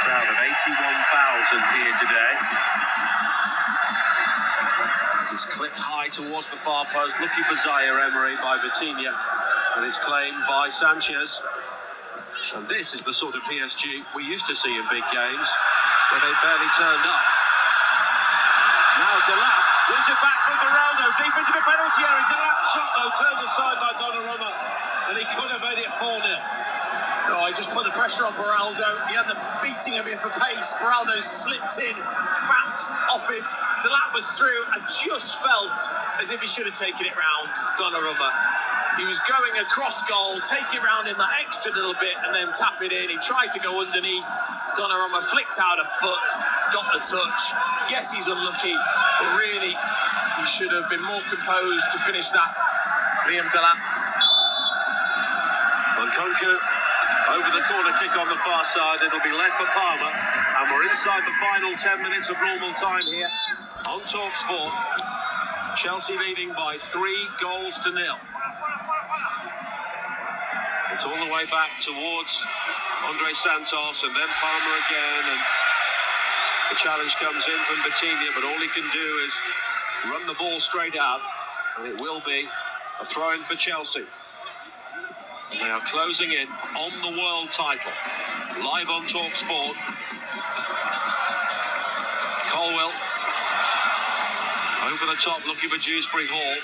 Crowd of 81,000 here today. It's clipped high towards the far post, looking for Zaire Emery by Vitinha, and it's claimed by Sanchez. And this is the sort of PSG we used to see in big games, where they barely turned up. Now Delap wins it back with Ronaldo, deep into the penalty area. Delap shot though, turned aside by Donnarumma, and he could have made it 4-0. Oh, he just put the pressure on Beraldo. He had them beating him in for pace. Beraldo slipped in, bounced off him. Delap was through and just felt as if he should have taken it round Donnarumma. He was going across goal, take it round him that extra little bit and then tap it in. He tried to go underneath. Donnarumma flicked out a foot, got the touch. Yes, he's unlucky, but really, he should have been more composed to finish that. Liam Delap. Nkunku over the corner kick on the far side. It'll be led for Palmer, and we're inside the final 10 minutes of normal time here on TalkSport. Chelsea leading by 3-0. It's all the way back towards Andre Santos and then Palmer again, and the challenge comes in from Vitinha, but all he can do is run the ball straight out, and it will be a throw-in for Chelsea. And they are closing in on the world title. Live on TalkSport. Colwell over the top, looking for Dewsbury Hall.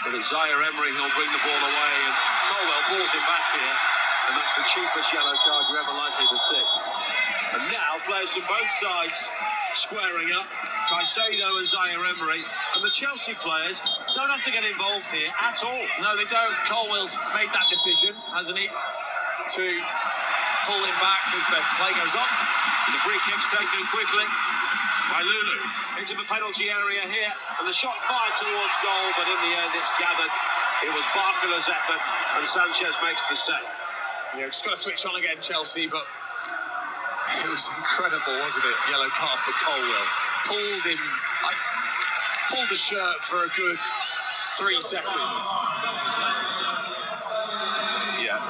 But it's Zaire Emery who'll bring the ball away, and Colwell pulls him back here, and that's the cheapest yellow card you're ever likely to see. And now players from both sides squaring up. Caicedo and Zaire Emery, and the Chelsea players don't have to get involved here at all. No, they don't. Colwell's made that decision, hasn't he, to pull him back as the play goes on. And the free kick's taken quickly by Lulu into the penalty area here, and the shot fired towards goal, but in the end it's gathered. It was Barkola's effort, and Sanchez makes the save. Yeah, just got to switch on again, Chelsea, but it was incredible, wasn't it? Yellow card for Colwell. Pulled the shirt for a good 3 seconds. Yeah.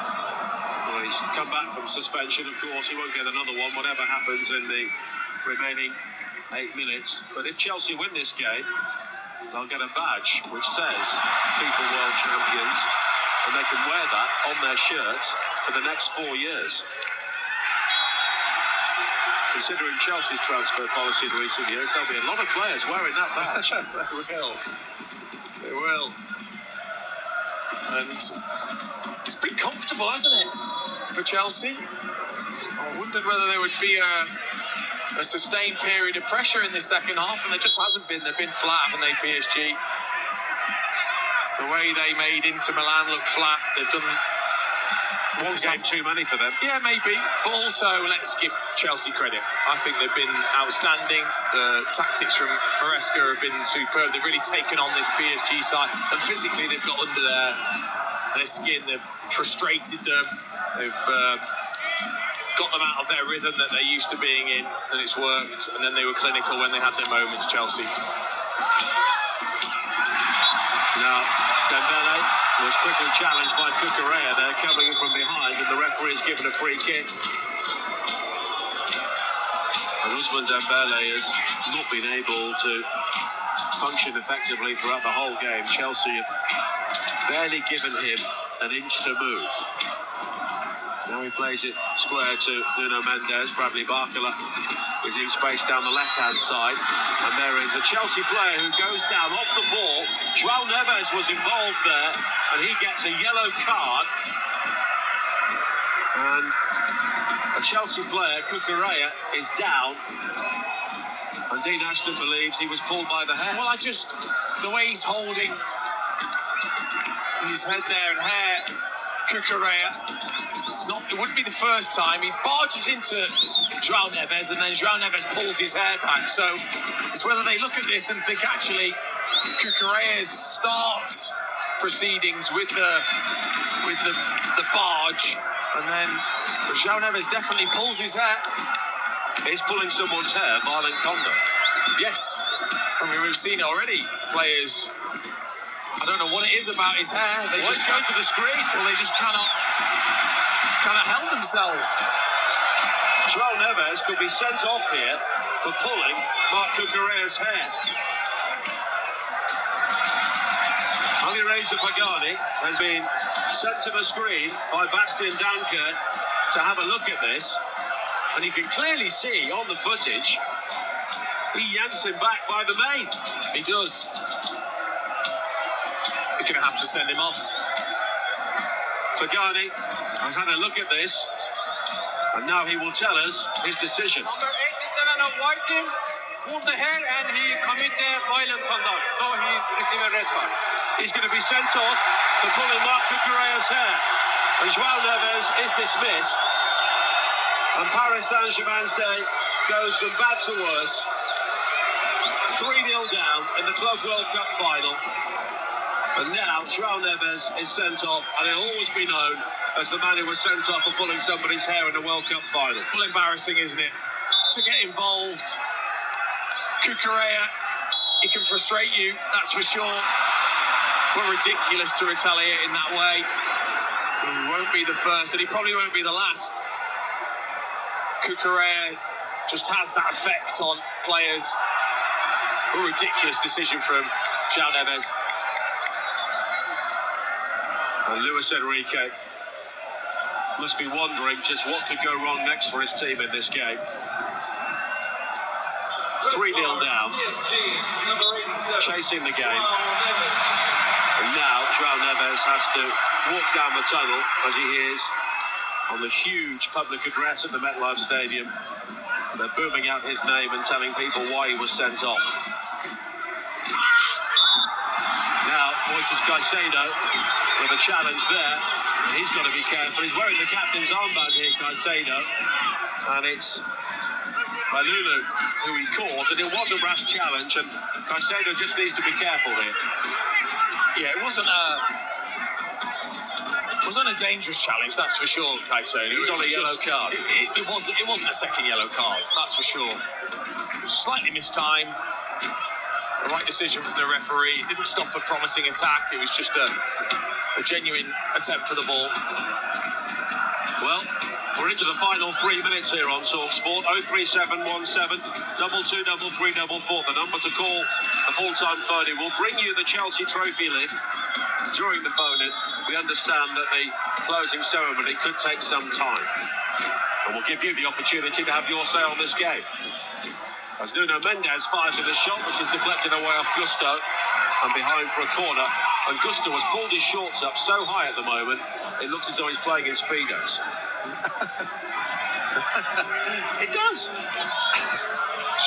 Well, he's come back from suspension, of course. He won't get another one, whatever happens in the remaining 8 minutes. But if Chelsea win this game, they'll get a badge which says FIFA World Champions, and they can wear that on their shirts for the next 4 years. Considering Chelsea's transfer policy in recent years, there'll be a lot of players wearing that badge. They will. And it's been comfortable, hasn't it, for Chelsea? I wondered whether there would be a a sustained period of pressure in this second half, and there just hasn't been. They've been flat, haven't they, PSG? The way they made Inter Milan look flat, they've done one game too many for them. Yeah, maybe. But also, let's give Chelsea credit. I think they've been outstanding. The tactics from Maresca have been superb. They've really taken on this PSG side, and physically they've got under their skin. They've frustrated them. They've got them out of their rhythm that they're used to being in, and it's worked. And then they were clinical when they had their moments, Chelsea. Now, Dembele was quickly challenged by Cucurella there, coming in from behind, and the referee has given a free kick. And Ousmane Dembele has not been able to function effectively throughout the whole game. Chelsea have barely given him an inch to move. Now he plays it square to Nuno Mendes. Bradley Barcola is in space down the left-hand side. And there is a Chelsea player who goes down off the ball. Joao Neves was involved there, and he gets a yellow card. And a Chelsea player, Cucurella, is down. And Dean Ashton believes he was pulled by the hair. Well, the way he's holding his head there and hair, Cucurella, it wouldn't be the first time. He barges into Joao Neves, and then Joao Neves pulls his hair back. So it's whether they look at this and think, actually, Cucurella starts proceedings with the barge, and then Joao Neves definitely pulls his hair. He's pulling someone's hair, violent conduct. Yes. I mean, we've seen it already. Players, I don't know what it is about his hair. They just go to the screen. Well, they just cannot help themselves. Joao Neves could be sent off here for pulling Marc Cucurella's hair. Alireza Pagani has been sent to the screen by Bastian Dankert to have a look at this, and you can clearly see on the footage he yanks him back by the mane. He does. He's going to have to send him off. Pagani has had a look at this, and now he will tell us his decision. Number 87 of white team pulled the hair and he committed violent conduct, so he received a red card. He's going to be sent off for pulling Marc Cucurella's hair. And Joao Neves is dismissed, and Paris Saint-Germain's day goes from bad to worse. 3-0 down in the Club World Cup final. And now Joao Neves is sent off, and he'll always be known as the man who was sent off for pulling somebody's hair in the World Cup final. Well, embarrassing, isn't it? To get involved. Cucurella, he can frustrate you, that's for sure. But ridiculous to retaliate in that way. He won't be the first, and he probably won't be the last. Cucurella just has that effect on players. A ridiculous decision from Joao Neves. And Luis Enrique must be wondering just what could go wrong next for his team in this game. 3-0 down, chasing the game. And now Joao Neves has to walk down the tunnel as he hears on the huge public address at the MetLife Stadium. They're booming out his name and telling people why he was sent off. Now, Moises Caicedo with a challenge there, and he's got to be careful. He's wearing the captain's armband here, Caicedo, and it's Malulu who he caught, and it was a rash challenge, and Caicedo just needs to be careful here. Yeah, it wasn't a dangerous challenge, that's for sure, Caicedo. He's on a yellow card. It wasn't a second yellow card, that's for sure. Slightly mistimed. The right decision from the referee. It didn't stop a promising attack. It was just a genuine attempt for the ball. Well, we're into the final 3 minutes here on TalkSport. 03717 223344. The number to call the full-time phone-in. We'll bring you the Chelsea trophy lift during the phone-in. We understand that the closing ceremony could take some time, and we'll give you the opportunity to have your say on this game. As Nuno Mendes fires in a shot which is deflected away off Gusto and behind for a corner, and Gusto has pulled his shorts up so high at the moment it looks as though he's playing in Speedos. It does.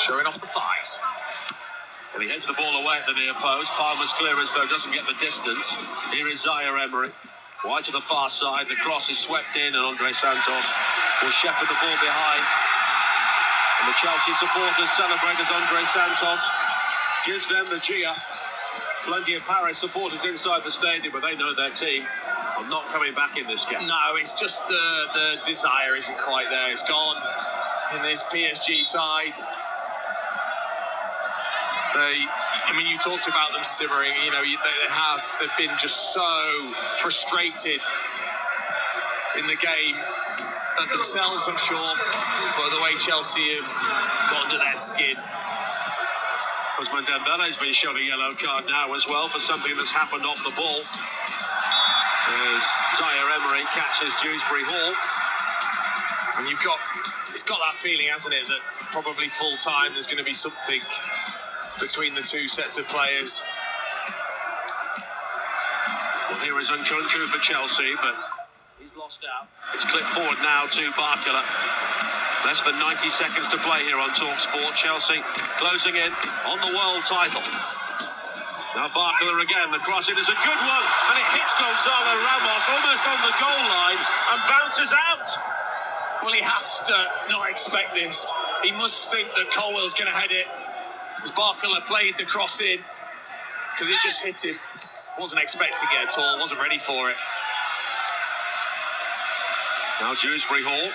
Showing off the thighs. And he heads the ball away at the near post. Palmer's clearance, though, doesn't get the distance. Here is Zaire Emery. Wide to the far side. The cross is swept in, and Andre Santos will shepherd the ball behind. And the Chelsea supporters celebrate as Andre Santos gives them the cheer. Plenty of Paris supporters inside the stadium, but they know their team are not coming back in this game. No, it's just the desire isn't quite there. It's gone in this PSG side. You talked about them simmering. They've been just so frustrated in the game at themselves, I'm sure, by the way Chelsea have got under their skin. Ousmane Dembele's been shown a yellow card now as well for something that's happened off the ball. As Zaire Emery catches Dewsbury Hall. And it's got that feeling, hasn't it, that probably full time there's going to be something between the two sets of players. Well, here is Nkunku for Chelsea, but he's lost out. It's clipped forward now to Barcola. Less than 90 seconds to play here on TalkSport. Chelsea closing in on the world title. Now Barcola again. The cross in is a good one, and it hits Gonzalo Ramos almost on the goal line and bounces out. Well, he has to not expect this. He must think that Colwell's going to head it. As Barcola played the cross in, because it just hit him. Wasn't expecting it at all. Wasn't ready for it. Now Dewsbury Hall.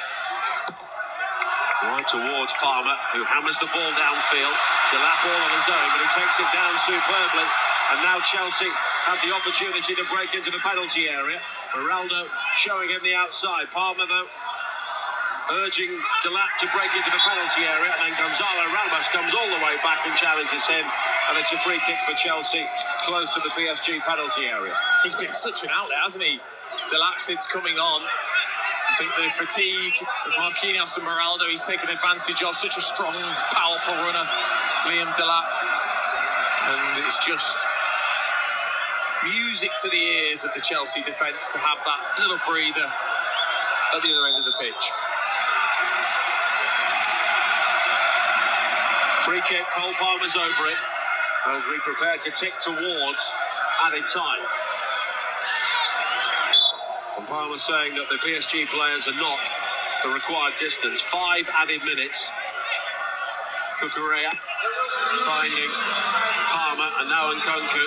Right towards Palmer, who hammers the ball downfield. Delap all on his own, but he takes it down superbly. And now Chelsea have the opportunity to break into the penalty area. Beraldo showing him the outside. Palmer, though, urging Delap to break into the penalty area. And then Gonzalo Ramos comes all the way back and challenges him. And it's a free kick for Chelsea, close to the PSG penalty area. He's been such an outlet, hasn't he? Delap since coming on. I think the fatigue of Marquinhos and Beraldo, he's taken advantage of. Such a strong, powerful runner, Liam Delap. And it's just music to the ears of the Chelsea defence to have that little breather at the other end of the pitch. Free kick, Cole Palmer's over it as we prepare to tick towards added time. And Palmer saying that the PSG players are not the required distance. 5 added minutes. Cucurella finding Palmer and now Nkunku.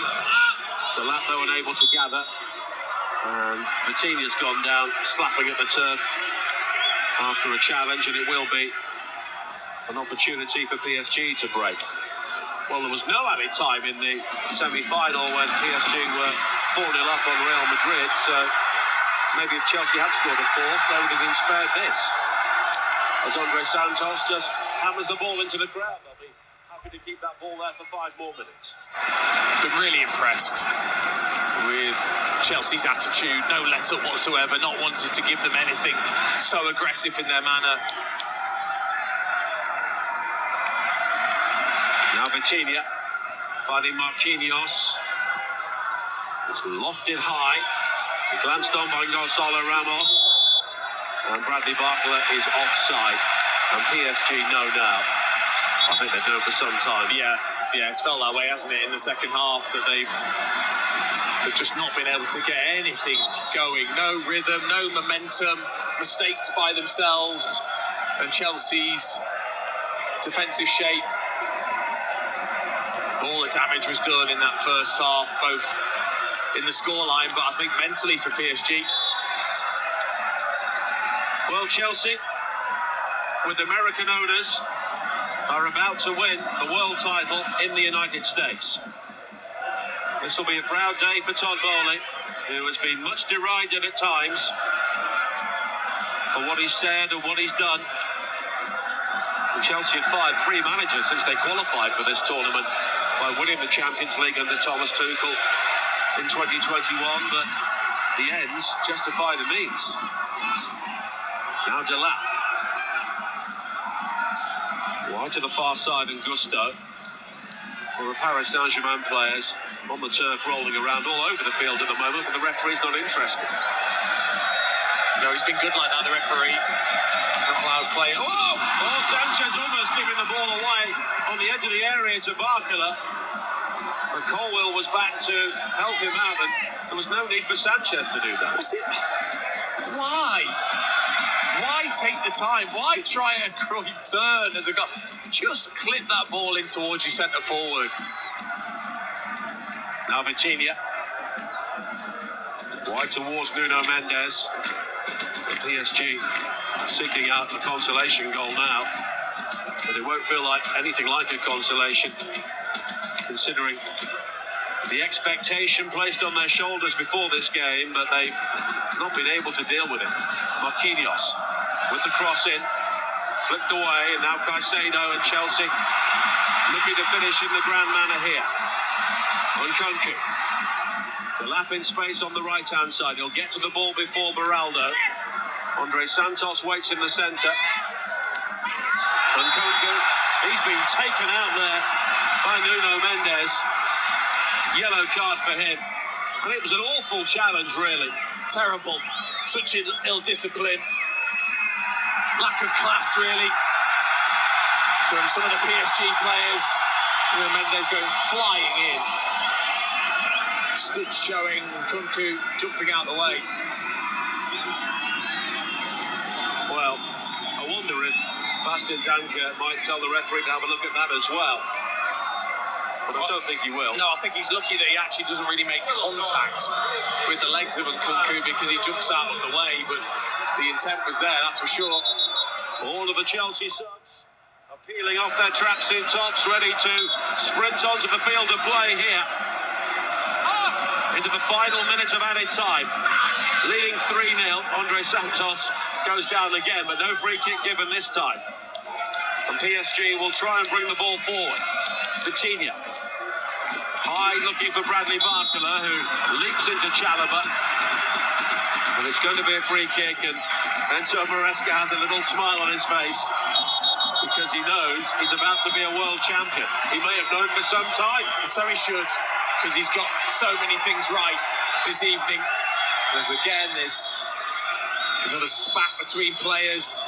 Delap, though, unable to gather. And Vitinha's gone down, slapping at the turf after a challenge, and it will be an opportunity for PSG to break. Well, there was no added time in the semi-final when PSG were 4-0 up on Real Madrid, so maybe if Chelsea had scored a fourth, they would have been spared this. As Andre Santos just hammers the ball into the crowd. They'll be happy to keep that ball there for 5 more minutes. Been really impressed with Chelsea's attitude. No let-up whatsoever, not wanting to give them anything. So aggressive in their manner. Now Vitinha finding Marquinhos. It's lofted high. Glanced on by Gonzalo Ramos. And Bradley Barcola is offside. And PSG know now. I think they've known for some time. Yeah, it's felt that way, hasn't it, in the second half, that they've just not been able to get anything going. No rhythm, no momentum, mistakes by themselves. And Chelsea's defensive shape. All the damage was done in that first half, both in the scoreline, but I think mentally for PSG. Well, Chelsea, with American owners, are about to win the world title in the United States. This will be a proud day for Todd Bowley, who has been much derided at times for what he's said and what he's done. And Chelsea have fired 3 managers since they qualified for this tournament by winning the Champions League under Thomas Tuchel in 2021, but the ends justify the means. Now Delap. Wide to the far side, and Gusto. Well, the Paris Saint-Germain players on the turf rolling around all over the field at the moment, but the referee's not interested. No, he's been good like that, the referee. Not allowed play. Oh, Sanchez almost giving the ball away on the edge of the area to Barcola. But Colwill was back to help him out, and there was no need for Sanchez to do that. Why? Why take the time? Why try a quick turn as a goal? Just clip that ball in towards your centre forward. Now Vitinha. Wide towards Nuno Mendes. The PSG seeking out the consolation goal now. But it won't feel like anything like a consolation, considering the expectation placed on their shoulders before this game, but they've not been able to deal with it. Marquinhos with the cross in, flipped away, and now Caicedo and Chelsea looking to finish in the grand manner here. Nkunku to lap in space on the right-hand side. He'll get to the ball before Beraldo. Andre Santos waits in the centre. Nkunku, he's been taken out there by Nuno Mendes. Yellow card for him. And it was an awful challenge, really. Terrible. Such ill-discipline. Lack of class, really, from some of the PSG players. Nuno Mendes going flying in. Stood showing Nkunku jumping out the way. Well, I wonder if Bastien Danker might tell the referee to have a look at that as well. But I don't think he will. No, I think he's lucky that he actually doesn't really make contact with the legs of Nkunku because he jumps out of the way, but the intent was there, that's for sure. All of the Chelsea subs are peeling off their tracksuit tops, ready to sprint onto the field of play here. Into the final minutes of added time. Leading 3-0, Andre Santos goes down again, but no free kick given this time. And PSG will try and bring the ball forward. Vitinha. High looking for Bradley Barcola, who leaps into Chalobah. And it's going to be a free kick, and Enzo Maresca has a little smile on his face because he knows he's about to be a world champion. He may have known for some time, and so he should, because he's got so many things right this evening. There's another spat between players.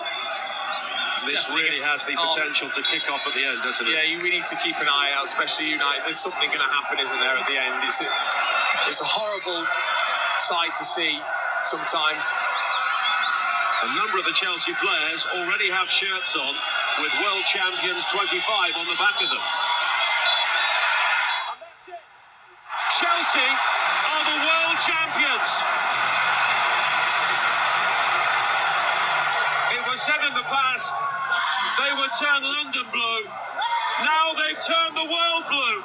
This really has the potential to kick off at the end, doesn't it? Yeah, we need to keep an eye out, especially United. There's something going to happen, isn't there, at the end? It's a horrible sight to see sometimes. A number of the Chelsea players already have shirts on with World Champions 25 on the back of them. And that's it. Chelsea are the world champions. It was said in the past they would turn London blue. Now they've turned the world blue.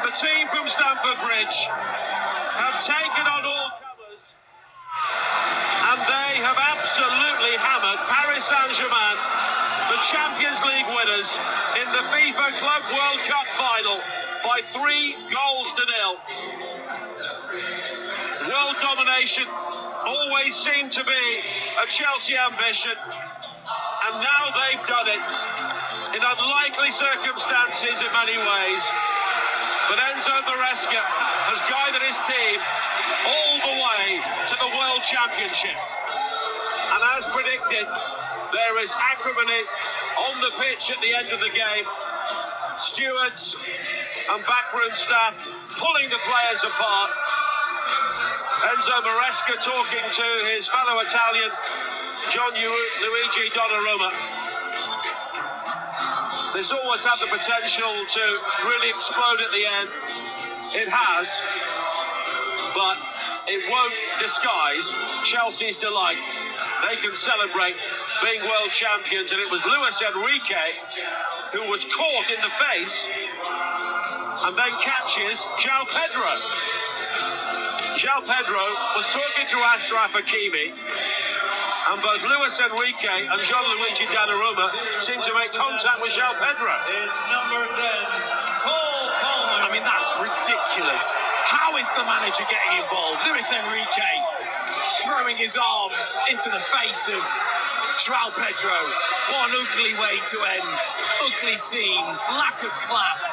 The team from Stamford Bridge have taken on all comers, and they have absolutely hammered Paris Saint-Germain, the Champions League winners, in the FIFA Club World Cup final by 3-0. World domination always seemed to be a Chelsea ambition, and now they've done it in unlikely circumstances in many ways. But Enzo Maresca has guided his team all the way to the World Championship. And as predicted, there is acrimony on the pitch at the end of the game. Stewards and backroom staff pulling the players apart. Enzo Maresca talking to his fellow Italian, Luigi Donnarumma. This always had the potential to really explode at the end. It has, but it won't disguise Chelsea's delight. They can celebrate being world champions, and it was Luis Enrique who was caught in the face and then catches Joao Pedro. Joao Pedro was talking to Achraf Hakimi, and both Luis Enrique and Gianluigi Donnarumma seem to make contact with Joao Pedro. It's number 10, Cole Palmer. I mean, that's ridiculous. How is the manager getting involved? Luis Enrique throwing his arms into the face of Joao Pedro. What an ugly way to end. Ugly scenes, lack of class.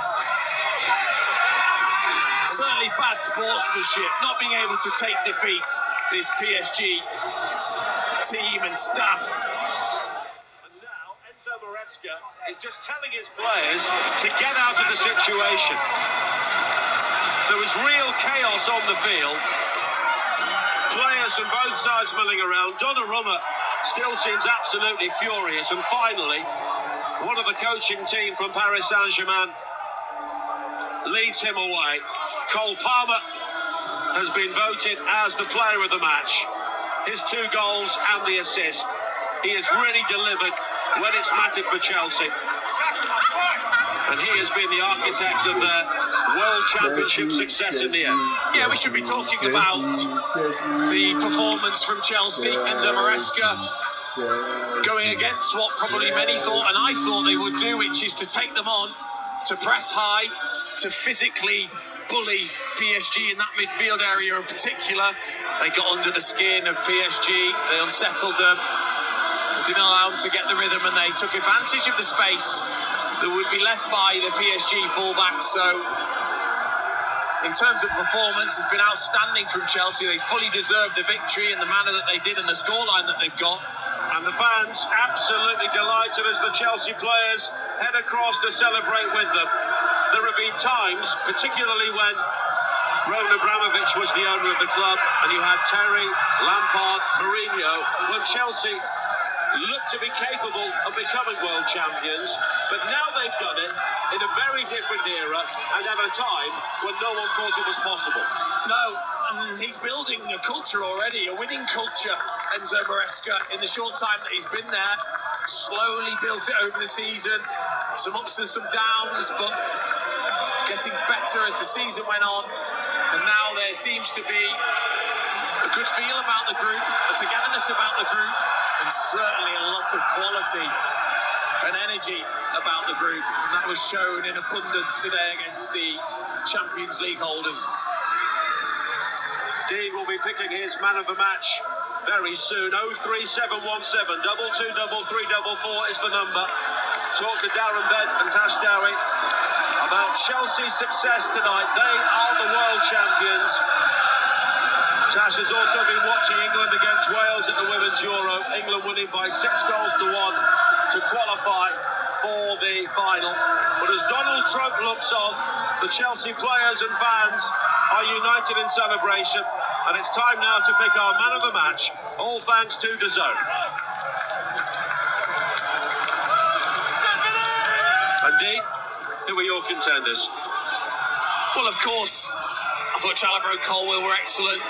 certainly bad sportsmanship, not being able to take defeat, this PSG team and staff. And now Enzo Maresca is just telling his players to get out of the situation. There was real chaos on the field. Players from both sides milling around. Donnarumma still seems absolutely furious. And finally, one of the coaching team from Paris Saint-Germain leads him away. Cole Palmer has been voted as the player of the match. His 2 goals and the assist. He has really delivered when it's mattered for Chelsea. And he has been the architect of their World Championship success in the end. Yeah, we should be talking about the performance from Chelsea. Enzo Maresca going against what probably many thought, and I thought they would do, which is to take them on, to press high, to physically bully PSG in that midfield area in particular. They got under the skin of PSG, they unsettled them, didn't allow them to get the rhythm, and they took advantage of the space that would be left by the PSG fullbacks. So in terms of performance, it's been outstanding from Chelsea. They fully deserved the victory in the manner that they did and the scoreline that they've got. And the fans absolutely delighted as the Chelsea players head across to celebrate with them. There have been times, particularly when Roman Abramovich was the owner of the club and you had Terry, Lampard, Mourinho, when Chelsea looked to be capable of becoming world champions, but now they've done it in a very different era and at a time when no one thought it was possible. No, and he's building a culture already, a winning culture, Enzo Maresca, in the short time that he's been there. Slowly built it over the season, some ups and some downs, but getting better as the season went on, and now there seems to be a good feel about the group, a togetherness about the group, and certainly a lot of quality and energy about the group, and that was shown in abundance today against the Champions League holders. Dean will be picking his man of the match very soon. 03717 223344 is the number. Talk to Darren Bent and Tash Dowie about Chelsea's success tonight. They are the world champions. Tash has also been watching England against Wales at the Women's Euro. England winning by 6 goals to 1 to qualify for the final. But as Donald Trump looks on, the Chelsea players and fans are united in celebration. And it's time now to pick our man of the match, all thanks to DAZN. And Dean, who are your contenders? Well, of course, I thought Chalobah and Colwill were excellent.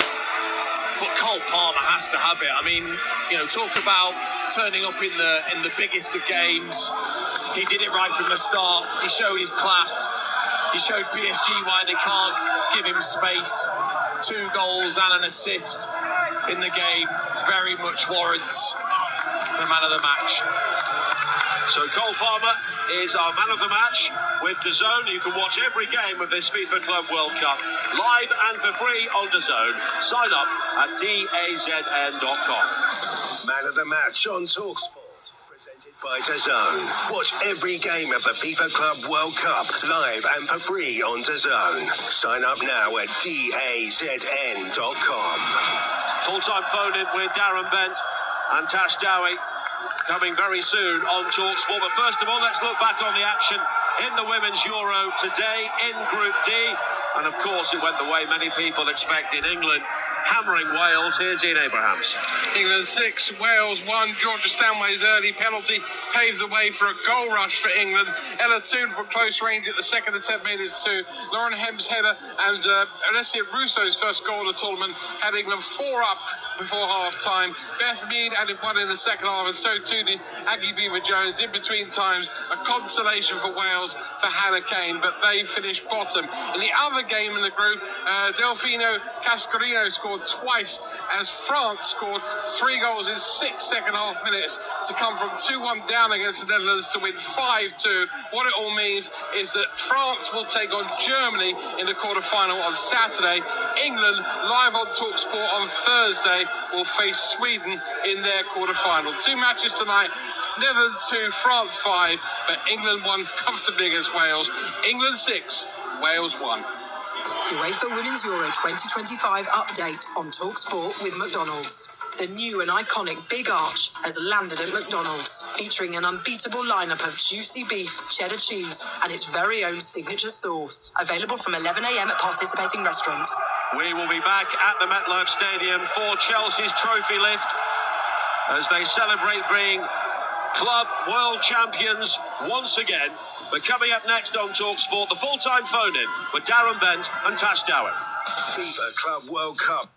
But Cole Palmer has to have it. I mean, you know, talk about turning up in the biggest of games. He did it right from the start. He showed his class. He showed PSG why they can't give him space. 2 goals and an assist in the game very much warrants the man of the match. So Cole Palmer is our man of the match with DAZN. You can watch every game of this FIFA Club World Cup live and for free on DAZN. Sign up at dazn.com. Man of the match on TalkSport, presented by DAZN. Watch every game of the FIFA Club World Cup live and for free on DAZN. Sign up now at dazn.com. Full-time phone-in with Darren Bent and Tash Dowie coming very soon on TalkSport. But first of all, let's look back on the action in the Women's Euro today in Group D. And of course, it went the way many people expected. England hammering Wales. Here's Ian Abrahams. England 6, Wales 1. Georgia Stanway's early penalty paved the way for a goal rush for England. Ella Toone from close range at the second attempt made it 2. Lauren Hemm's header and Alessia Russo's first goal of the tournament had England 4 up before half-time. Beth Mead added 1 in the second half, and so too did Aggie Beaver-Jones. In between times, a consolation for Wales for Hannah Kane, but they finished bottom. In the other game in the group, Delfino Cascarino scored twice as France scored 3 goals in 6 second-half minutes to come from 2-1 down against the Netherlands to win 5-2. What it all means is that France will take on Germany in the quarter-final on Saturday. England, live on TalkSport on Thursday, will face Sweden in their quarter-final. 2 matches tonight, Netherlands 2, France 5, but England won comfortably against Wales. England 6, Wales 1. UEFA Women's Euro 2025 update on TalkSport with McDonald's. The new and iconic Big Arch has landed at McDonald's, featuring an unbeatable lineup of juicy beef, cheddar cheese, and its very own signature sauce. Available from 11 a.m. at participating restaurants. We will be back at the MetLife Stadium for Chelsea's trophy lift as they celebrate being club world champions once again. But coming up next on TalkSport, the full-time phone-in with Darren Bent and Tash Dowett. FIFA Club World Cup.